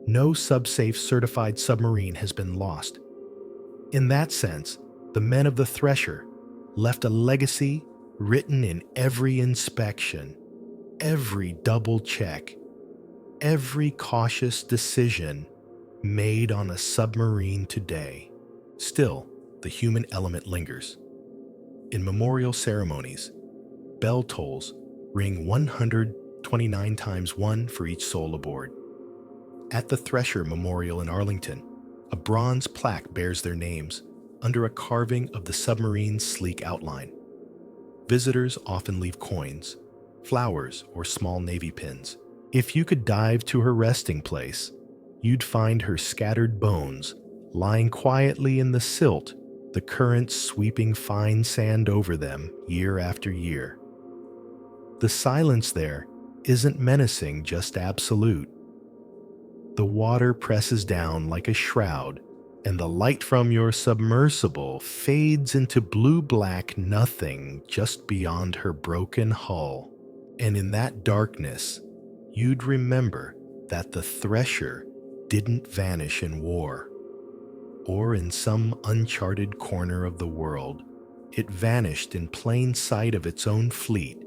no SubSafe certified submarine has been lost. In that sense, the men of the Thresher left a legacy written in every inspection, every double check, every cautious decision made on a submarine today. Still, the human element lingers. In memorial ceremonies, bell tolls ring 129 times 1 for each soul aboard. At the Thresher Memorial in Arlington, a bronze plaque bears their names under a carving of the submarine's sleek outline. Visitors often leave coins, flowers, or small Navy pins. If you could dive to her resting place, you'd find her scattered bones lying quietly in the silt, the currents sweeping fine sand over them year after year. The silence there isn't menacing, just absolute. The water presses down like a shroud, and the light from your submersible fades into blue-black nothing just beyond her broken hull. And in that darkness, you'd remember that the Thresher didn't vanish in war, or in some uncharted corner of the world. It vanished in plain sight of its own fleet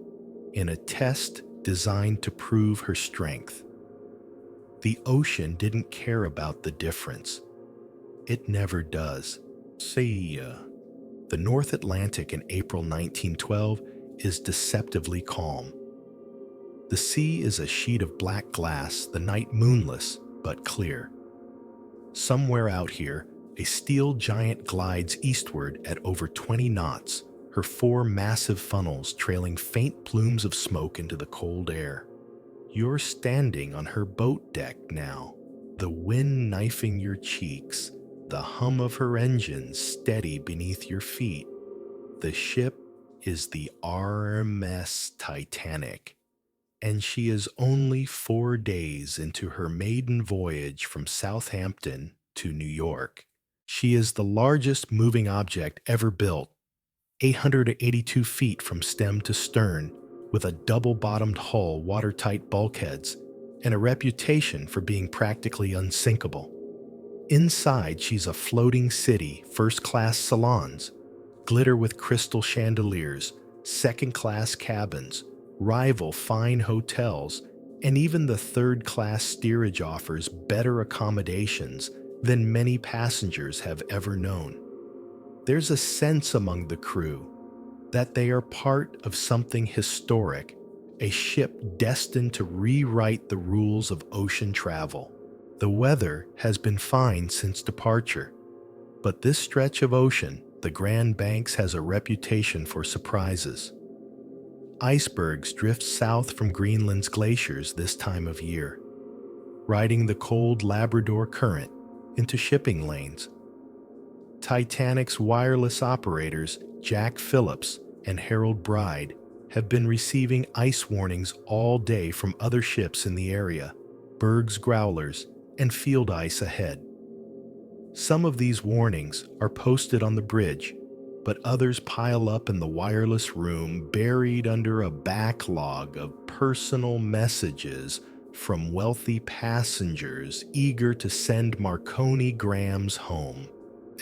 in a test designed to prove her strength. The ocean didn't care about the difference. It never does. See ya. The North Atlantic in April 1912 is deceptively calm. The sea is a sheet of black glass, the night moonless but clear. Somewhere out here, a steel giant glides eastward at over 20 knots, her 4 massive funnels trailing faint plumes of smoke into the cold air. You're standing on her boat deck now, the wind knifing your cheeks, the hum of her engines steady beneath your feet. The ship is the RMS Titanic, and she is only 4 days into her maiden voyage from Southampton to New York. She is the largest moving object ever built, 882 feet from stem to stern, with a double-bottomed hull, watertight bulkheads, and a reputation for being practically unsinkable. Inside, she's a floating city, first-class salons, glitter with crystal chandeliers, second-class cabins, rival fine hotels, and even the third-class steerage offers better accommodations than many passengers have ever known. There's a sense among the crew that they are part of something historic, a ship destined to rewrite the rules of ocean travel. The weather has been fine since departure, but this stretch of ocean, the Grand Banks, has a reputation for surprises. Icebergs drift south from Greenland's glaciers this time of year, riding the cold Labrador Current into shipping lanes. Titanic's wireless operators, Jack Phillips and Harold Bride, have been receiving ice warnings all day from other ships in the area, bergs growlers, and field ice ahead. Some of these warnings are posted on the bridge, but others pile up in the wireless room, buried under a backlog of personal messages from wealthy passengers eager to send Marconi grams home.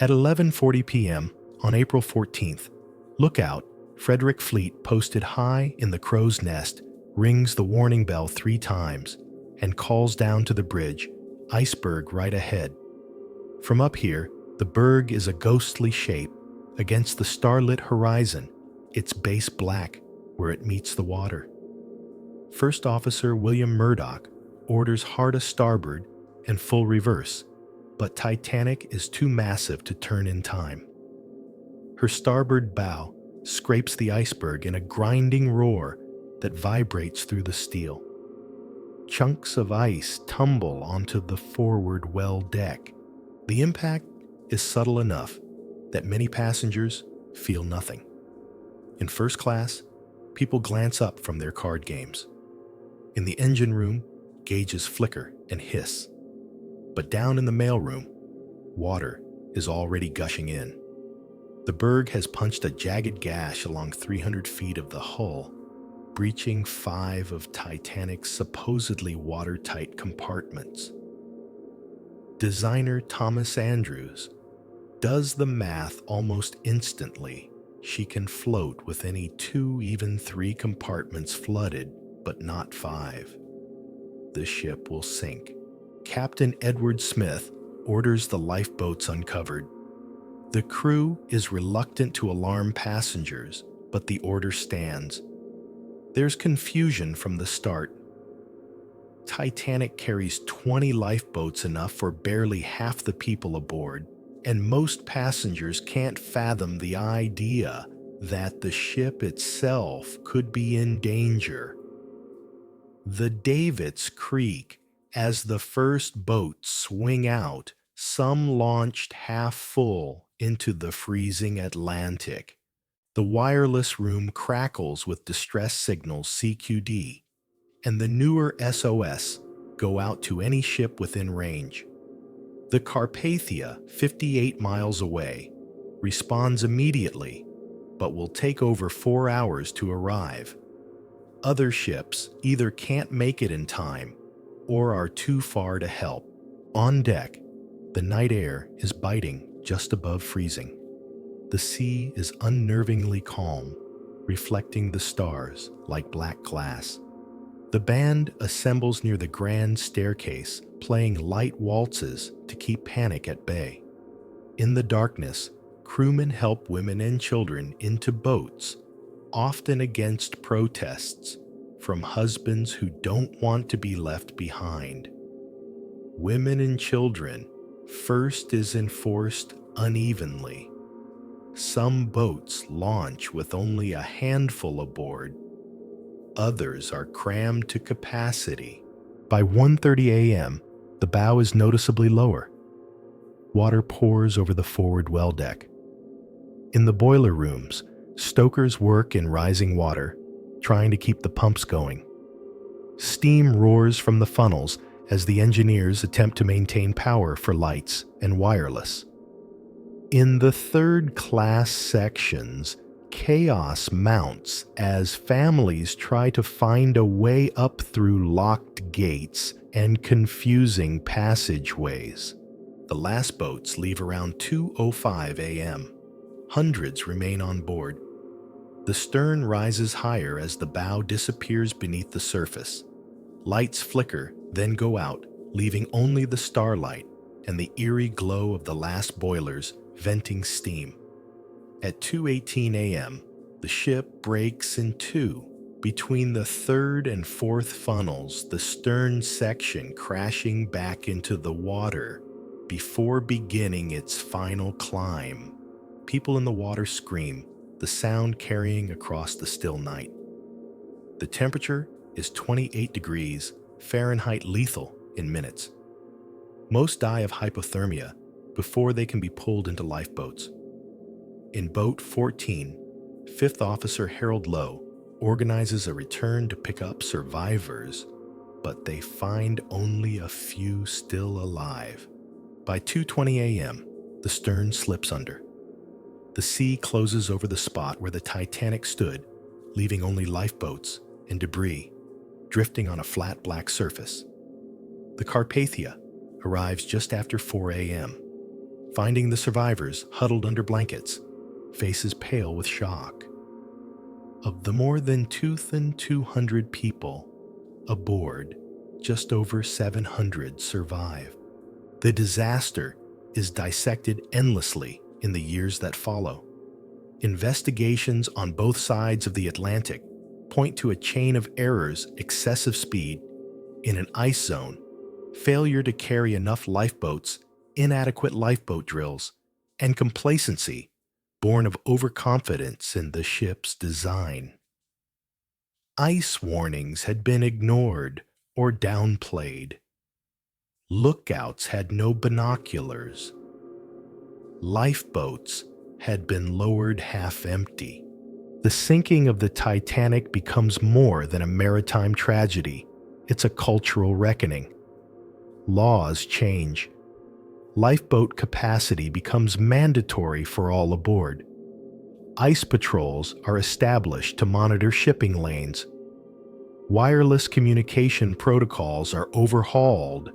At 11:40 p.m. on April 14th, Lookout Frederick Fleet, posted high in the crow's nest, rings the warning bell 3 times and calls down to the bridge, "Iceberg right ahead." From up here, the berg is a ghostly shape against the starlit horizon, its base black where it meets the water. First Officer William Murdoch orders hard a starboard and full reverse, but Titanic is too massive to turn in time. Her starboard bow scrapes the iceberg in a grinding roar that vibrates through the steel. Chunks of ice tumble onto the forward well deck. The impact is subtle enough that many passengers feel nothing. In first class, people glance up from their card games. In the engine room, gauges flicker and hiss. But down in the mailroom, water is already gushing in. The berg has punched a jagged gash along 300 feet of the hull, breaching 5 of Titanic's supposedly watertight compartments. Designer Thomas Andrews does the math almost instantly. She can float with any 2, even 3 compartments flooded, but not 5. The ship will sink. Captain Edward Smith orders the lifeboats uncovered. The crew is reluctant to alarm passengers, but the order stands. There's confusion from the start. Titanic carries 20 lifeboats, enough for barely half the people aboard, and most passengers can't fathom the idea that the ship itself could be in danger. The davits creak as the first boats swing out, some launched half full into the freezing Atlantic. The wireless room crackles with distress signals CQD, and the newer SOS go out to any ship within range. The Carpathia, 58 miles away, responds immediately, but will take over 4 hours to arrive. Other ships either can't make it in time or are too far to help. On deck, the night air is biting just above freezing. The sea is unnervingly calm, reflecting the stars like black glass. The band assembles near the grand staircase, playing light waltzes to keep panic at bay. In the darkness, crewmen help women and children into boats, often against protests from husbands who don't want to be left behind. Women and children first is enforced unevenly. Some boats launch with only a handful aboard. Others are crammed to capacity. By 1:30 a.m., the bow is noticeably lower. Water pours over the forward well deck. In the boiler rooms, stokers work in rising water, trying to keep the pumps going. Steam roars from the funnels as the engineers attempt to maintain power for lights and wireless. In the third-class sections, chaos mounts as families try to find a way up through locked gates and confusing passageways. The last boats leave around 2:05 a.m. Hundreds remain on board. The stern rises higher as the bow disappears beneath the surface. Lights flicker, then go out, leaving only the starlight and the eerie glow of the last boilers venting steam. At 2:18 a.m., the ship breaks in two. Between the third and fourth funnels, the stern section crashing back into the water before beginning its final climb. People in the water scream, the sound carrying across the still night. The temperature is 28 degrees Fahrenheit, lethal in minutes. Most die of hypothermia before they can be pulled into lifeboats. In Boat 14, 5th Officer Harold Lowe organizes a return to pick up survivors, but they find only a few still alive. By 2:20 a.m., The stern slips under. The sea closes over the spot where the Titanic stood, leaving only lifeboats and debris drifting on a flat black surface. The Carpathia arrives just after 4 a.m., finding the survivors huddled under blankets, faces pale with shock. Of the more than 2,200 people aboard, just over 700 survive. The disaster is dissected endlessly in the years that follow. Investigations on both sides of the Atlantic point to a chain of errors: excessive speed in an ice zone, failure to carry enough lifeboats, inadequate lifeboat drills, and complacency born of overconfidence in the ship's design. Ice warnings had been ignored or downplayed. Lookouts had no binoculars. Lifeboats had been lowered half empty. The sinking of the Titanic becomes more than a maritime tragedy. It's a cultural reckoning. Laws change. Lifeboat capacity becomes mandatory for all aboard. Ice patrols are established to monitor shipping lanes. Wireless communication protocols are overhauled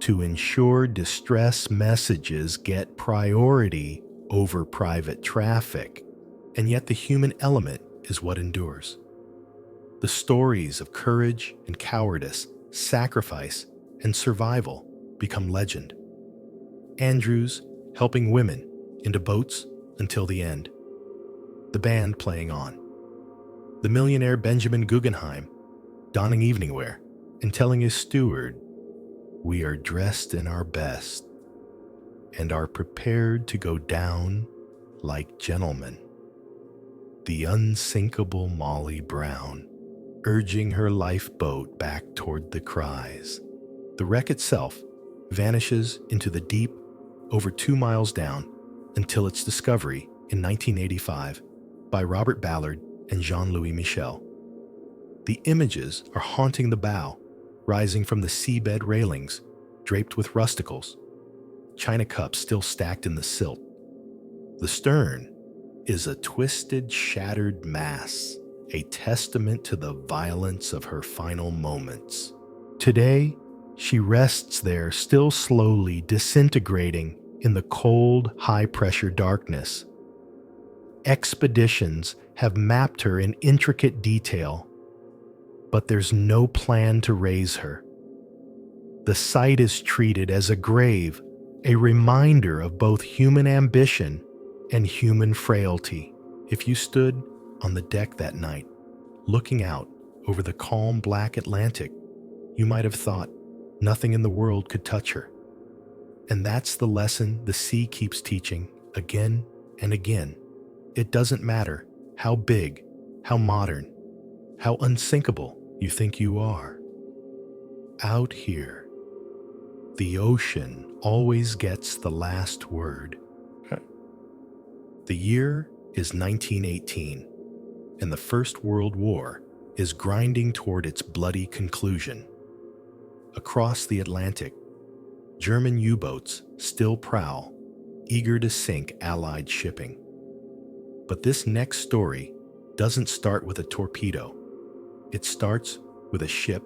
to ensure distress messages get priority over private traffic. And yet the human element is what endures. The stories of courage and cowardice, sacrifice and survival become legend. Andrews helping women into boats until the end. The band playing on. The millionaire Benjamin Guggenheim donning evening wear and telling his steward, "We are dressed in our best and are prepared to go down like gentlemen." The unsinkable Molly Brown urging her lifeboat back toward the cries. The wreck itself vanishes into the deep over 2 miles down until its discovery in 1985 by Robert Ballard and Jean-Louis Michel. The images are haunting the bow, rising from the seabed railings, draped with rusticles, china cups still stacked in the silt. The stern is a twisted, shattered mass, a testament to the violence of her final moments. Today, she rests there, still slowly disintegrating in the cold, high-pressure darkness. Expeditions have mapped her in intricate detail, but there's no plan to raise her. The site is treated as a grave, a reminder of both human ambition and human frailty. If you stood on the deck that night, looking out over the calm black Atlantic, you might have thought nothing in the world could touch her. And that's the lesson the sea keeps teaching again and again. It doesn't matter how big, how modern, how unsinkable you think you are. Out here, the ocean always gets the last word. The year is 1918, and the First World War is grinding toward its bloody conclusion. Across the Atlantic, German U-boats still prowl, eager to sink Allied shipping. But this next story doesn't start with a torpedo. It starts with a ship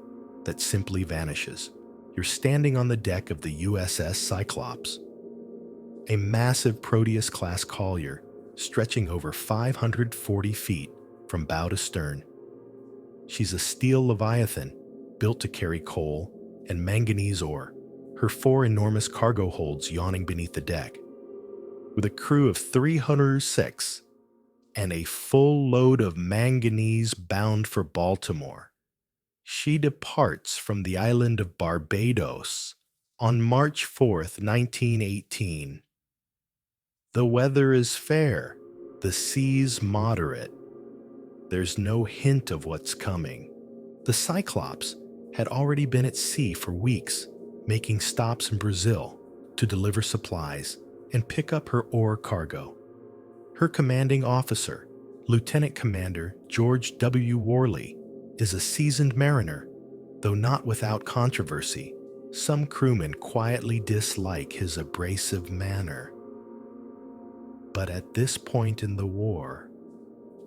that simply vanishes. You're standing on the deck of the USS Cyclops, a massive Proteus-class collier stretching over 540 feet from bow to stern. She's a steel leviathan built to carry coal and manganese ore, her 4 enormous cargo holds yawning beneath the deck. With a crew of 306 and a full load of manganese bound for Baltimore, she departs from the island of Barbados on March 4th, 1918. The weather is fair, the sea's moderate. There's no hint of what's coming. The Cyclops had already been at sea for weeks, making stops in Brazil to deliver supplies and pick up her ore cargo. Her commanding officer, Lieutenant Commander George W. Worley, is a seasoned mariner, though not without controversy. Some crewmen quietly dislike his abrasive manner. But at this point in the war,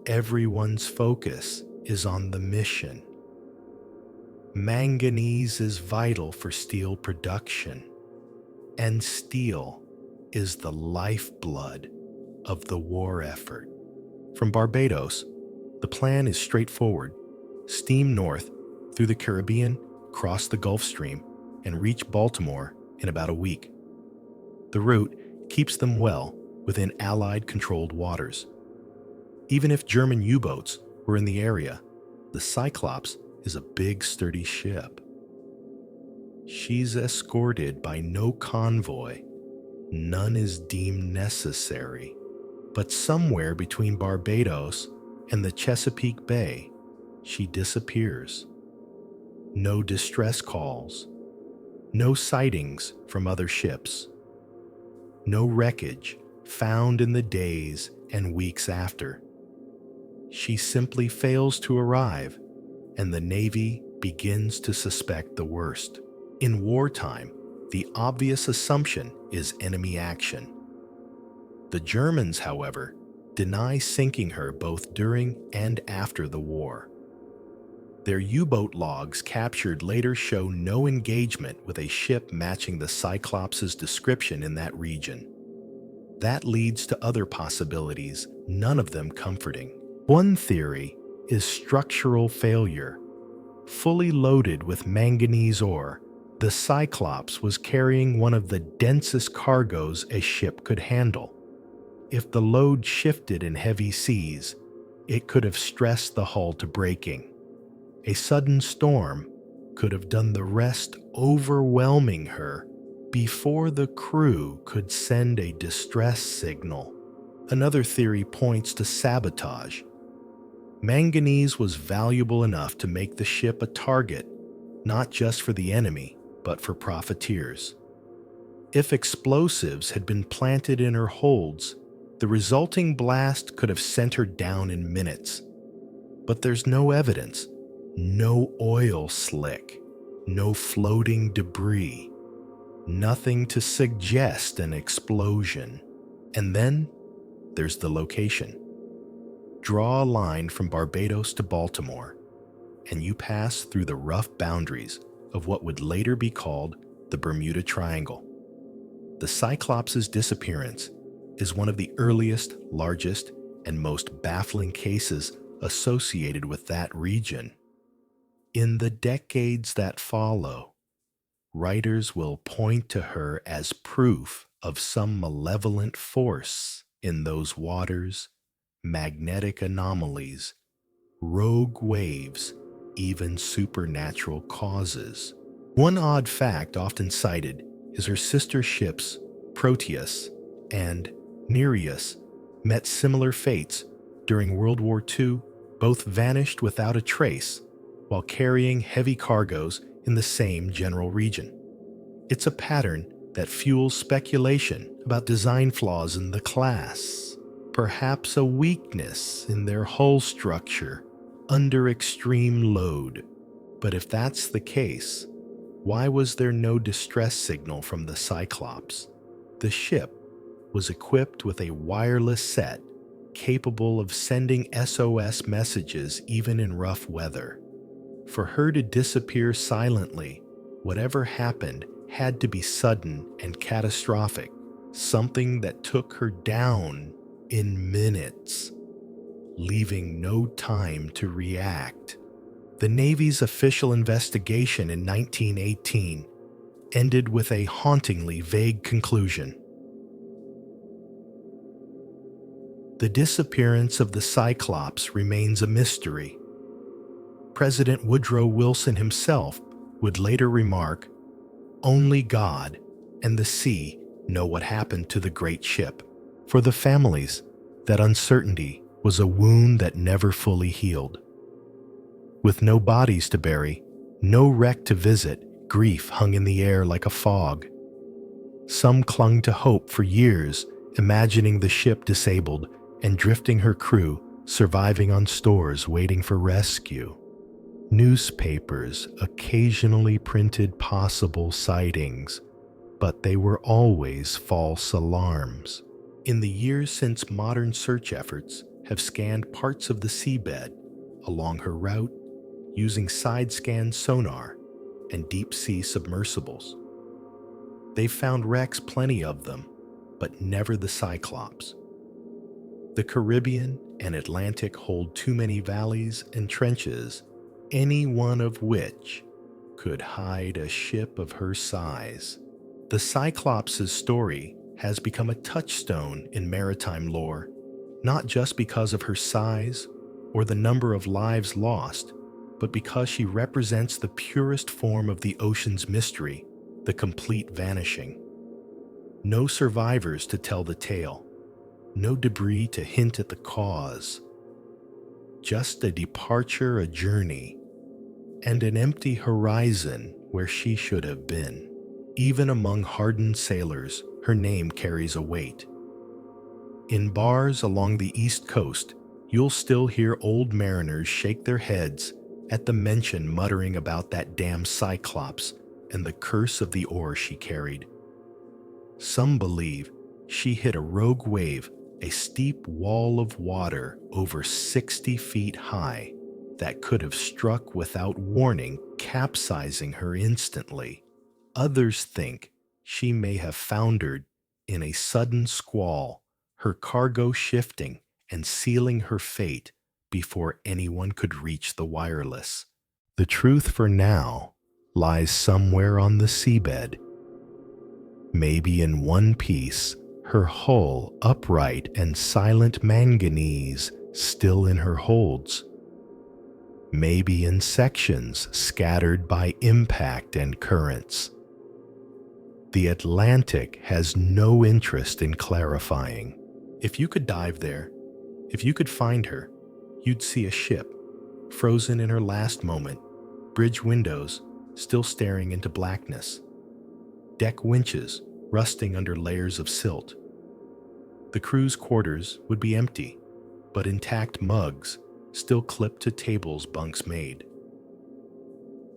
everyone's focus is on the mission. Manganese is vital for steel production, and steel is the lifeblood of the war effort. From Barbados, the plan is straightforward. Steam north through the Caribbean, cross the Gulf Stream, and reach Baltimore in about a week. The route keeps them well within Allied-controlled waters. Even if German U-boats were in the area, the Cyclops is a big, sturdy ship. She's escorted by no convoy. None is deemed necessary. But somewhere between Barbados and the Chesapeake Bay, she disappears. No distress calls. No sightings from other ships. No wreckage found in the days and weeks after. She simply fails to arrive, and the Navy begins to suspect the worst. In wartime, the obvious assumption is enemy action. The Germans, however, deny sinking her both during and after the war. Their U-boat logs captured later show no engagement with a ship matching the Cyclops' description in that region. That leads to other possibilities, none of them comforting. One theory is structural failure. Fully loaded with manganese ore, the Cyclops was carrying one of the densest cargoes a ship could handle. If the load shifted in heavy seas, it could have stressed the hull to breaking. A sudden storm could have done the rest, overwhelming her before the crew could send a distress signal. Another theory points to sabotage. Manganese was valuable enough to make the ship a target, not just for the enemy, but for profiteers. If explosives had been planted in her holds, the resulting blast could have sent her down in minutes. But there's no evidence, no oil slick, no floating debris, nothing to suggest an explosion. And then there's the location. Draw a line from Barbados to Baltimore, and you pass through the rough boundaries of what would later be called the Bermuda Triangle. The Cyclops' disappearance is one of the earliest, largest, and most baffling cases associated with that region. In the decades that follow, writers will point to her as proof of some malevolent force in those waters, magnetic anomalies, rogue waves, even supernatural causes. One odd fact often cited is her sister ships, Proteus and Nereus, met similar fates during World War II. Both vanished without a trace while carrying heavy cargoes in the same general region. It's a pattern that fuels speculation about design flaws in the class, perhaps a weakness in their hull structure under extreme load. But if that's the case, why was there no distress signal from the Cyclops? The ship was equipped with a wireless set capable of sending SOS messages even in rough weather. For her to disappear silently, whatever happened had to be sudden and catastrophic, something that took her down in minutes, leaving no time to react. The Navy's official investigation in 1918 ended with a hauntingly vague conclusion. The disappearance of the Cyclops remains a mystery. President Woodrow Wilson himself would later remark, "Only God and the sea know what happened to the great ship." For the families, that uncertainty was a wound that never fully healed. With no bodies to bury, no wreck to visit, grief hung in the air like a fog. Some clung to hope for years, imagining the ship disabled and drifting her crew, surviving on stores waiting for rescue. Newspapers occasionally printed possible sightings, but they were always false alarms. In the years since modern search efforts have scanned parts of the seabed along her route using side-scan sonar and deep-sea submersibles, they've found wrecks, plenty of them, but never the Cyclops. The Caribbean and Atlantic hold too many valleys and trenches, any one of which could hide a ship of her size. The Cyclops' story has become a touchstone in maritime lore, not just because of her size or the number of lives lost, but because she represents the purest form of the ocean's mystery, the complete vanishing. No survivors to tell the tale, no debris to hint at the cause, just a departure, a journey, and an empty horizon where she should have been. Even among hardened sailors, her name carries a weight. In bars along the East Coast, you'll still hear old mariners shake their heads at the mention, muttering about that damn Cyclops and the curse of the oar she carried. Some believe she hit a rogue wave, a steep wall of water over 60 feet high that could have struck without warning, capsizing her instantly. Others think she may have foundered in a sudden squall, her cargo shifting and sealing her fate before anyone could reach the wireless. The truth for now lies somewhere on the seabed, maybe in one piece, her hull upright and silent, manganese still in her holds, maybe in sections scattered by impact and currents. The Atlantic has no interest in clarifying. If you could dive there, if you could find her, you'd see a ship, frozen in her last moment, bridge windows still staring into blackness, deck winches rusting under layers of silt. The crew's quarters would be empty, but intact mugs still clipped to tables bunks made.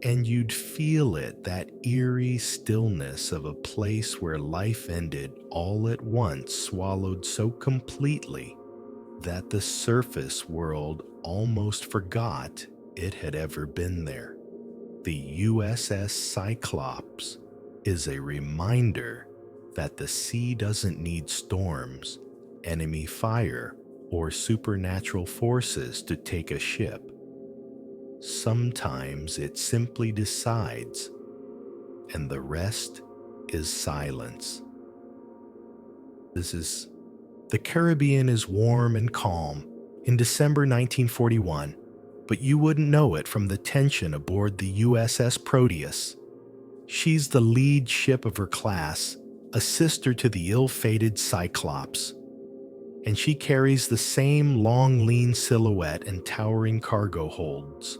And you'd feel it, that eerie stillness of a place where life ended all at once, swallowed so completely that the surface world almost forgot it had ever been there. The USS Cyclops is a reminder that the sea doesn't need storms, enemy fire, or supernatural forces to take a ship. Sometimes it simply decides, and the rest is silence. The Caribbean is warm and calm in December 1941, but you wouldn't know it from the tension aboard the USS Proteus. She's the lead ship of her class, a sister to the ill-fated Cyclops, and she carries the same long, lean silhouette and towering cargo holds.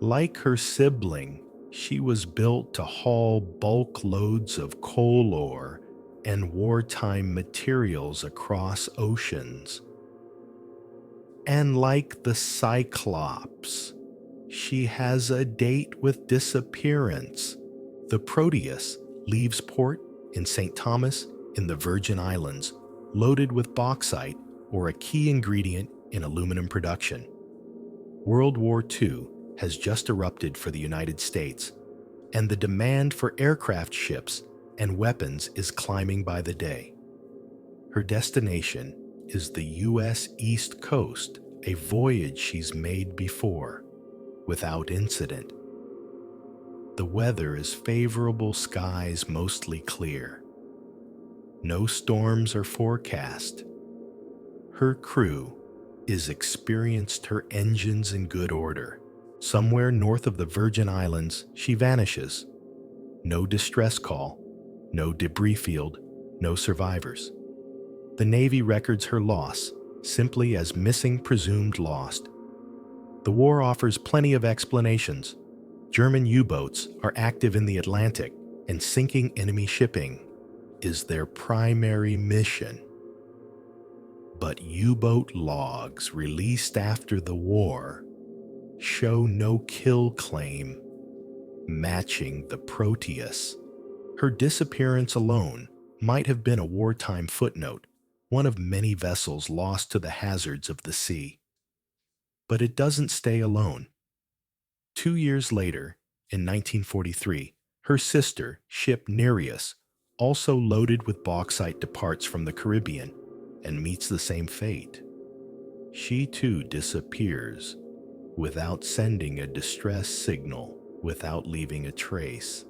Like her sibling, she was built to haul bulk loads of coal ore and wartime materials across oceans. And like the Cyclops, she has a date with disappearance. The Proteus leaves port in St. Thomas in the Virgin Islands, loaded with bauxite, or a key ingredient in aluminum production. World War II has just erupted for the United States, and the demand for aircraft ships and weapons is climbing by the day. Her destination is the U.S. East Coast, a voyage she's made before, without incident. The weather is favorable, skies mostly clear. No storms are forecast. Her crew is experienced, her engines in good order. Somewhere north of the Virgin Islands, she vanishes. No distress call, no debris field, no survivors. The Navy records her loss simply as missing, presumed lost. The war offers plenty of explanations. German U-boats are active in the Atlantic, and sinking enemy shipping is their primary mission. But U-boat logs released after the war show no kill claim matching the Proteus. Her disappearance alone might have been a wartime footnote, one of many vessels lost to the hazards of the sea. But it doesn't stay alone. 2 years later, in 1943, her sister, ship Nereus, also loaded with bauxite, departs from the Caribbean and meets the same fate. She too disappears without sending a distress signal, without leaving a trace.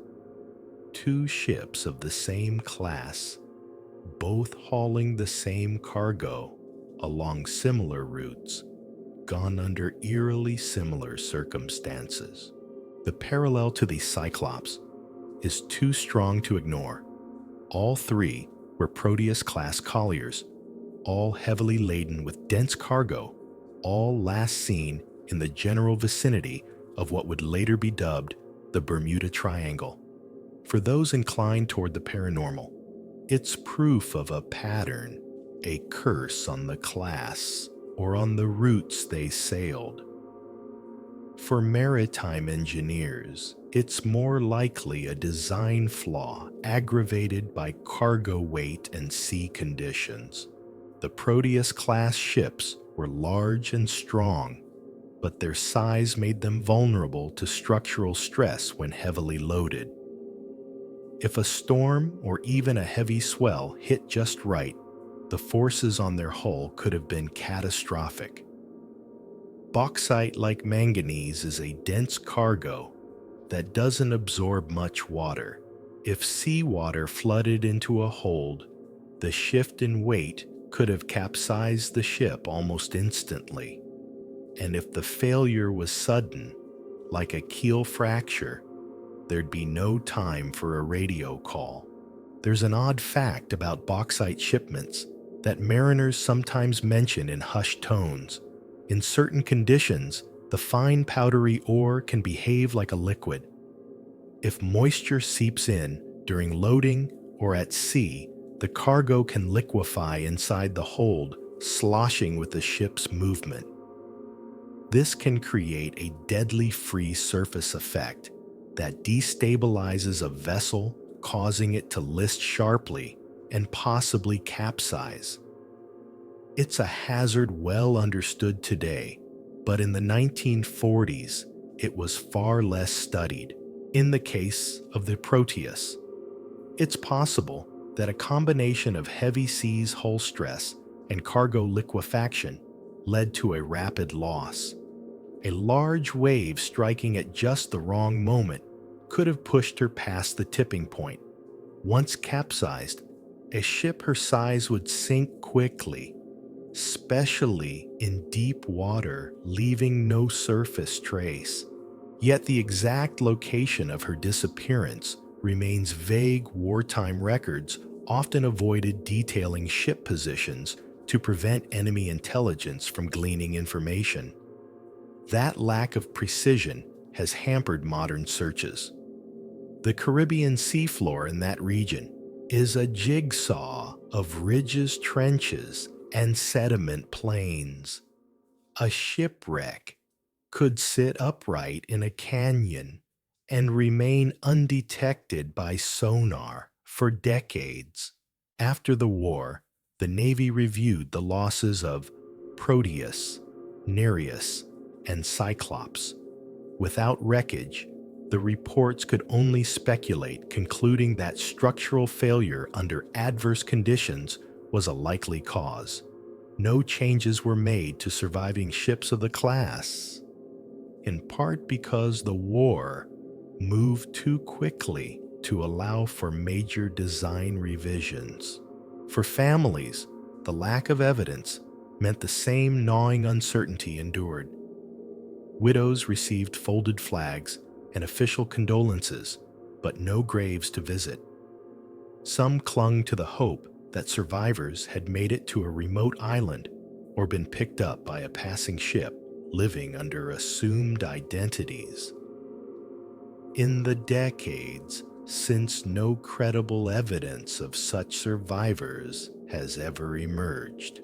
Two ships of the same class, both hauling the same cargo along similar routes, gone under eerily similar circumstances. The parallel to the Cyclops is too strong to ignore. All three were Proteus-class colliers, all heavily laden with dense cargo, all last seen in the general vicinity of what would later be dubbed the Bermuda Triangle. For those inclined toward the paranormal, it's proof of a pattern, a curse on the class, or on the routes they sailed. For maritime engineers, it's more likely a design flaw aggravated by cargo weight and sea conditions. The Proteus-class ships were large and strong, but their size made them vulnerable to structural stress when heavily loaded. If a storm or even a heavy swell hit just right, the forces on their hull could have been catastrophic. Bauxite, like manganese, is a dense cargo that doesn't absorb much water. If seawater flooded into a hold, the shift in weight could have capsized the ship almost instantly. And if the failure was sudden, like a keel fracture, there'd be no time for a radio call. There's an odd fact about bauxite shipments that mariners sometimes mention in hushed tones. In certain conditions, the fine powdery ore can behave like a liquid. If moisture seeps in during loading or at sea, the cargo can liquefy inside the hold, sloshing with the ship's movement. This can create a deadly free surface effect that destabilizes a vessel, causing it to list sharply and possibly capsize. It's a hazard well understood today, but in the 1940s, it was far less studied. In the case of the Proteus, it's possible that a combination of heavy seas hull stress and cargo liquefaction led to a rapid loss. A large wave striking at just the wrong moment could have pushed her past the tipping point. Once capsized, a ship her size would sink quickly, especially in deep water, leaving no surface trace. Yet the exact location of her disappearance remains vague. Wartime records often avoided detailing ship positions to prevent enemy intelligence from gleaning information. That lack of precision has hampered modern searches. The Caribbean seafloor in that region is a jigsaw of ridges, trenches, and sediment plains. A shipwreck could sit upright in a canyon and remain undetected by sonar for decades. After the war, the Navy reviewed the losses of Proteus, Nereus, and Cyclops. Without wreckage, the reports could only speculate, concluding that structural failure under adverse conditions was a likely cause. No changes were made to surviving ships of the class, in part because the war moved too quickly to allow for major design revisions. For families, the lack of evidence meant the same gnawing uncertainty endured. Widows received folded flags and official condolences, but no graves to visit. Some clung to the hope that survivors had made it to a remote island or been picked up by a passing ship, living under assumed identities. In the decades since, no credible evidence of such survivors has ever emerged.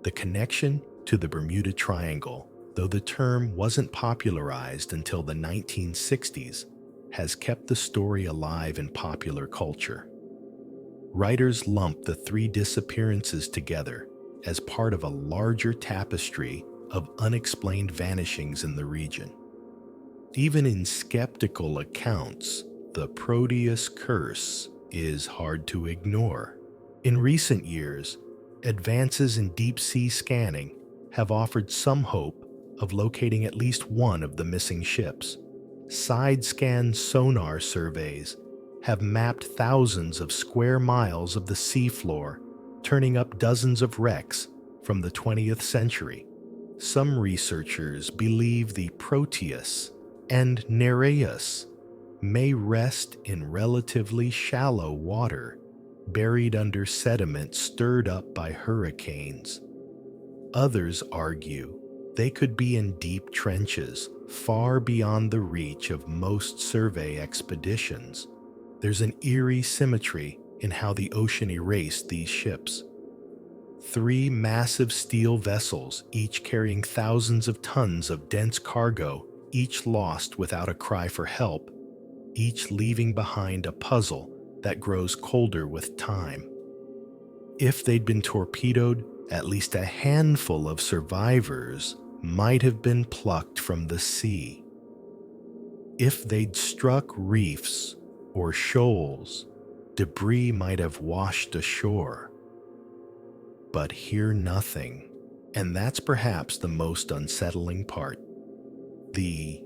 The connection to the Bermuda Triangle, though the term wasn't popularized until the 1960s, has kept the story alive in popular culture. Writers lump the three disappearances together as part of a larger tapestry of unexplained vanishings in the region. Even in skeptical accounts, the Proteus curse is hard to ignore. In recent years, advances in deep-sea scanning have offered some hope of locating at least one of the missing ships. Side-scan sonar surveys have mapped thousands of square miles of the seafloor, turning up dozens of wrecks from the 20th century. Some researchers believe the Proteus and Nereus may rest in relatively shallow water, buried under sediment stirred up by hurricanes. Others argue they could be in deep trenches, far beyond the reach of most survey expeditions. There's an eerie symmetry in how the ocean erased these ships. Three massive steel vessels, each carrying thousands of tons of dense cargo, each lost without a cry for help, each leaving behind a puzzle that grows colder with time. If they'd been torpedoed, at least a handful of survivors might have been plucked from the sea. If they'd struck reefs or shoals, debris might have washed ashore. But hear nothing, and that's perhaps the most unsettling part. The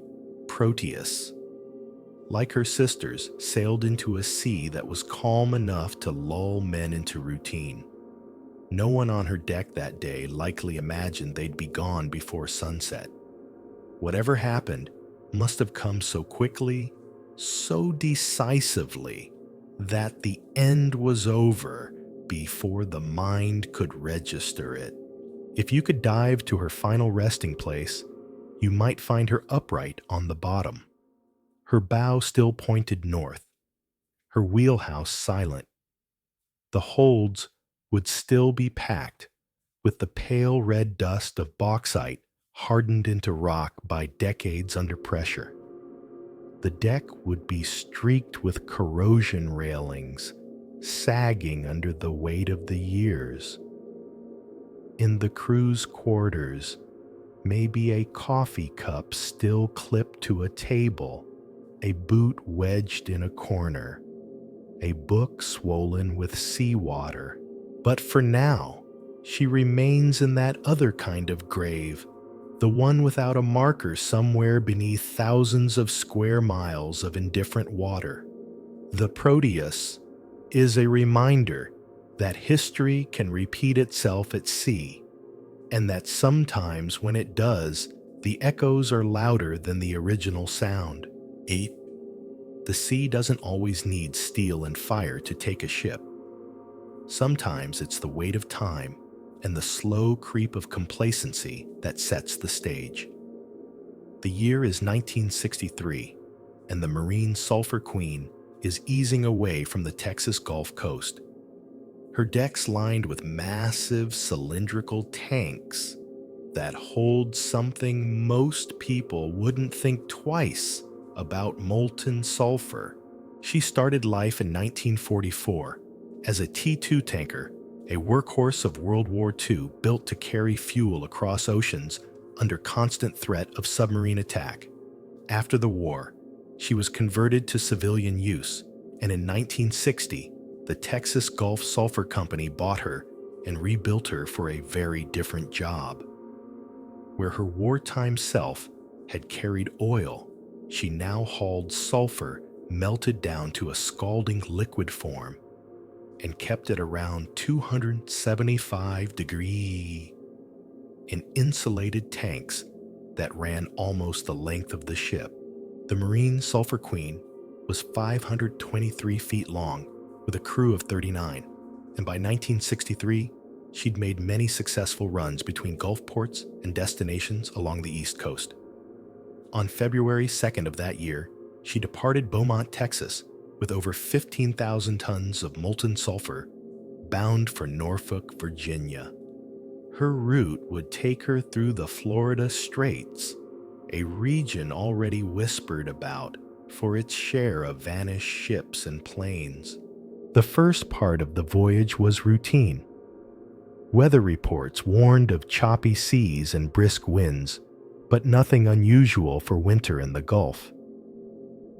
Proteus, like her sisters, sailed into a sea that was calm enough to lull men into routine. No one on her deck that day likely imagined they'd be gone before sunset. Whatever happened must have come so quickly, so decisively, that the end was over before the mind could register it. If you could dive to her final resting place, you might find her upright on the bottom, her bow still pointed north, her wheelhouse silent. The holds would still be packed with the pale red dust of bauxite hardened into rock by decades under pressure. The deck would be streaked with corrosion railings, sagging under the weight of the years. In the crew's quarters, maybe a coffee cup still clipped to a table, a boot wedged in a corner, a book swollen with seawater. But for now, she remains in that other kind of grave, the one without a marker somewhere beneath thousands of square miles of indifferent water. The Proteus is a reminder that history can repeat itself at sea, and that sometimes when it does, the echoes are louder than the original sound. 8. The sea doesn't always need steel and fire to take a ship. Sometimes it's the weight of time and the slow creep of complacency that sets the stage. The year is 1963, and the Marine Sulphur Queen is easing away from the Texas Gulf Coast. Her deck's lined with massive cylindrical tanks that hold something most people wouldn't think twice about: molten sulfur. She started life in 1944 as a T-2 tanker, a workhorse of World War II built to carry fuel across oceans under constant threat of submarine attack. After the war, she was converted to civilian use, and in 1960, the Texas Gulf Sulphur Company bought her and rebuilt her for a very different job. Where her wartime self had carried oil, she now hauled sulfur melted down to a scalding liquid form and kept it around 275 degrees in insulated tanks that ran almost the length of the ship. The Marine Sulphur Queen was 523 feet long with a crew of 39, and by 1963, she'd made many successful runs between Gulf ports and destinations along the East Coast. On February 2nd of that year, she departed Beaumont, Texas, with over 15,000 tons of molten sulfur, bound for Norfolk, Virginia. Her route would take her through the Florida Straits, a region already whispered about for its share of vanished ships and planes. The first part of the voyage was routine. Weather reports warned of choppy seas and brisk winds, but nothing unusual for winter in the Gulf.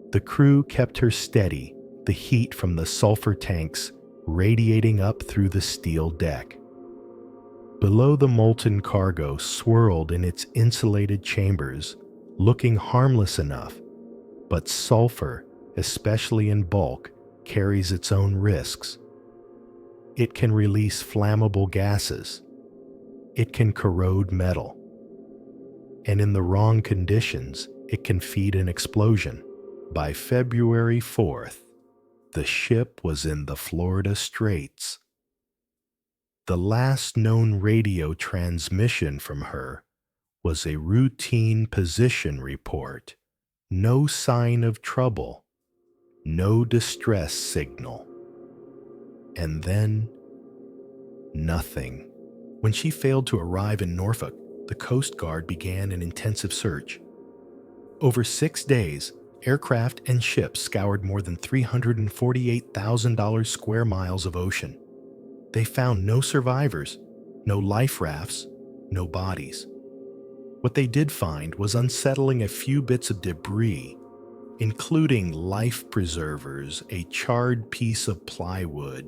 The crew kept her steady, the heat from the sulfur tanks radiating up through the steel deck. Below, the molten cargo swirled in its insulated chambers, looking harmless enough, but sulfur, especially in bulk, carries its own risks. It can release flammable gases. It can corrode metal. And in the wrong conditions, it can feed an explosion. By February 4th, the ship was in the Florida Straits. The last known radio transmission from her was a routine position report. No sign of trouble, no distress signal. And then, nothing. When she failed to arrive in Norfolk, the Coast Guard began an intensive search. Over 6 days, aircraft and ships scoured more than 348,000 square miles of ocean. They found no survivors, no life rafts, no bodies. What they did find was unsettling: a few bits of debris, including life preservers, a charred piece of plywood,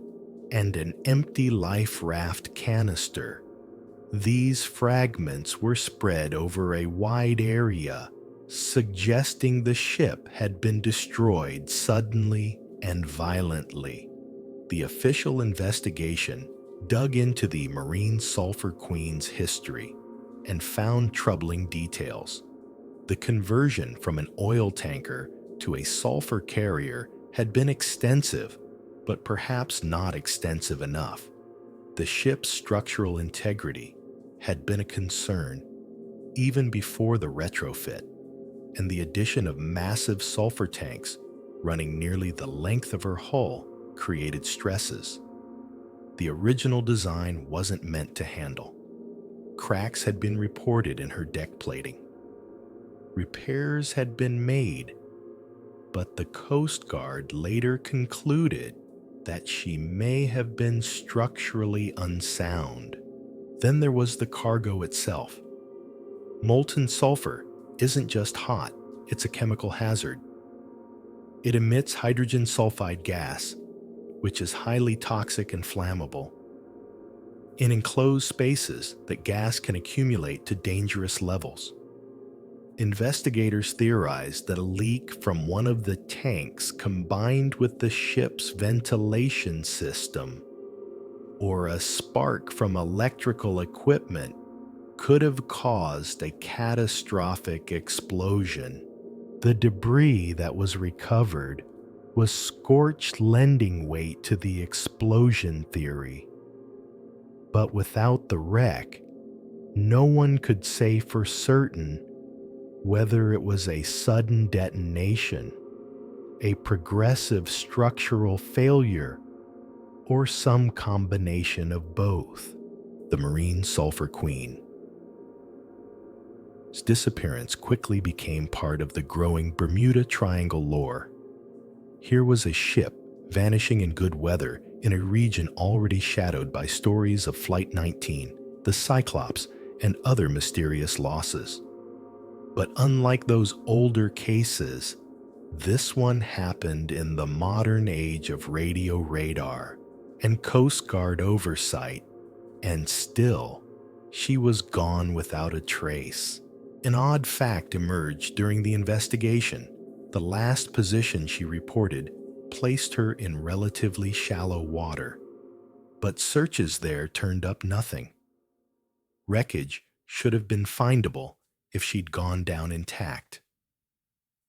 and an empty life raft canister. These fragments were spread over a wide area, suggesting the ship had been destroyed suddenly and violently. The official investigation dug into the Marine Sulphur Queen's history and found troubling details. The conversion from an oil tanker to a sulfur carrier had been extensive, but perhaps not extensive enough. The ship's structural integrity had been a concern even before the retrofit, and the addition of massive sulfur tanks running nearly the length of her hull created stresses the original design wasn't meant to handle. Cracks had been reported in her deck plating. Repairs had been made, but the Coast Guard later concluded that she may have been structurally unsound. Then there was the cargo itself. Molten sulfur isn't just hot, it's a chemical hazard. It emits hydrogen sulfide gas, which is highly toxic and flammable. In enclosed spaces, that gas can accumulate to dangerous levels. Investigators theorized that a leak from one of the tanks combined with the ship's ventilation system, or a spark from electrical equipment, could have caused a catastrophic explosion. The debris that was recovered was scorched, lending weight to the explosion theory. But without the wreck, no one could say for certain whether it was a sudden detonation, a progressive structural failure, or some combination of both. The Marine Sulphur Queen's disappearance quickly became part of the growing Bermuda Triangle lore. Here was a ship vanishing in good weather in a region already shadowed by stories of Flight 19, the Cyclops, and other mysterious losses. But unlike those older cases, this one happened in the modern age of radio radar and Coast Guard oversight, and still, she was gone without a trace. An odd fact emerged during the investigation. The last position she reported placed her in relatively shallow water, but searches there turned up nothing. Wreckage should have been findable if she'd gone down intact.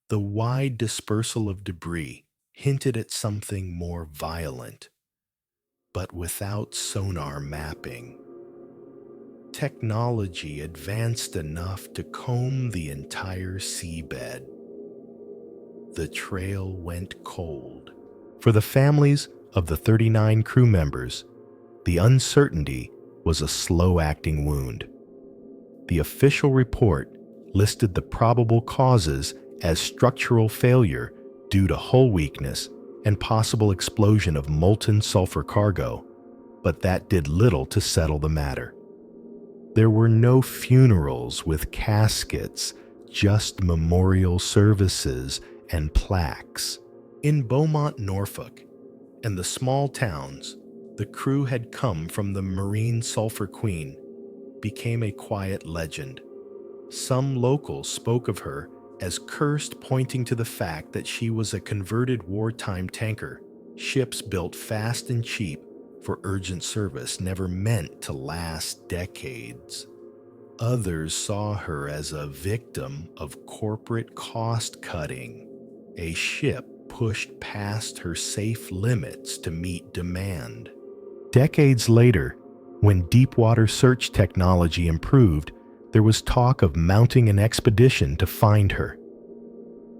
The wide dispersal of debris hinted at something more violent, but without sonar mapping. Technology advanced enough to comb the entire seabed. The trail went cold. For the families of the 39 crew members, the uncertainty was a slow-acting wound. The official report listed the probable causes as structural failure due to hull weakness and possible explosion of molten sulfur cargo, but that did little to settle the matter. There were no funerals with caskets, just memorial services and plaques. In Beaumont, Norfolk, and the small towns the crew had come from, the Marine Sulphur Queen became a quiet legend. Some locals spoke of her as cursed, pointing to the fact that she was a converted wartime tanker, ships built fast and cheap for urgent service, never meant to last decades. Others saw her as a victim of corporate cost-cutting, a ship pushed past her safe limits to meet demand. Decades later, when deep-water search technology improved, there was talk of mounting an expedition to find her.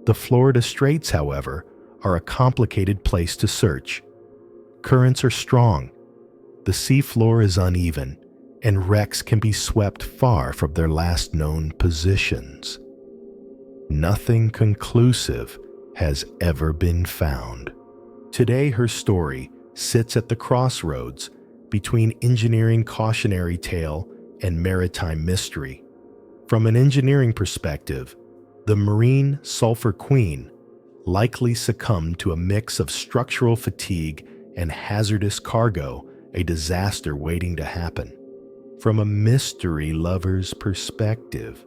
The Florida Straits, however, are a complicated place to search. Currents are strong, the seafloor is uneven, and wrecks can be swept far from their last known positions. Nothing conclusive has ever been found. Today, her story sits at the crossroads between engineering cautionary tale and maritime mystery. From an engineering perspective, the Marine Sulphur Queen likely succumbed to a mix of structural fatigue and hazardous cargo, a disaster waiting to happen. From a mystery lover's perspective,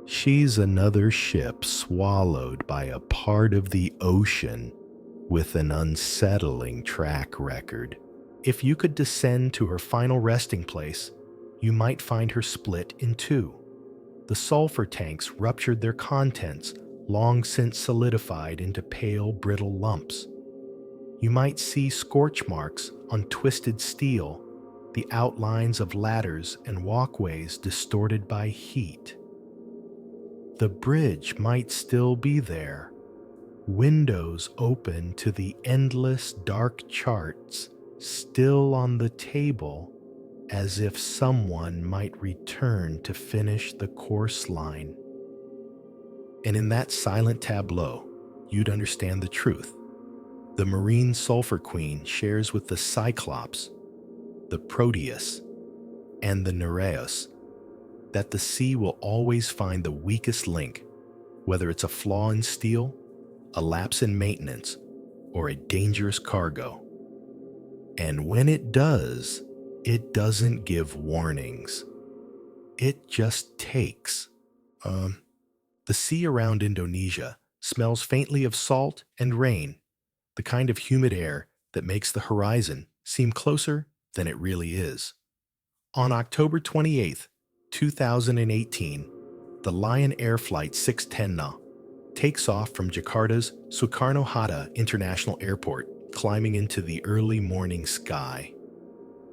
she's another ship swallowed by a part of the ocean with an unsettling track record. If you could descend to her final resting place, you might find her split in two. The sulfur tanks ruptured, their contents long since solidified into pale, brittle lumps. You might see scorch marks on twisted steel, the outlines of ladders and walkways distorted by heat. The bridge might still be there, windows open to the endless dark charts still on the table, as if someone might return to finish the course line. And in that silent tableau, you'd understand the truth. The Marine Sulphur Queen shares with the Cyclops, the Proteus, and the Nereus that the sea will always find the weakest link, whether it's a flaw in steel, a lapse in maintenance, or a dangerous cargo. And when it does, it doesn't give warnings. It just takes. The sea around Indonesia smells faintly of salt and rain, the kind of humid air that makes the horizon seem closer than it really is. On October 28th, 2018, the Lion Air Flight 610 takes off from Jakarta's Soekarno-Hatta International Airport, climbing into the early morning sky.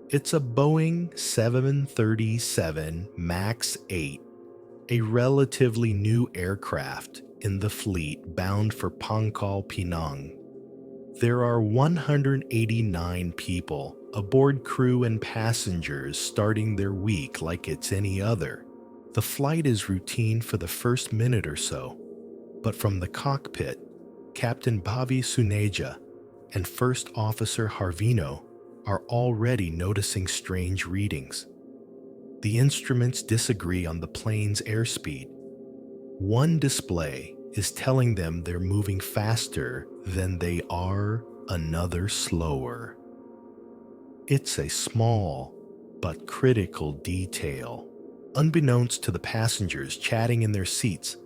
It's a Boeing 737 MAX 8, a relatively new aircraft in the fleet bound for Pangkal Pinang. There are 189 people aboard, crew and passengers, starting their week like it's any other. The flight is routine for the first minute or so, but from the cockpit, Captain Bhavi Suneja and First Officer Harvino are already noticing strange readings. The instruments disagree on the plane's airspeed. One display is telling them they're moving faster than they are, another slower. It's a small but critical detail. Unbeknownst to the passengers chatting in their seats,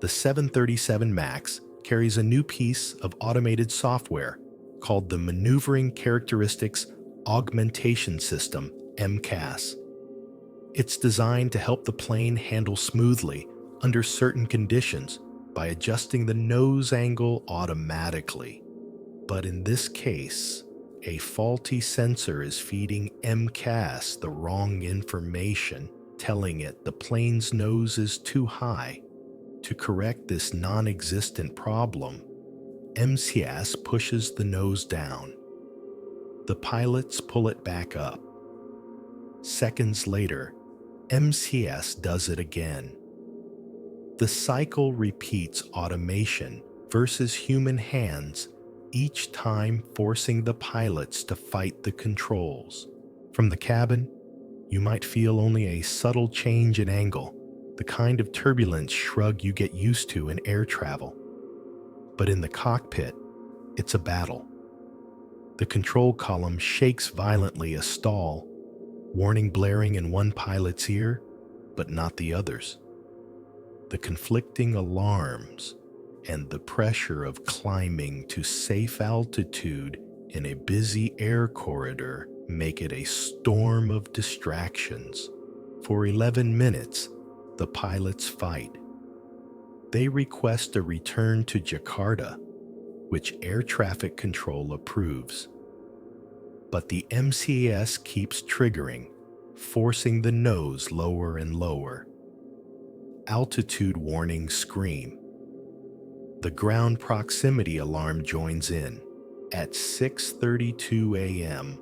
the 737 MAX carries a new piece of automated software called the Maneuvering Characteristics Augmentation System, MCAS. It's designed to help the plane handle smoothly under certain conditions by adjusting the nose angle automatically. But in this case, a faulty sensor is feeding MCAS the wrong information, telling it the plane's nose is too high. To correct this non-existent problem, MCAS pushes the nose down. The pilots pull it back up. Seconds later, MCAS does it again. The cycle repeats, automation versus human hands each time forcing the pilots to fight the controls. From the cabin, you might feel only a subtle change in angle, the kind of turbulence shrug you get used to in air travel. But in the cockpit, it's a battle. The control column shakes violently a stall, warning blaring in one pilot's ear, but not the others. The conflicting alarms and the pressure of climbing to safe altitude in a busy air corridor make it a storm of distractions. For 11 minutes, the pilots fight. They request a return to Jakarta, which air traffic control approves. But the MCAS keeps triggering, forcing the nose lower and lower. Altitude warnings scream. The ground proximity alarm joins in. At 6:32 a.m.,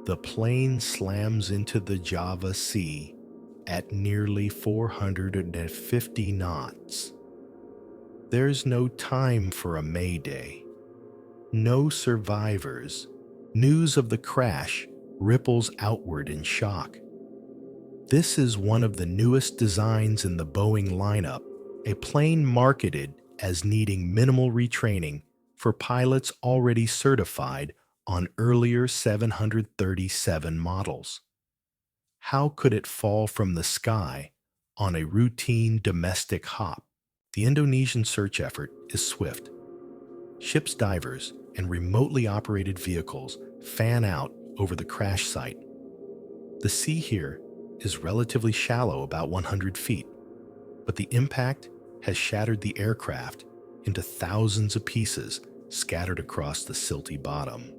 the plane slams into the Java Sea at nearly 450 knots. There's no time for a mayday. No survivors. News of the crash ripples outward in shock. This is one of the newest designs in the Boeing lineup, a plane marketed as needing minimal retraining for pilots already certified on earlier 737 models. How could it fall from the sky on a routine domestic hop? The Indonesian search effort is swift. Ship's divers and remotely operated vehicles fan out over the crash site. The sea here is relatively shallow, about 100 feet, but the impact has shattered the aircraft into thousands of pieces scattered across the silty bottom.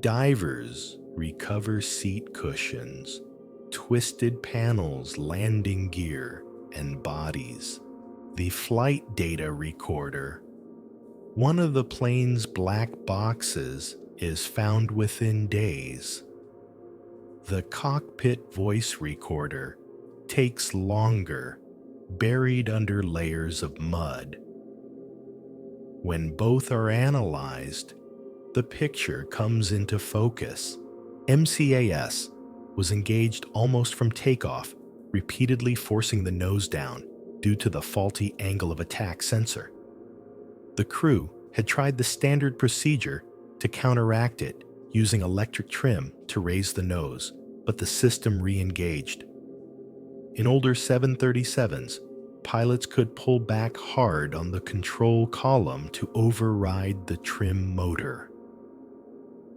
Divers recover seat cushions, twisted panels, landing gear, and bodies. The flight data recorder, one of the plane's black boxes, is found within days. The cockpit voice recorder takes longer, buried under layers of mud. When both are analyzed, the picture comes into focus. MCAS was engaged almost from takeoff, repeatedly forcing the nose down due to the faulty angle of attack sensor. The crew had tried the standard procedure to counteract it, using electric trim to raise the nose, but the system re-engaged. In older 737s, pilots could pull back hard on the control column to override the trim motor.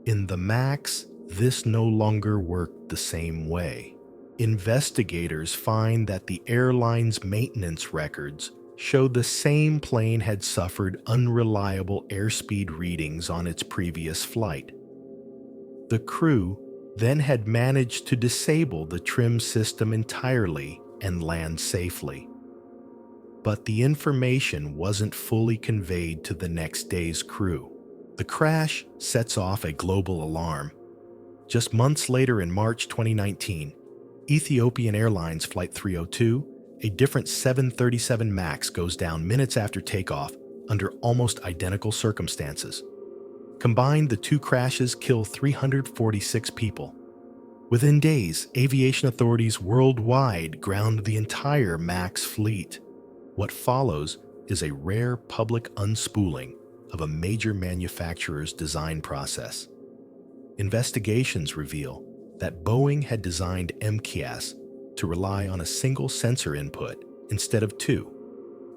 In the MAX, this no longer worked the same way. Investigators find that the airline's maintenance records show the same plane had suffered unreliable airspeed readings on its previous flight. The crew then had managed to disable the trim system entirely and land safely. But the information wasn't fully conveyed to the next day's crew. The crash sets off a global alarm. Just months later, in March 2019, Ethiopian Airlines Flight 302, a different 737 MAX, goes down minutes after takeoff under almost identical circumstances. Combined, the two crashes kill 346 people. Within days, aviation authorities worldwide ground the entire MAX fleet. What follows is a rare public unspooling of a major manufacturer's design process. Investigations reveal that Boeing had designed MCAS to rely on a single sensor input instead of two,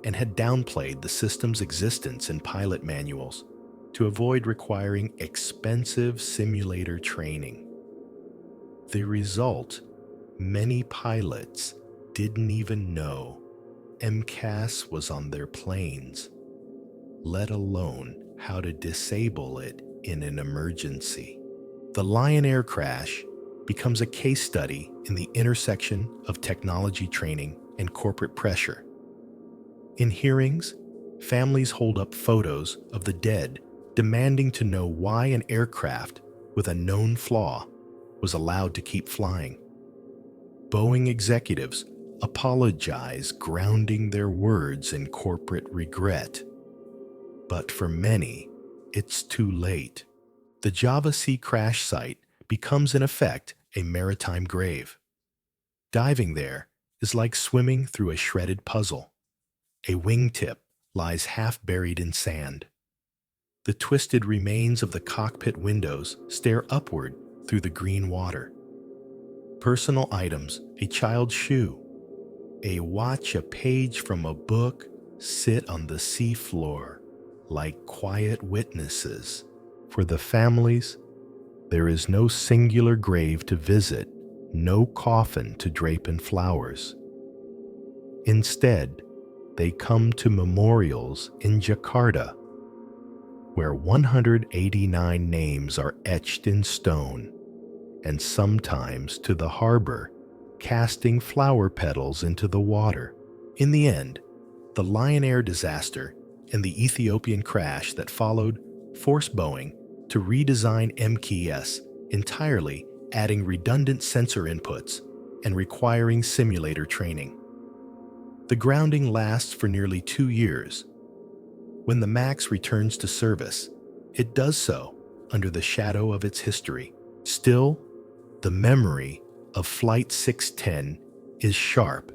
and had downplayed the system's existence in pilot manuals to avoid requiring expensive simulator training. The result, many pilots didn't even know MCAS was on their planes, let alone how to disable it in an emergency. The Lion Air crash becomes a case study in the intersection of technology training and corporate pressure. In hearings, families hold up photos of the dead, demanding to know why an aircraft with a known flaw was allowed to keep flying. Boeing executives apologize, grounding their words in corporate regret. But for many, it's too late. The Java Sea crash site becomes, in effect, a maritime grave. Diving there is like swimming through a shredded puzzle. A wingtip lies half buried in sand. The twisted remains of the cockpit windows stare upward through the green water. Personal items, a child's shoe, a watch, a page from a book, sit on the seafloor like quiet witnesses. For the families, there is no singular grave to visit, no coffin to drape in flowers. Instead, they come to memorials in Jakarta, where 189 names are etched in stone, and sometimes to the harbor, casting flower petals into the water. In the end, the Lion Air disaster and the Ethiopian crash that followed forced Boeing to redesign MKS entirely, adding redundant sensor inputs and requiring simulator training. The grounding lasts for nearly 2 years. When the MAX returns to service, it does so under the shadow of its history. Still, the memory of Flight 610 is sharp,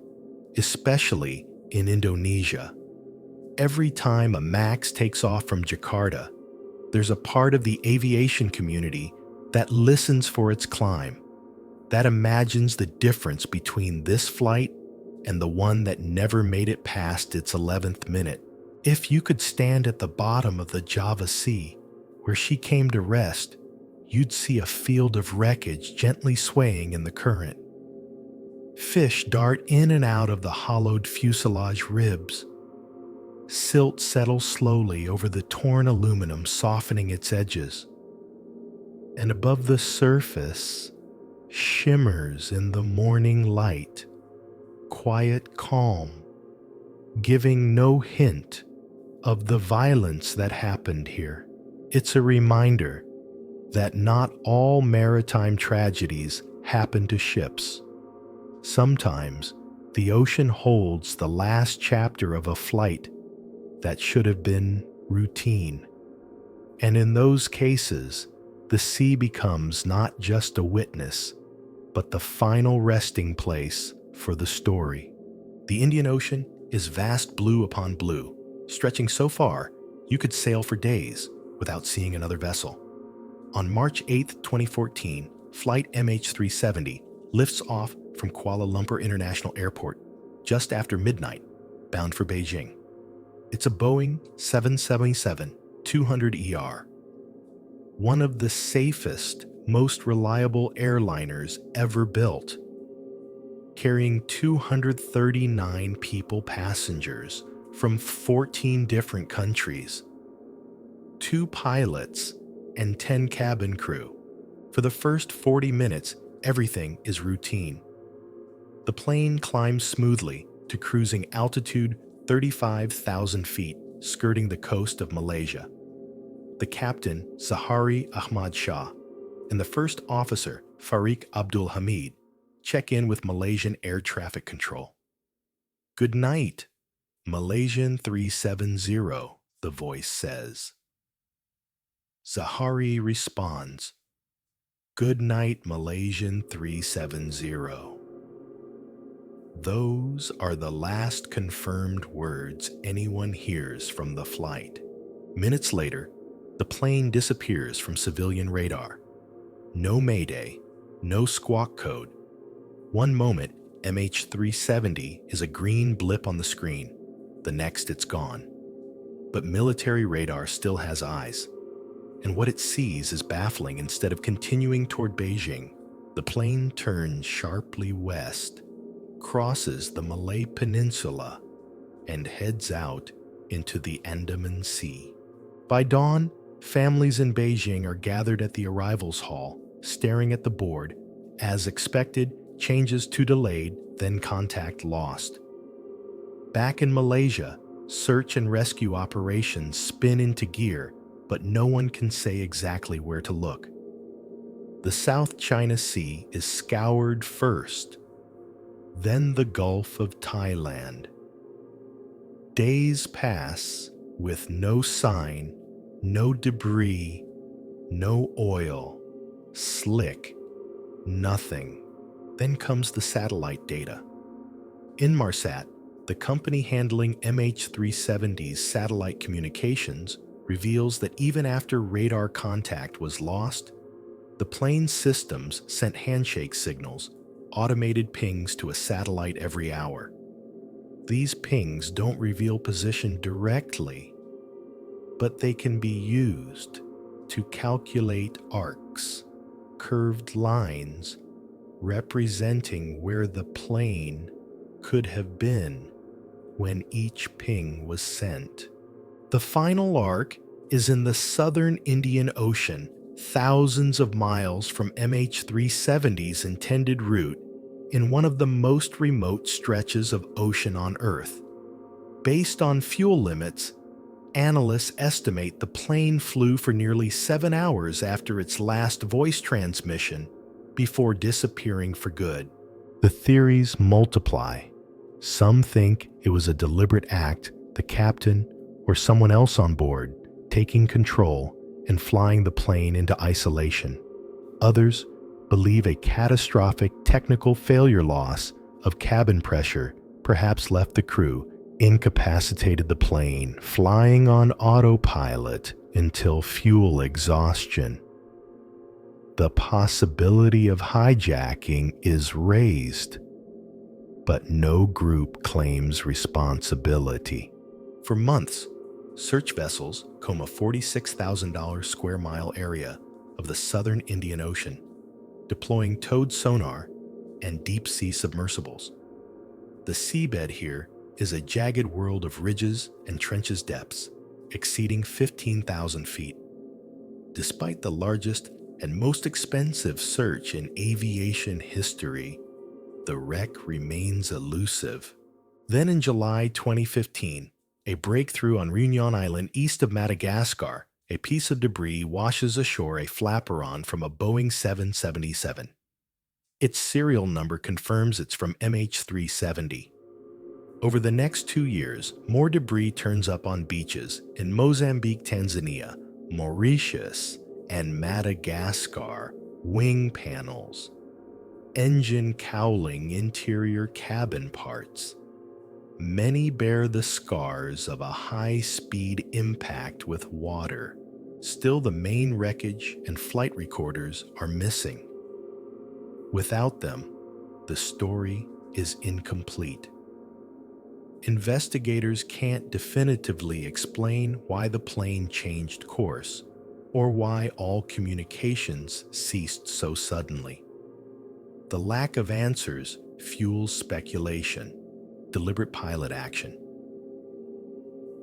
especially in Indonesia. Every time a MAX takes off from Jakarta, there's a part of the aviation community that listens for its climb, that imagines the difference between this flight and the one that never made it past its 11th minute. If you could stand at the bottom of the Java Sea, where she came to rest, you'd see a field of wreckage gently swaying in the current. Fish dart in and out of the hollowed fuselage ribs. Silt settles slowly over the torn aluminum, softening its edges. And above the surface, shimmers in the morning light, quiet calm, giving no hint of the violence that happened here. It's a reminder that not all maritime tragedies happen to ships. Sometimes the ocean holds the last chapter of a flight that should have been routine. And in those cases, the sea becomes not just a witness, but the final resting place for the story. The Indian Ocean is vast blue upon blue, stretching so far you could sail for days without seeing another vessel. On March 8, 2014, Flight MH370 lifts off from Kuala Lumpur International Airport just after midnight, bound for Beijing. It's a Boeing 777-200ER, one of the safest, most reliable airliners ever built, carrying 239 people passengers from 14 different countries, 2 pilots, and 10 cabin crew. For the first 40 minutes, everything is routine. The plane climbs smoothly to cruising altitude 35,000 feet, skirting the coast of Malaysia. The captain, Zahari Ahmad Shah, and the first officer, Farik Abdul Hamid, check in with Malaysian Air Traffic Control. "Good night, Malaysian 370, the voice says. Zahari responds, "Good night, Malaysian 370. Those are the last confirmed words anyone hears from the flight. Minutes later, the plane disappears from civilian radar. No mayday, no squawk code. One moment, MH370 is a green blip on the screen. The next, it's gone. But military radar still has eyes. And what it sees is baffling. Instead of continuing toward Beijing, the plane turns sharply west, crosses the Malay Peninsula, and heads out into the Andaman Sea. By dawn, families in Beijing are gathered at the arrivals hall, staring at the board. As expected, changes to delayed, then contact lost. Back in Malaysia, search and rescue operations spin into gear, but no one can say exactly where to look. The South China Sea is scoured first, then the Gulf of Thailand. Days pass with no sign No debris, no oil, slick, nothing. Then comes the satellite data. Inmarsat, the company handling MH370's satellite communications, reveals that even after radar contact was lost, the plane's systems sent handshake signals, automated pings to a satellite every hour. These pings don't reveal position directly, but they can be used to calculate arcs, curved lines, representing where the plane could have been when each ping was sent. The final arc is in the southern Indian Ocean, thousands of miles from MH370's intended route, in one of the most remote stretches of ocean on Earth. Based on fuel limits, analysts estimate the plane flew for nearly 7 hours after its last voice transmission before disappearing for good. The theories multiply. Some think it was a deliberate act, the captain or someone else on board taking control and flying the plane into isolation. Others believe a catastrophic technical failure loss of cabin pressure perhaps left the crew, incapacitated the plane, flying on autopilot until fuel exhaustion. The possibility of hijacking is raised, but no group claims responsibility. For months, search vessels comb a $46,000 square mile area of the southern Indian Ocean, deploying towed sonar and deep-sea submersibles. The seabed here is a jagged world of ridges and trenches depths, exceeding 15,000 feet. Despite the largest and most expensive search in aviation history, the wreck remains elusive. Then in July 2015, a breakthrough on Réunion Island east of Madagascar, a piece of debris washes ashore a flaperon from a Boeing 777. Its serial number confirms it's from MH370. Over the next 2 years, more debris turns up on beaches in Mozambique, Tanzania, Mauritius, and Madagascar. Wing panels, engine cowling, interior cabin parts. Many bear the scars of a high-speed impact with water. Still, the main wreckage and flight recorders are missing. Without them, the story is incomplete. Investigators can't definitively explain why the plane changed course or why all communications ceased so suddenly. The lack of answers fuels speculation, deliberate pilot action.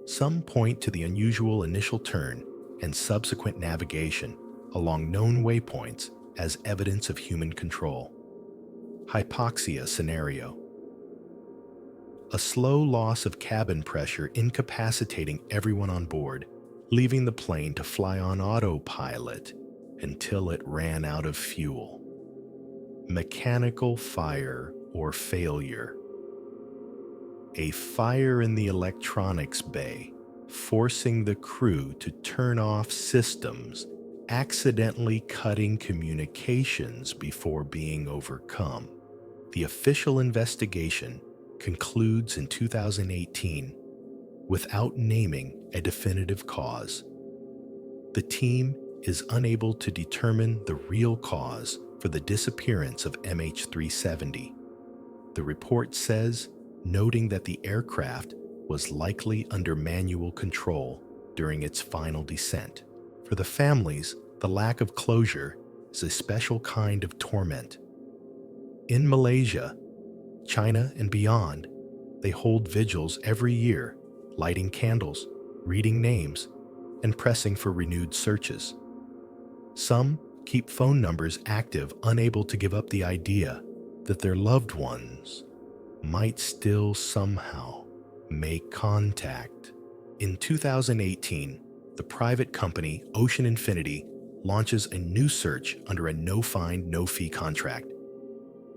Some point to the unusual initial turn and subsequent navigation along known waypoints as evidence of human control. Hypoxia scenario. A slow loss of cabin pressure incapacitating everyone on board, leaving the plane to fly on autopilot until it ran out of fuel. Mechanical fire or failure. A fire in the electronics bay, forcing the crew to turn off systems, accidentally cutting communications before being overcome. The official investigation concludes in 2018 without naming a definitive cause. The team is unable to determine the real cause for the disappearance of MH370. The report says, noting that the aircraft was likely under manual control during its final descent. For the families, the lack of closure is a special kind of torment. In Malaysia, China, and beyond, they hold vigils every year, lighting candles, reading names, and pressing for renewed searches. Some keep phone numbers active, unable to give up the idea that their loved ones might still somehow make contact. In 2018, the private company Ocean Infinity launches a new search under a no-find, no-fee contract.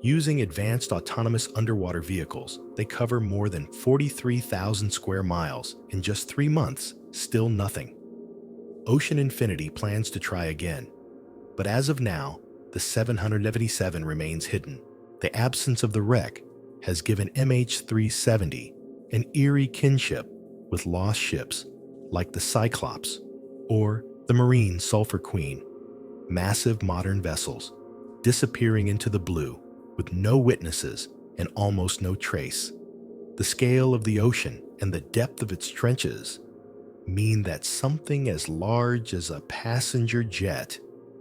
Using advanced autonomous underwater vehicles, they cover more than 43,000 square miles in just 3 months, still nothing. Ocean Infinity plans to try again, but as of now, the 777 remains hidden. The absence of the wreck has given MH370 an eerie kinship with lost ships like the Cyclops or the Marine Sulphur Queen, massive modern vessels disappearing into the blue with no witnesses and almost no trace. The scale of the ocean and the depth of its trenches mean that something as large as a passenger jet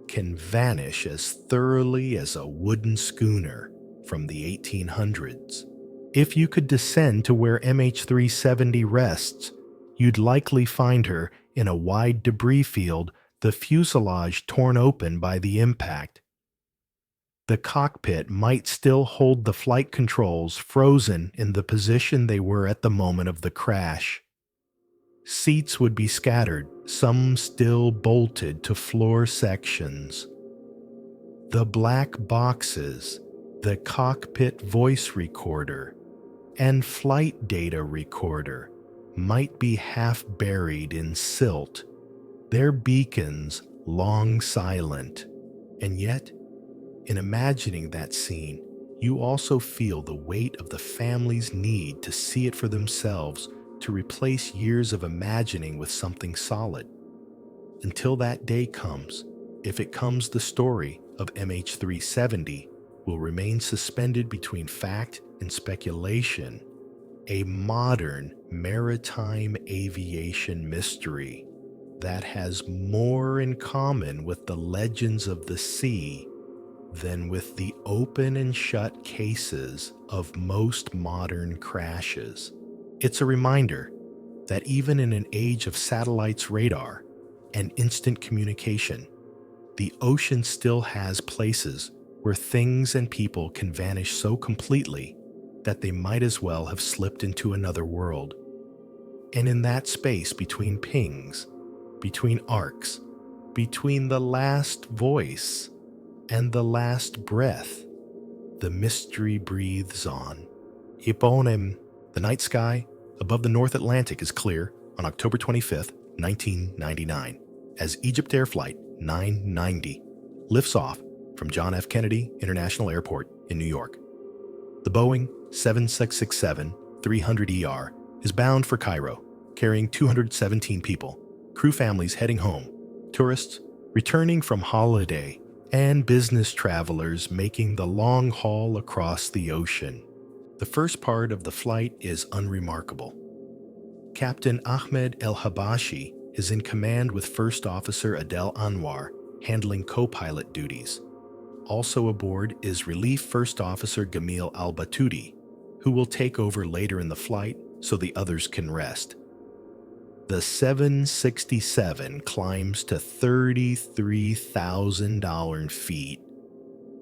can vanish as thoroughly as a wooden schooner from the 1800s. If you could descend to where MH370 rests, you'd likely find her in a wide debris field, the fuselage torn open by the impact. The cockpit might still hold the flight controls frozen in the position they were at the moment of the crash. Seats would be scattered, some still bolted to floor sections. The black boxes, the cockpit voice recorder, and flight data recorder might be half buried in silt, their beacons long silent. And yet, in imagining that scene, you also feel the weight of the family's need to see it for themselves, to replace years of imagining with something solid. Until that day comes, if it comes, the story of MH370 will remain suspended between fact and speculation, a modern maritime aviation mystery that has more in common with the legends of the sea than with the open and shut cases of most modern crashes. It's a reminder that even in an age of satellites, radar, and instant communication, the ocean still has places where things and people can vanish so completely that they might as well have slipped into another world. And in that space between pings, between arcs, between the last voice and the last breath, the mystery breathes on. Iponem, the night sky above the North Atlantic is clear on October 25th, 1999, as Egypt Air Flight 990 lifts off from John F. Kennedy International Airport in New York. The Boeing 7667-300ER is bound for Cairo, carrying 217 people, crew families heading home, tourists returning from holiday, and business travelers making the long haul across the ocean. The first part of the flight is unremarkable. Captain Ahmed El-Habashi is in command with First Officer Adel Anwar handling co-pilot duties. Also aboard is Relief First Officer Gamil Al-Batouti, who will take over later in the flight so the others can rest. The 767 climbs to 33,000 feet,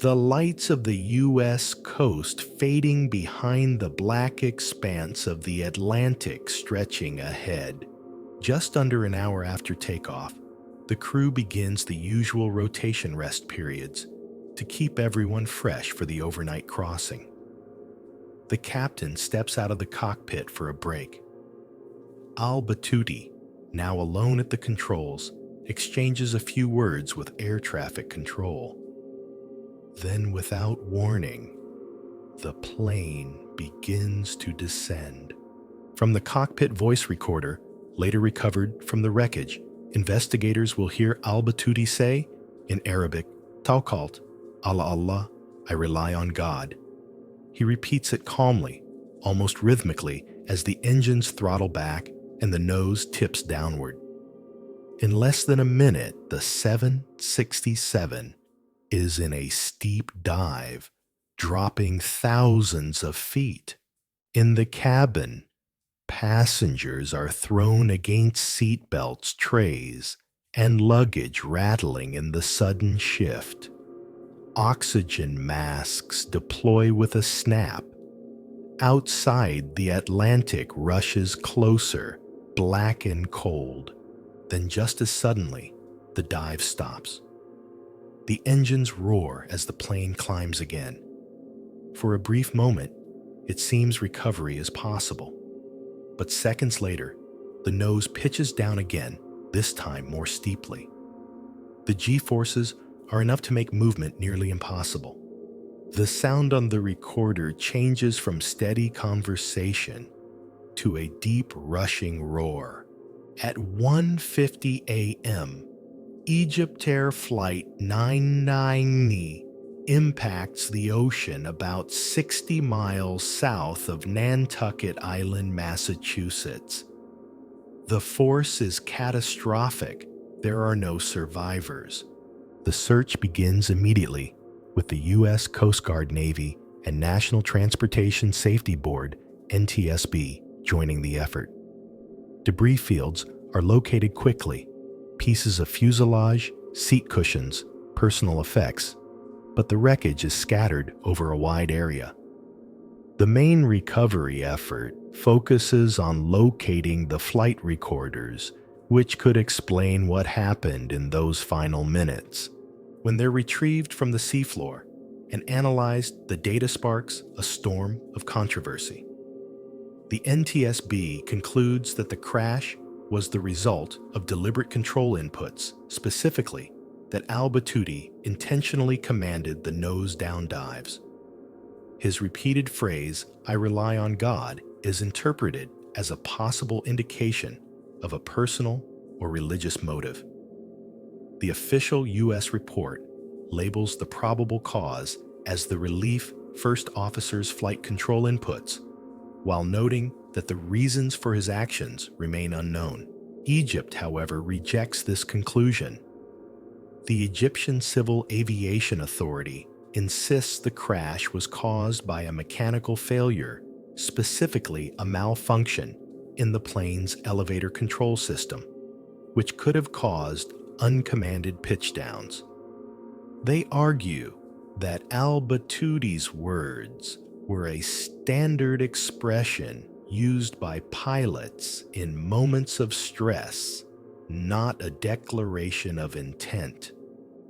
the lights of the U.S. coast fading behind the black expanse of the Atlantic stretching ahead. Just under an hour after takeoff, the crew begins the usual rotation rest periods to keep everyone fresh for the overnight crossing. The captain steps out of the cockpit for a break. Al-Batouti, now alone at the controls, exchanges a few words with air traffic control. Then, without warning, the plane begins to descend. From the cockpit voice recorder, later recovered from the wreckage, investigators will hear Al-Batouti say, in Arabic, Tawakalt, Allah Allah, I rely on God. He repeats it calmly, almost rhythmically, as the engines throttle back and the nose tips downward. In less than a minute, the 767 is in a steep dive, dropping thousands of feet. In the cabin, passengers are thrown against seat belts, trays, and luggage rattling in the sudden shift. Oxygen masks deploy with a snap. Outside, the Atlantic rushes closer, black and cold. Then just as suddenly, the dive stops. The engines roar as the plane climbs again. For a brief moment, it seems recovery is possible. But seconds later, the nose pitches down again, this time more steeply. The G-forces are enough to make movement nearly impossible. The sound on the recorder changes from steady conversation to a deep rushing roar. At 1:50 a.m., Egyptair Flight 990 impacts the ocean about 60 miles south of Nantucket Island, Massachusetts. The force is catastrophic. There are no survivors. The search begins immediately, with the U.S. Coast Guard, Navy, and National Transportation Safety Board, NTSB, joining the effort. Debris fields are located quickly, pieces of fuselage, seat cushions, personal effects, but the wreckage is scattered over a wide area. The main recovery effort focuses on locating the flight recorders, which could explain what happened in those final minutes. When they're retrieved from the seafloor and analyzed, the data sparks a storm of controversy. The NTSB concludes that the crash was the result of deliberate control inputs, specifically that al-Battuti intentionally commanded the nose-down dives. His repeated phrase, "I rely on God," is interpreted as a possible indication of a personal or religious motive. The official U.S. report labels the probable cause as the relief first officer's flight control inputs, while noting that the reasons for his actions remain unknown. Egypt, however, rejects this conclusion. The Egyptian Civil Aviation Authority insists the crash was caused by a mechanical failure, specifically a malfunction in the plane's elevator control system, which could have caused uncommanded pitchdowns. They argue that al-Battuti's words were a standard expression used by pilots in moments of stress, not a declaration of intent.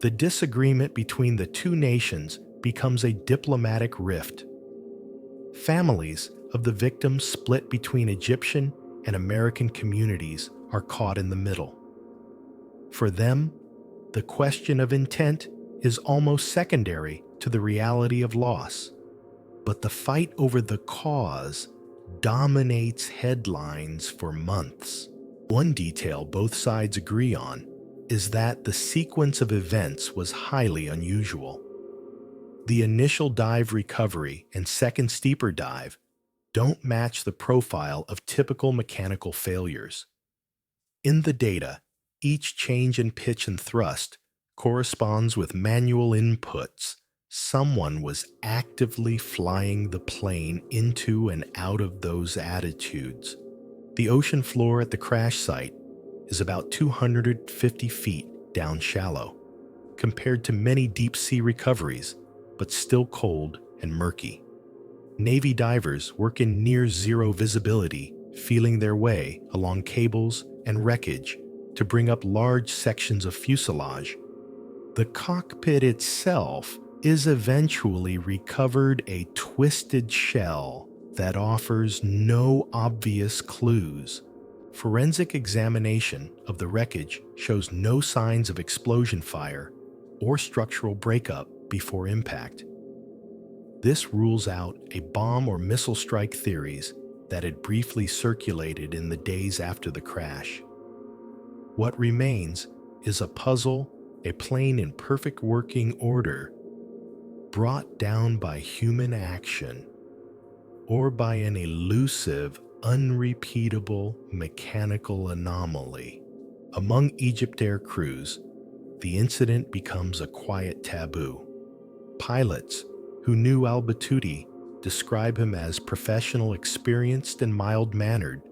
The disagreement between the two nations becomes a diplomatic rift. Families of the victims split between Egyptian and American communities are caught in the middle. For them, the question of intent is almost secondary to the reality of loss. But the fight over the cause dominates headlines for months. One detail both sides agree on is that the sequence of events was highly unusual. The initial dive recovery and second steeper dive don't match the profile of typical mechanical failures. In the data, each change in pitch and thrust corresponds with manual inputs. Someone was actively flying the plane into and out of those attitudes. The ocean floor at the crash site is about 250 feet down shallow, compared to many deep-sea recoveries, but still cold and murky. Navy divers work in near-zero visibility, feeling their way along cables and wreckage to bring up large sections of fuselage. The cockpit itself is eventually recovered, a twisted shell that offers no obvious clues. Forensic examination of the wreckage shows no signs of explosion fire or structural breakup before impact. This rules out a bomb or missile strike theories that had briefly circulated in the days after the crash. What remains is a puzzle, a plane in perfect working order, brought down by human action or by an elusive, unrepeatable mechanical anomaly. Among Egyptair crews, the incident becomes a quiet taboo. Pilots who knew al-Battuti describe him as professional, experienced, and mild-mannered,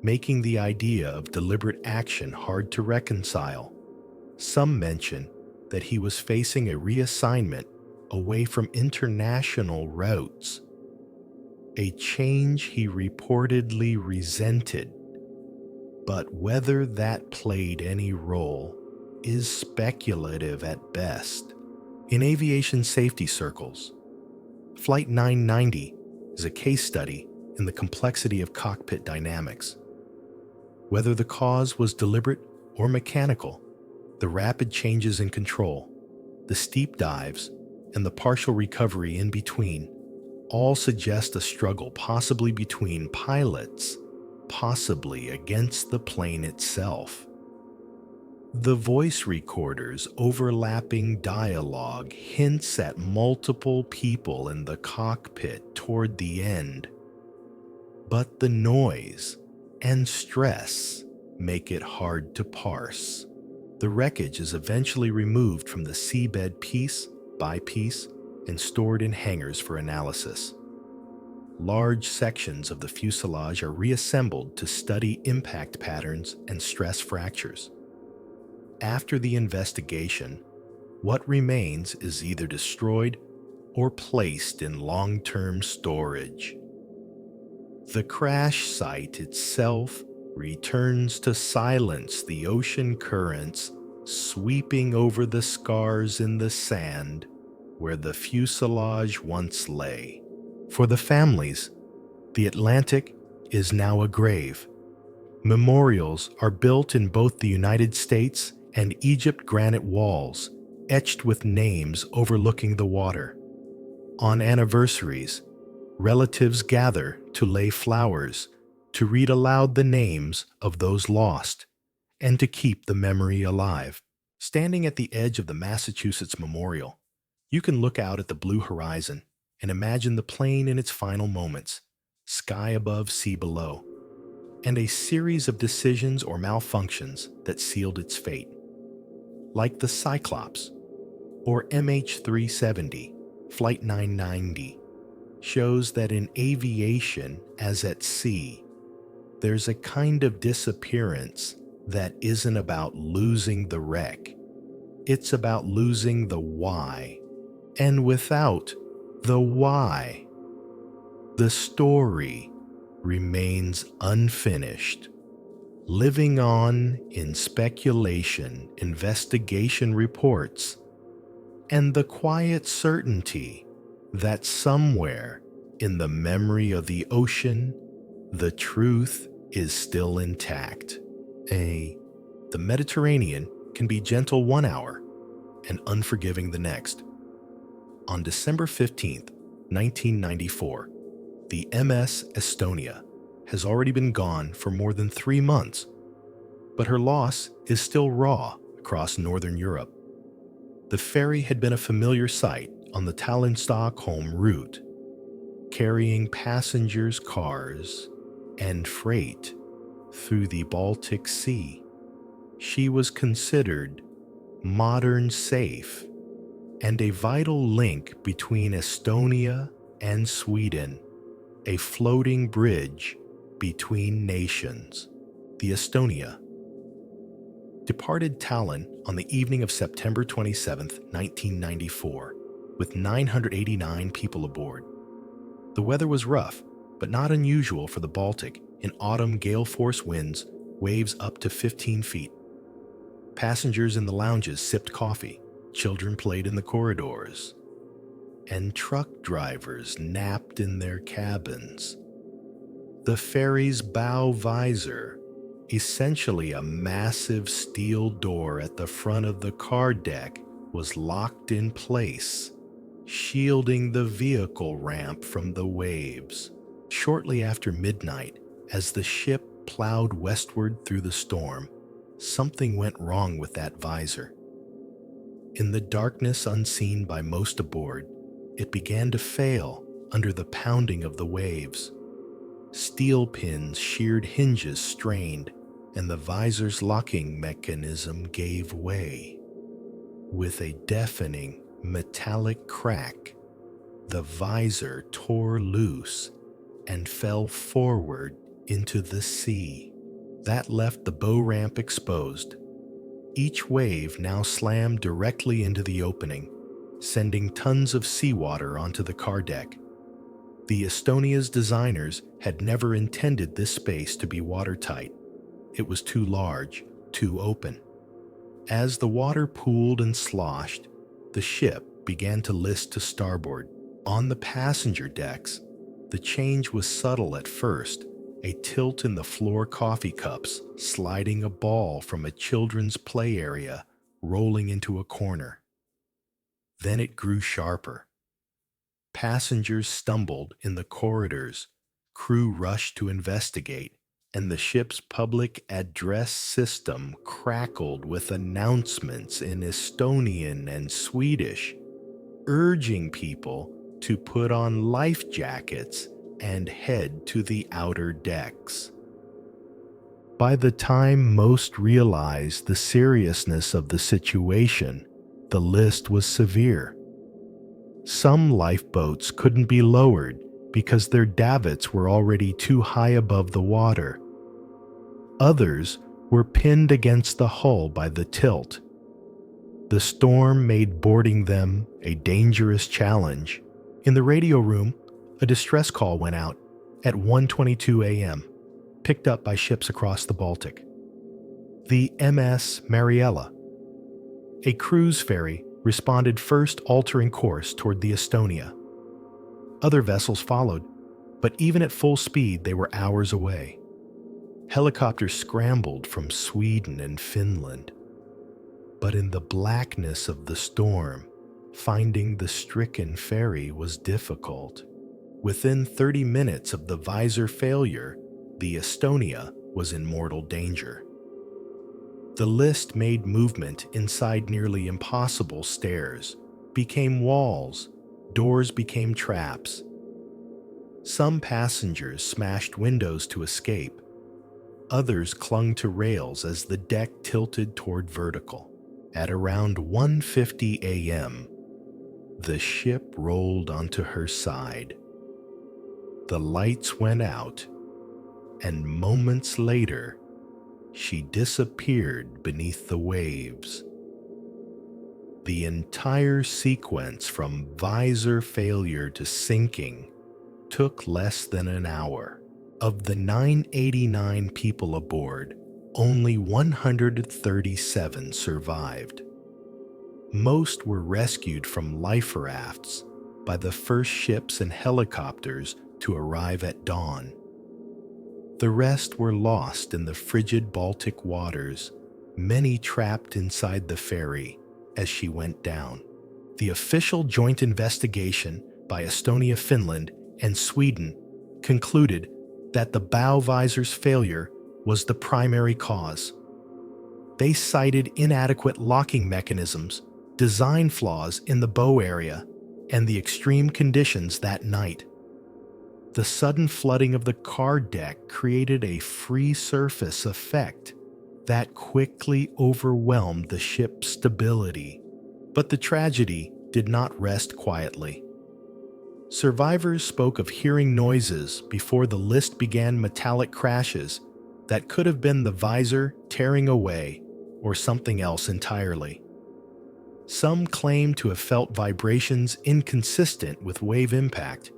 making the idea of deliberate action hard to reconcile. Some mention that he was facing a reassignment away from international routes, a change he reportedly resented. But whether that played any role is speculative at best. In aviation safety circles, Flight 990 is a case study in the complexity of cockpit dynamics. Whether the cause was deliberate or mechanical. The rapid changes in control, the steep dives, and the partial recovery in between all suggest a struggle possibly between pilots, possibly against the plane itself. The voice recorder's overlapping dialogue hints at multiple people in the cockpit toward the end, but the noise and stress make it hard to parse. The wreckage is eventually removed from the seabed piece by piece and stored in hangars for analysis. Large sections of the fuselage are reassembled to study impact patterns and stress fractures. After the investigation, what remains is either destroyed or placed in long-term storage. The crash site itself returns to silence the ocean currents sweeping over the scars in the sand where the fuselage once lay. For the families, the Atlantic is now a grave. Memorials are built in both the United States and Egypt granite walls, etched with names overlooking the water. On anniversaries, relatives gather to lay flowers, to read aloud the names of those lost, and to keep the memory alive. Standing at the edge of the Massachusetts Memorial, you can look out at the blue horizon and imagine the plane in its final moments, sky above, sea below, and a series of decisions or malfunctions that sealed its fate. Like the Cyclops, or MH370, Flight 990, shows that in aviation, as at sea, there's a kind of disappearance that isn't about losing the wreck. It's about losing the why. And without the why, the story remains unfinished, living on in speculation, investigation reports, and the quiet certainty that somewhere in the memory of the ocean, the truth is still intact. The Mediterranean can be gentle 1 hour and unforgiving the next. On December 15th, 1994, the MS Estonia has already been gone for more than 3 months, but her loss is still raw across Northern Europe. The ferry had been a familiar sight on the Tallinn-Stockholm route, carrying passengers, cars, and freight through the Baltic Sea. She was considered modern safe and a vital link between Estonia and Sweden, a floating bridge between nations. The Estonia departed Tallinn on the evening of September 27, 1994, with 989 people aboard. The weather was rough, but not unusual for the Baltic. In autumn, gale-force winds, waves up to 15 feet. Passengers in the lounges sipped coffee, children played in the corridors, and truck drivers napped in their cabins. The ferry's bow visor, essentially a massive steel door at the front of the car deck, was locked in place, shielding the vehicle ramp from the waves. Shortly after midnight, as the ship plowed westward through the storm, something went wrong with that visor. In the darkness unseen by most aboard, it began to fail under the pounding of the waves. Steel pins, sheared hinges strained, and the visor's locking mechanism gave way. With a deafening metallic crack, the visor tore loose and fell forward into the sea. That left the bow ramp exposed. Each wave now slammed directly into the opening, sending tons of seawater onto the car deck. The Estonia's designers had never intended this space to be watertight. It was too large, too open. As the water pooled and sloshed, the ship began to list to starboard. On the passenger decks, the change was subtle at first, a tilt in the floor coffee cups sliding a ball from a children's play area, rolling into a corner. Then it grew sharper. Passengers stumbled in the corridors, crew rushed to investigate, and the ship's public address system crackled with announcements in Estonian and Swedish, urging people to put on life jackets and head to the outer decks. By the time most realized the seriousness of the situation, the list was severe. Some lifeboats couldn't be lowered because their davits were already too high above the water. Others were pinned against the hull by the tilt. The storm made boarding them a dangerous challenge. In the radio room, a distress call went out at 1:22 a.m., picked up by ships across the Baltic. The MS Mariella, a cruise ferry, responded first, altering course toward the Estonia. Other vessels followed, but even at full speed they were hours away. Helicopters scrambled from Sweden and Finland. But in the blackness of the storm, finding the stricken ferry was difficult. Within 30 minutes of the visor failure, the Estonia was in mortal danger. The list made movement inside nearly impossible stairs, became walls, doors became traps. Some passengers smashed windows to escape. Others clung to rails as the deck tilted toward vertical. At around 1:50 a.m., the ship rolled onto her side. The lights went out, and moments later, she disappeared beneath the waves. The entire sequence from visor failure to sinking took less than an hour. Of the 989 people aboard, only 137 survived. Most were rescued from life rafts by the first ships and helicopters to arrive at dawn. The rest were lost in the frigid Baltic waters, many trapped inside the ferry as she went down. The official joint investigation by Estonia, Finland, and Sweden concluded that the bow visor's failure was the primary cause. They cited inadequate locking mechanisms, design flaws in the bow area, and the extreme conditions that night. The sudden flooding of the car deck created a free surface effect that quickly overwhelmed the ship's stability. But the tragedy did not rest quietly. Survivors spoke of hearing noises before the list began, metallic crashes that could have been the visor tearing away or something else entirely. Some claimed to have felt vibrations inconsistent with wave impact.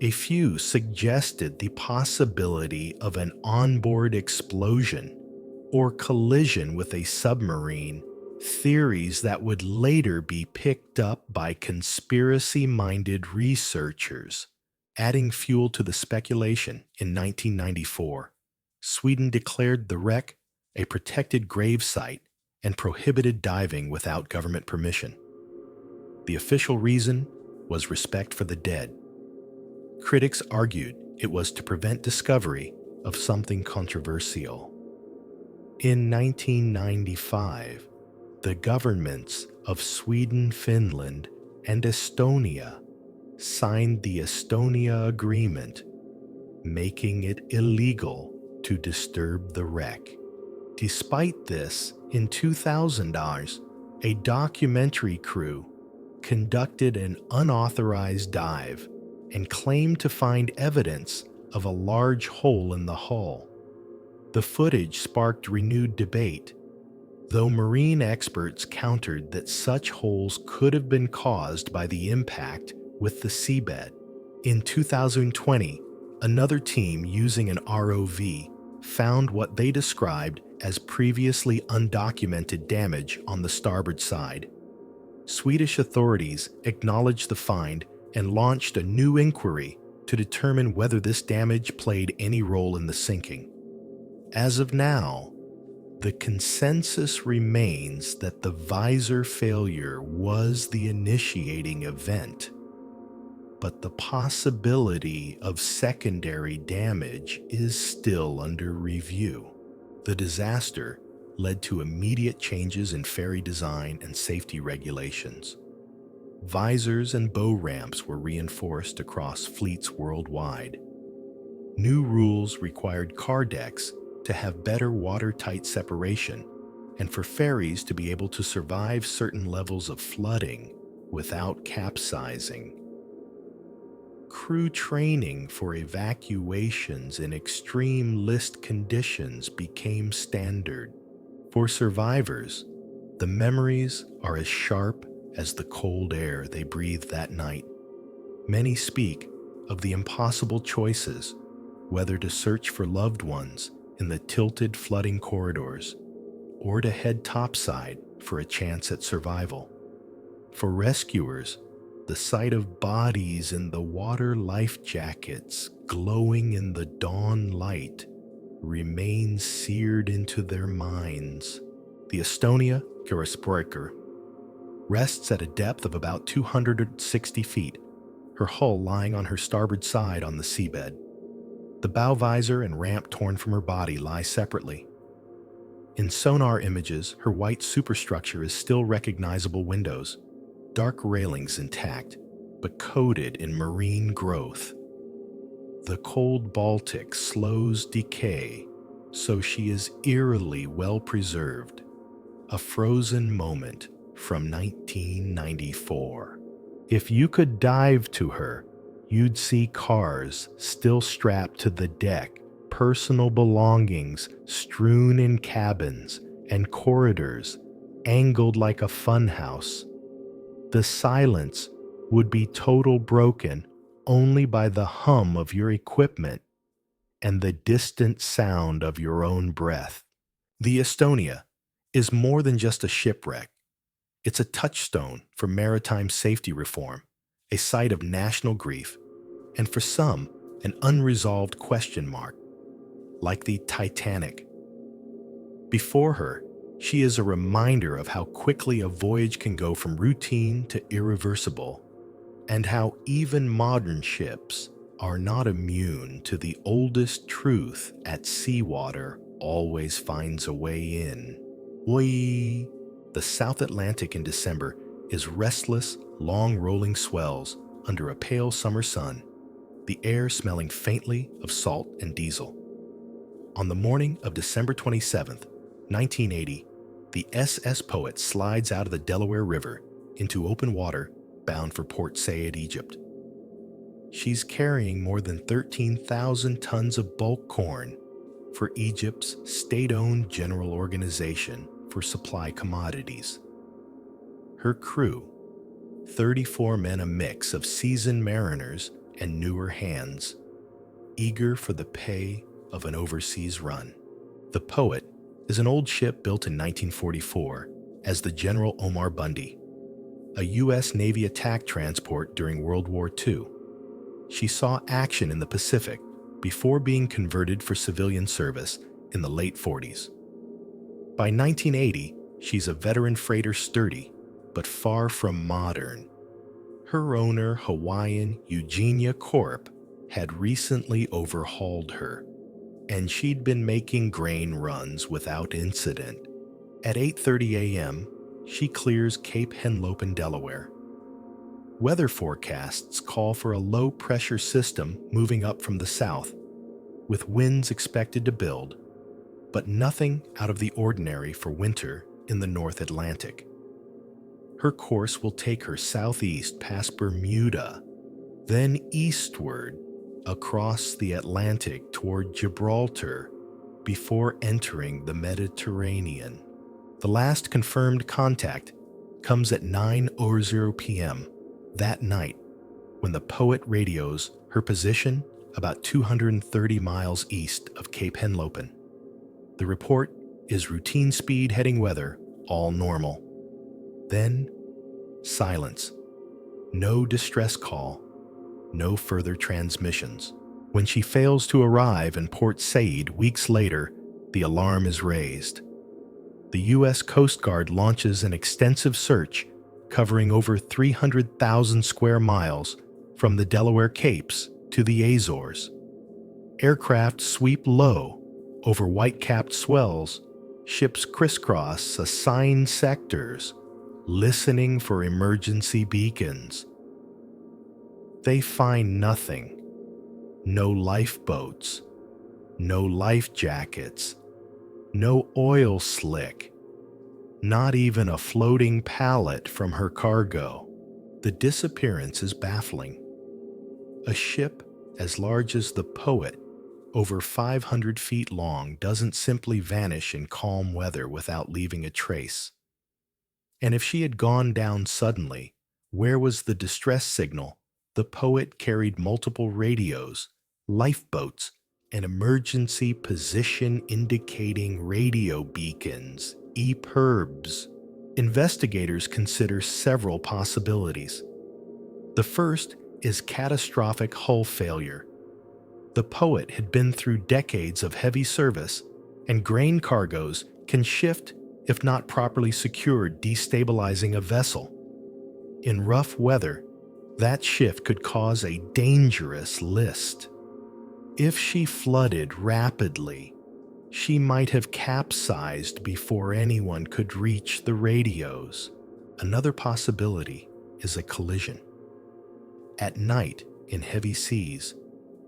A few suggested the possibility of an onboard explosion or collision with a submarine, theories that would later be picked up by conspiracy-minded researchers. Adding fuel to the speculation, in 1994, Sweden declared the wreck a protected grave site and prohibited diving without government permission. The official reason was respect for the dead. Critics argued it was to prevent discovery of something controversial. In 1995, the governments of Sweden, Finland, and Estonia signed the Estonia Agreement, making it illegal to disturb the wreck. Despite this, in 2000, a documentary crew conducted an unauthorized dive and claimed to find evidence of a large hole in the hull. The footage sparked renewed debate, though marine experts countered that such holes could have been caused by the impact with the seabed. In 2020, another team using an ROV found what they described as previously undocumented damage on the starboard side. Swedish authorities acknowledged the find and launched a new inquiry to determine whether this damage played any role in the sinking. As of now, the consensus remains that the visor failure was the initiating event, but the possibility of secondary damage is still under review. The disaster led to immediate changes in ferry design and safety regulations. Visors and bow ramps were reinforced across fleets worldwide. New rules required car decks to have better watertight separation and for ferries to be able to survive certain levels of flooding without capsizing. Crew training for evacuations in extreme list conditions became standard. For survivors, the memories are as sharp as the cold air they breathed that night. Many speak of the impossible choices, whether to search for loved ones in the tilted flooding corridors or to head topside for a chance at survival. For rescuers, the sight of bodies in the water life jackets glowing in the dawn light remains seared into their minds. The Estonia shipwrecker rests at a depth of about 260 feet, her hull lying on her starboard side on the seabed. The bow visor and ramp torn from her body lie separately. In sonar images, her white superstructure is still recognizable windows, dark railings intact, but coated in marine growth. The cold Baltic slows decay, so she is eerily well preserved, a frozen moment from 1994. If you could dive to her, you'd see cars still strapped to the deck, personal belongings strewn in cabins, and corridors angled like a funhouse. The silence would be total broken only by the hum of your equipment and the distant sound of your own breath. The Estonia is more than just a shipwreck. It's a touchstone for maritime safety reform, a site of national grief, and for some, an unresolved question mark, like the Titanic. Before her, she is a reminder of how quickly a voyage can go from routine to irreversible, and how even modern ships are not immune to the oldest truth at seawater always finds a way in. Whee! The South Atlantic in December is restless, long-rolling swells under a pale summer sun, the air smelling faintly of salt and diesel. On the morning of December 27th, 1980, the SS Poet slides out of the Delaware River into open water bound for Port Said, Egypt. She's carrying more than 13,000 tons of bulk corn for Egypt's state-owned general organization for supply commodities. Her crew, 34 men, a mix of seasoned mariners and newer hands, eager for the pay of an overseas run. The Poet is an old ship built in 1944 as the General Omar Bundy, a U.S. Navy attack transport during World War II. She saw action in the Pacific before being converted for civilian service in the late 40s. By 1980, she's a veteran freighter sturdy, but far from modern. Her owner, Hawaiian Eugenia Corp., had recently overhauled her, and she'd been making grain runs without incident. At 8:30 a.m., she clears Cape Henlopen, Delaware. Weather forecasts call for a low-pressure system moving up from the south, with winds expected to build, but nothing out of the ordinary for winter in the North Atlantic. Her course will take her southeast past Bermuda, then eastward across the Atlantic toward Gibraltar before entering the Mediterranean. The last confirmed contact comes at 9:00 p.m. that night when the Poet radios her position about 230 miles east of Cape Henlopen. The report is routine speed heading weather, all normal. Then, silence. No distress call. No further transmissions. When she fails to arrive in Port Said weeks later, the alarm is raised. The U.S. Coast Guard launches an extensive search covering over 300,000 square miles from the Delaware Capes to the Azores. Aircraft sweep low over white-capped swells. Ships crisscross assigned sectors, listening for emergency beacons. They find nothing. No lifeboats, no life jackets, no oil slick, not even a floating pallet from her cargo. The disappearance is baffling. A ship as large as the Poet, over 500 feet long, doesn't simply vanish in calm weather without leaving a trace. And if she had gone down suddenly, where was the distress signal? The Poet carried multiple radios, lifeboats, and emergency position indicating radio beacons, EPIRBs. Investigators consider several possibilities. The first is catastrophic hull failure. The Poet had been through decades of heavy service, and grain cargoes can shift if not properly secured, destabilizing a vessel. In rough weather, that shift could cause a dangerous list. If she flooded rapidly, she might have capsized before anyone could reach the radios. Another possibility is a collision. At night, in heavy seas,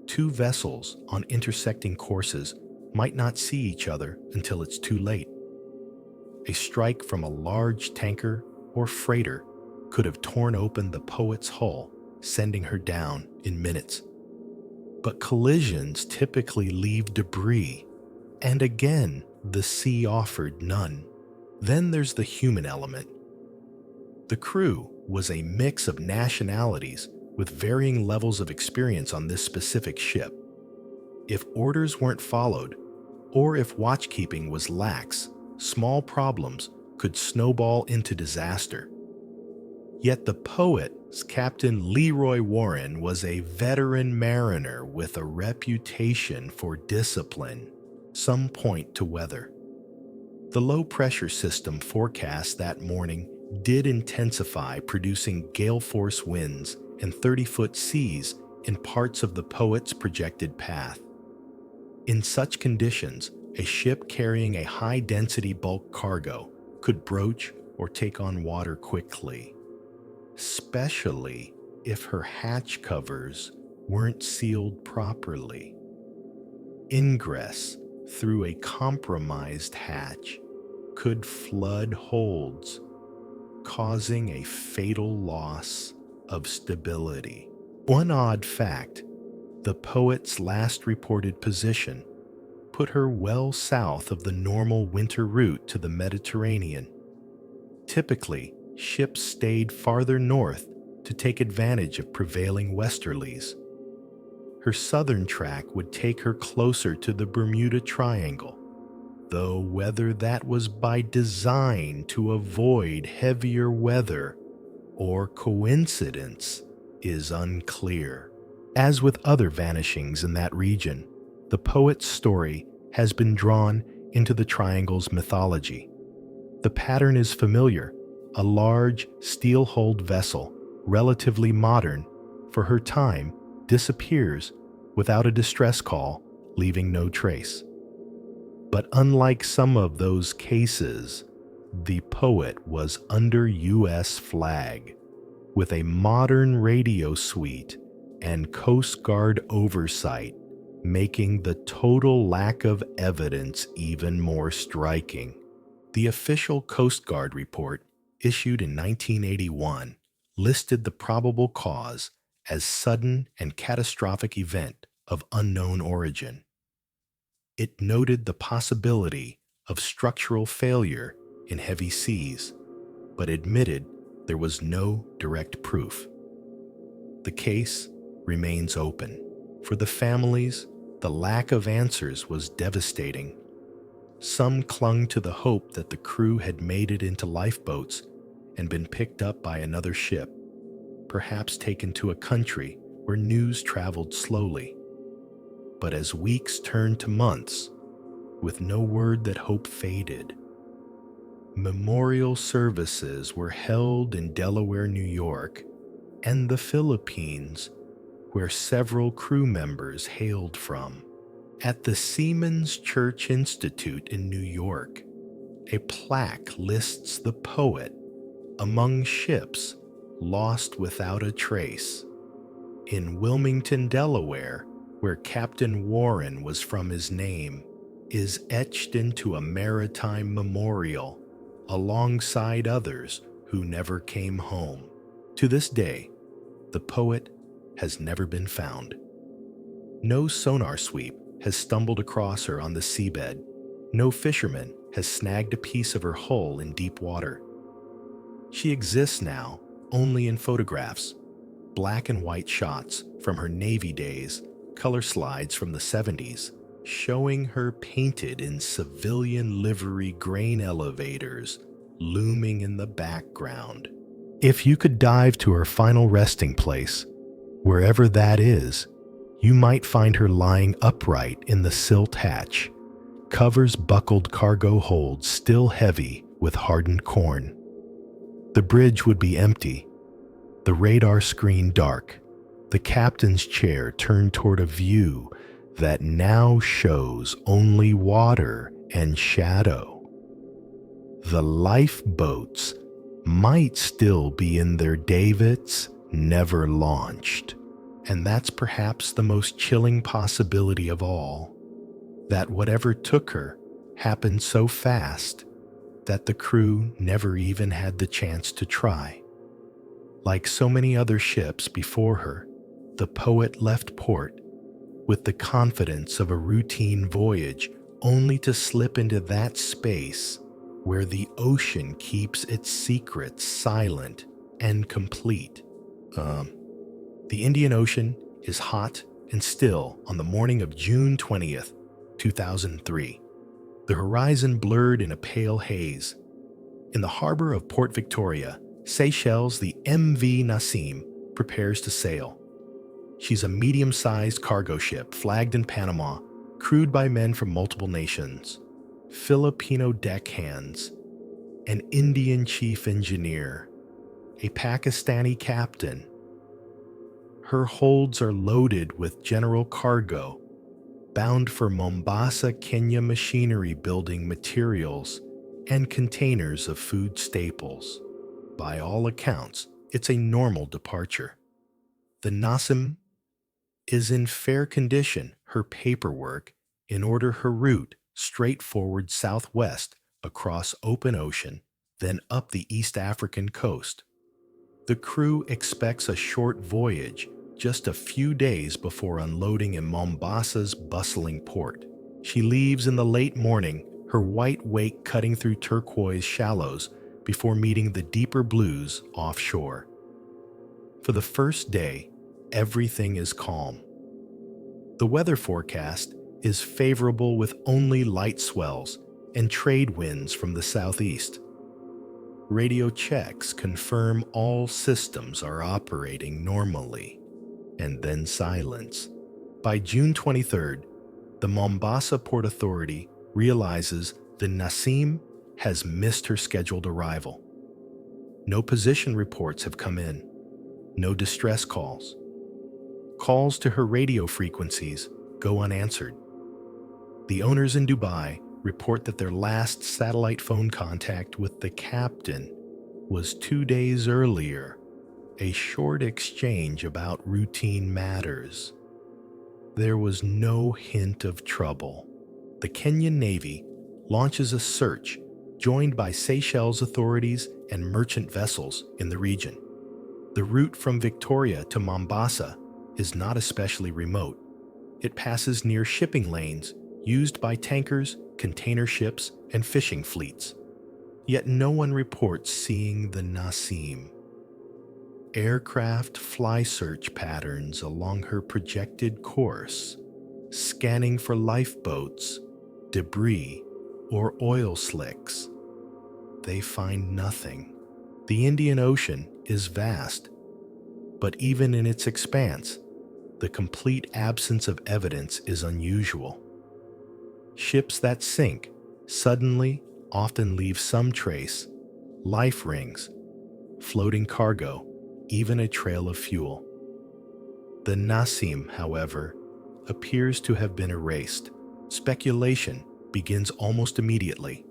two vessels on intersecting courses might not see each other until it's too late. A strike from a large tanker or freighter could have torn open the Poet's hull, sending her down in minutes. But collisions typically leave debris, and again, the sea offered none. Then there's the human element. The crew was a mix of nationalities with varying levels of experience on this specific ship. If orders weren't followed, or if watchkeeping was lax, small problems could snowball into disaster. Yet the Poet's Captain Leroy Warren was a veteran mariner with a reputation for discipline. Some point to weather. The low-pressure system forecast that morning did intensify, producing gale-force winds and 30-foot seas in parts of the Poet's projected path. In such conditions, a ship carrying a high-density bulk cargo could broach or take on water quickly, especially if her hatch covers weren't sealed properly. Ingress through a compromised hatch could flood holds, causing a fatal loss of stability. One odd fact, the Poet's last reported position put her well south of the normal winter route to the Mediterranean. Typically, ships stayed farther north to take advantage of prevailing westerlies. Her southern track would take her closer to the Bermuda Triangle, though whether that was by design to avoid heavier weather or coincidence is unclear. As with other vanishings in that region, the Poet's story has been drawn into the Triangle's mythology. The pattern is familiar: a large, steel-hulled vessel, relatively modern for her time, disappears without a distress call, leaving no trace. But unlike some of those cases, the Poet was under U.S. flag, with a modern radio suite and Coast Guard oversight, making the total lack of evidence even more striking. The official Coast Guard report, issued in 1981, listed the probable cause as sudden and catastrophic event of unknown origin. It noted the possibility of structural failure in heavy seas, but admitted there was no direct proof. The case remains open. For the families, the lack of answers was devastating. Some clung to the hope that the crew had made it into lifeboats and been picked up by another ship, perhaps taken to a country where news traveled slowly. But as weeks turned to months, with no word that hope faded, memorial services were held in Delaware, New York, and the Philippines, where several crew members hailed from. At the Seamen's Church Institute in New York, a plaque lists the poet among ships lost without a trace. In Wilmington, Delaware, where Captain Warren was from, his name is etched into a maritime memorial alongside others who never came home. To this day, the poet has never been found. No sonar sweep has stumbled across her on the seabed. No fisherman has snagged a piece of her hull in deep water. She exists now only in photographs, black and white shots from her Navy days, color slides from the 70s, showing her painted in civilian livery grain elevators looming in the background. If you could dive to her final resting place, wherever that is, you might find her lying upright in the silt hatch, covers buckled cargo hold still heavy with hardened corn. The bridge would be empty, the radar screen dark, the captain's chair turned toward a view that now shows only water and shadow. The lifeboats might still be in their davits, never launched. And that's perhaps the most chilling possibility of all, that whatever took her happened so fast that the crew never even had the chance to try. Like so many other ships before her, the poet left port with the confidence of a routine voyage, only to slip into that space where the ocean keeps its secrets silent and complete. The Indian Ocean is hot and still on the morning of June 20th, 2003. The horizon blurred in a pale haze. In the harbor of Port Victoria, Seychelles, the MV Nassim prepares to sail. She's a medium-sized cargo ship flagged in Panama, crewed by men from multiple nations, Filipino deckhands, an Indian chief engineer, a Pakistani captain. Her holds are loaded with general cargo, bound for Mombasa, Kenya machinery building materials and containers of food staples. By all accounts, it's a normal departure. The Nassim is in fair condition, her paperwork, in order her route straightforward southwest across open ocean, then up the East African coast. The crew expects a short voyage just a few days before unloading in Mombasa's bustling port. She leaves in the late morning, her white wake cutting through turquoise shallows before meeting the deeper blues offshore. For the first day, everything is calm. The weather forecast is favorable with only light swells and trade winds from the southeast. Radio checks confirm all systems are operating normally. And then silence. By June 23rd, the Mombasa Port Authority realizes the Nassim has missed her scheduled arrival. No position reports have come in, no distress calls. Calls to her radio frequencies go unanswered. The owners in Dubai report that their last satellite phone contact with the captain was 2 days earlier, a short exchange about routine matters. There was no hint of trouble. The Kenyan Navy launches a search, joined by Seychelles authorities and merchant vessels in the region. The route from Victoria to Mombasa is not especially remote. It passes near shipping lanes used by tankers, container ships, and fishing fleets. Yet no one reports seeing the Nassim. Aircraft fly search patterns along her projected course, scanning for lifeboats, debris, or oil slicks. They find nothing. The Indian Ocean is vast, but even in its expanse, the complete absence of evidence is unusual. Ships that sink suddenly often leave some trace, life rings, floating cargo, even a trail of fuel. The Nassim, however, appears to have been erased. Speculation begins almost immediately.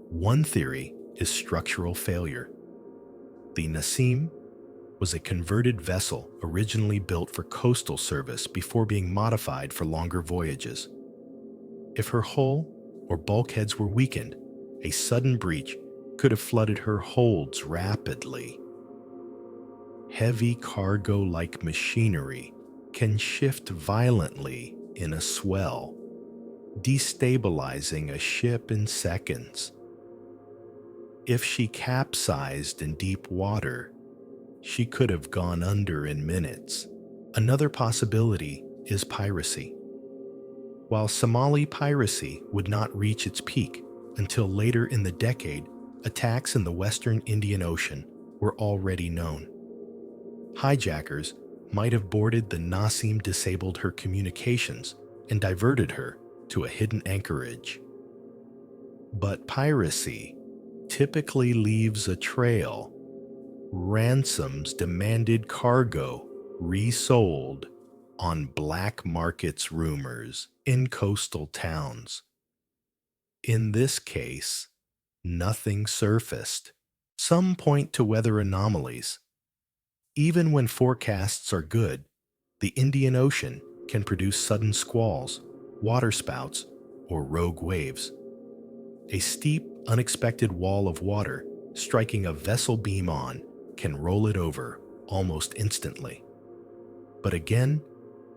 One theory is structural failure. The Nassim was a converted vessel originally built for coastal service before being modified for longer voyages. If her hull or bulkheads were weakened, a sudden breach could have flooded her holds rapidly. Heavy cargo-like machinery can shift violently in a swell, destabilizing a ship in seconds. If she capsized in deep water, she could have gone under in minutes. Another possibility is piracy. While Somali piracy would not reach its peak until later in the decade, attacks in the Western Indian Ocean were already known. Hijackers might have boarded the Nassim, disabled her communications, and diverted her to a hidden anchorage. But piracy typically leaves a trail. Ransoms demanded cargo resold on black markets rumors in coastal towns. In this case, nothing surfaced. Some point to weather anomalies. Even when forecasts are good, the Indian Ocean can produce sudden squalls, waterspouts, or rogue waves. A steep, unexpected wall of water striking a vessel beam on can roll it over almost instantly. But again,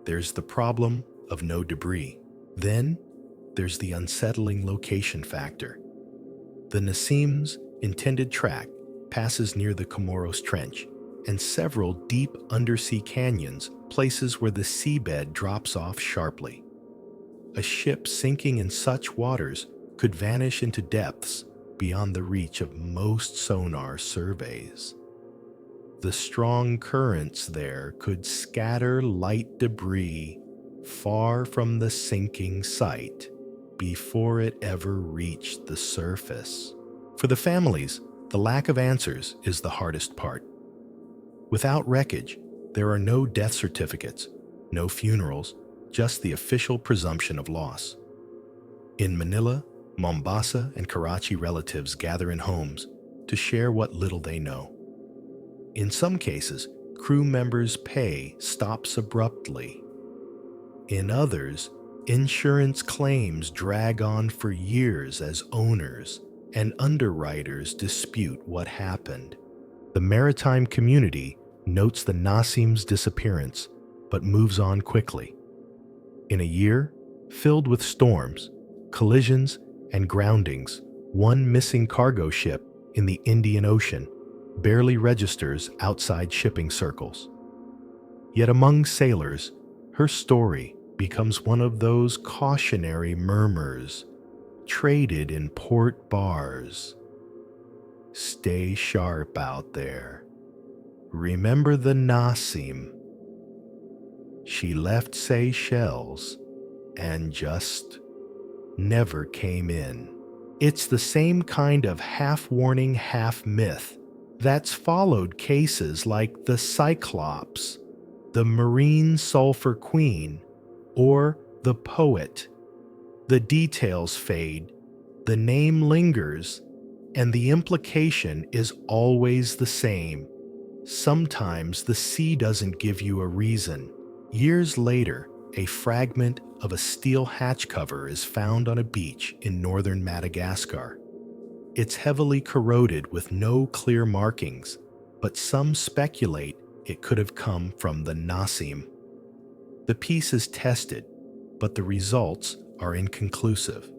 there's the problem of no debris. Then, there's the unsettling location factor. The Nassim's intended track passes near the Comoros Trench and several deep undersea canyons, places where the seabed drops off sharply. A ship sinking in such waters could vanish into depths beyond the reach of most sonar surveys. The strong currents there could scatter light debris far from the sinking site before it ever reached the surface. For the families, the lack of answers is the hardest part. Without wreckage, there are no death certificates, no funerals, just the official presumption of loss. In Manila, Mombasa, and Karachi, relatives gather in homes to share what little they know. In some cases, crew members' pay stops abruptly. In others, insurance claims drag on for years as owners and underwriters dispute what happened. The maritime community notes the Nassim's disappearance, but moves on quickly. In a year filled with storms, collisions, and groundings, one missing cargo ship in the Indian Ocean barely registers outside shipping circles. Yet among sailors, her story becomes one of those cautionary murmurs traded in port bars. Stay sharp out there. Remember the Nassim. She left Seychelles and just never came in. It's the same kind of half-warning, half-myth that's followed cases like the Cyclops, the Marine Sulphur Queen, or the Poet. The details fade, the name lingers, and the implication is always the same. Sometimes the sea doesn't give you a reason. Years later, a fragment of a steel hatch cover is found on a beach in northern Madagascar. It's heavily corroded with no clear markings, but some speculate it could have come from the Nassim. The piece is tested, but the results are inconclusive.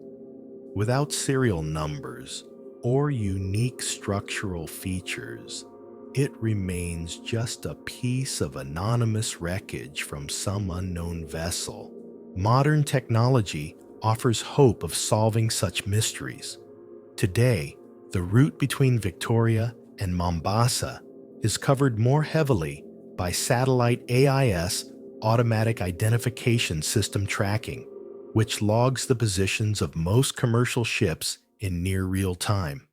Without serial numbers or unique structural features, it remains just a piece of anonymous wreckage from some unknown vessel. Modern technology offers hope of solving such mysteries. Today, the route between Victoria and Mombasa is covered more heavily by satellite AIS automatic identification system tracking, which logs the positions of most commercial ships in near real time.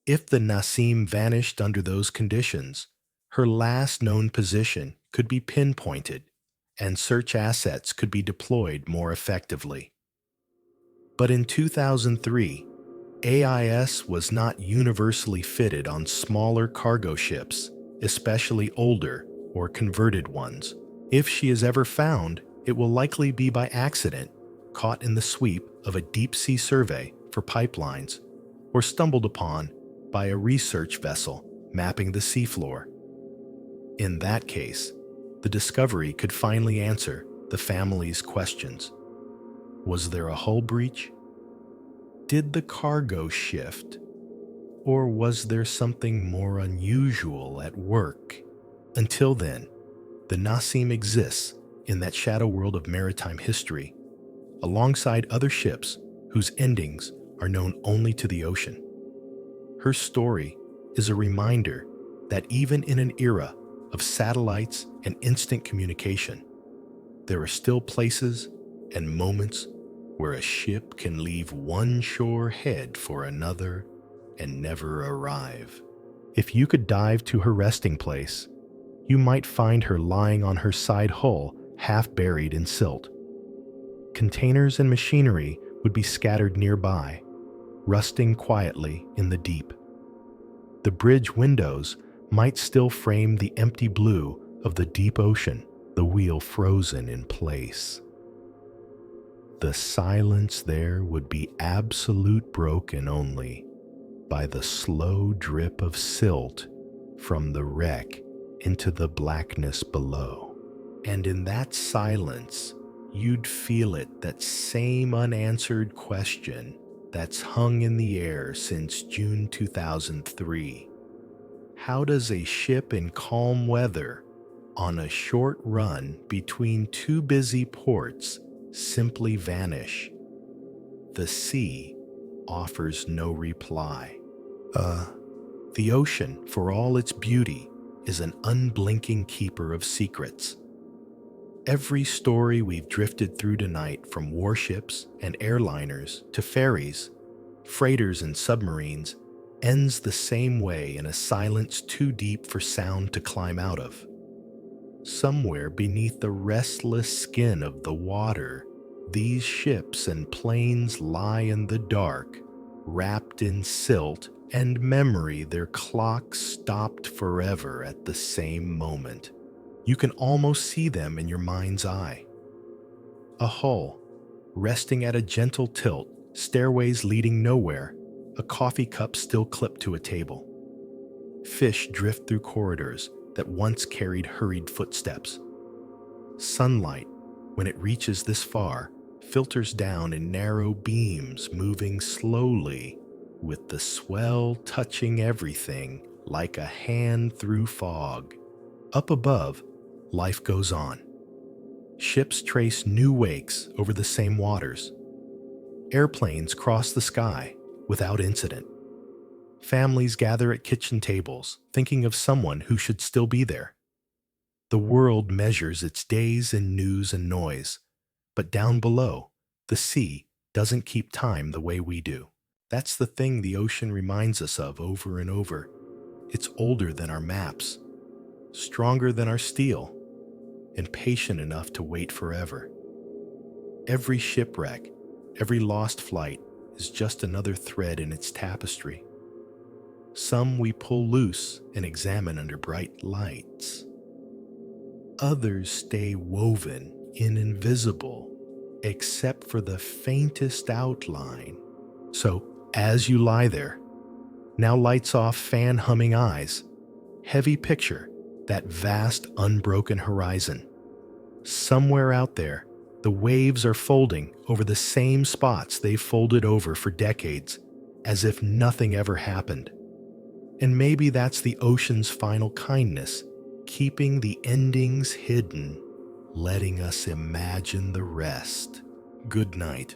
If the Nassim vanished under those conditions, her last known position could be pinpointed, and search assets could be deployed more effectively. But in 2003, AIS was not universally fitted on smaller cargo ships, especially older or converted ones. If she is ever found, it will likely be by accident, caught in the sweep of a deep-sea survey for pipelines, or stumbled upon by a research vessel mapping the seafloor. In that case, the discovery could finally answer the family's questions. Was there a hull breach? Did the cargo shift? Or was there something more unusual at work? Until then, the Nassim exists in that shadow world of maritime history, alongside other ships whose endings are known only to the ocean. Her story is a reminder that even in an era of satellites and instant communication, there are still places and moments where a ship can leave one shore head for another and never arrive. If you could dive to her resting place, you might find her lying on her side hull, half buried in silt. Containers and machinery would be scattered nearby, rusting quietly in the deep. The bridge windows might still frame the empty blue of the deep ocean, the wheel frozen in place. The silence there would be absolute, broken only by the slow drip of silt from the wreck into the blackness below. And in that silence, you'd feel it, that same unanswered question that's hung in the air since June 2003. How does a ship in calm weather, on a short run between two busy ports, simply vanish? The sea offers no reply. The ocean, for all its beauty, is an unblinking keeper of secrets. Every story we've drifted through tonight, from warships and airliners to ferries, freighters and submarines, ends the same way, in a silence too deep for sound to climb out of. Somewhere beneath the restless skin of the water, these ships and planes lie in the dark, wrapped in silt and memory. Their clocks stopped forever at the same moment. You can almost see them in your mind's eye. A hull, resting at a gentle tilt, stairways leading nowhere, a coffee cup still clipped to a table. Fish drift through corridors that once carried hurried footsteps. Sunlight, when it reaches this far, filters down in narrow beams, moving slowly, with the swell touching everything like a hand through fog. Up above, life goes on. Ships trace new wakes over the same waters. Airplanes cross the sky without incident. Families gather at kitchen tables, thinking of someone who should still be there. The world measures its days in news and noise, but down below, the sea doesn't keep time the way we do. That's the thing the ocean reminds us of over and over. It's older than our maps, stronger than our steel, and patient enough to wait forever. Every shipwreck, every lost flight is just another thread in its tapestry. Some we pull loose and examine under bright lights. Others stay woven in invisible, except for the faintest outline. So, as you lie there, now lights off, fan humming eyes, heavy picture that vast unbroken horizon. Somewhere out there, the waves are folding over the same spots they've folded over for decades, as if nothing ever happened. And maybe that's the ocean's final kindness, keeping the endings hidden, letting us imagine the rest. Good night.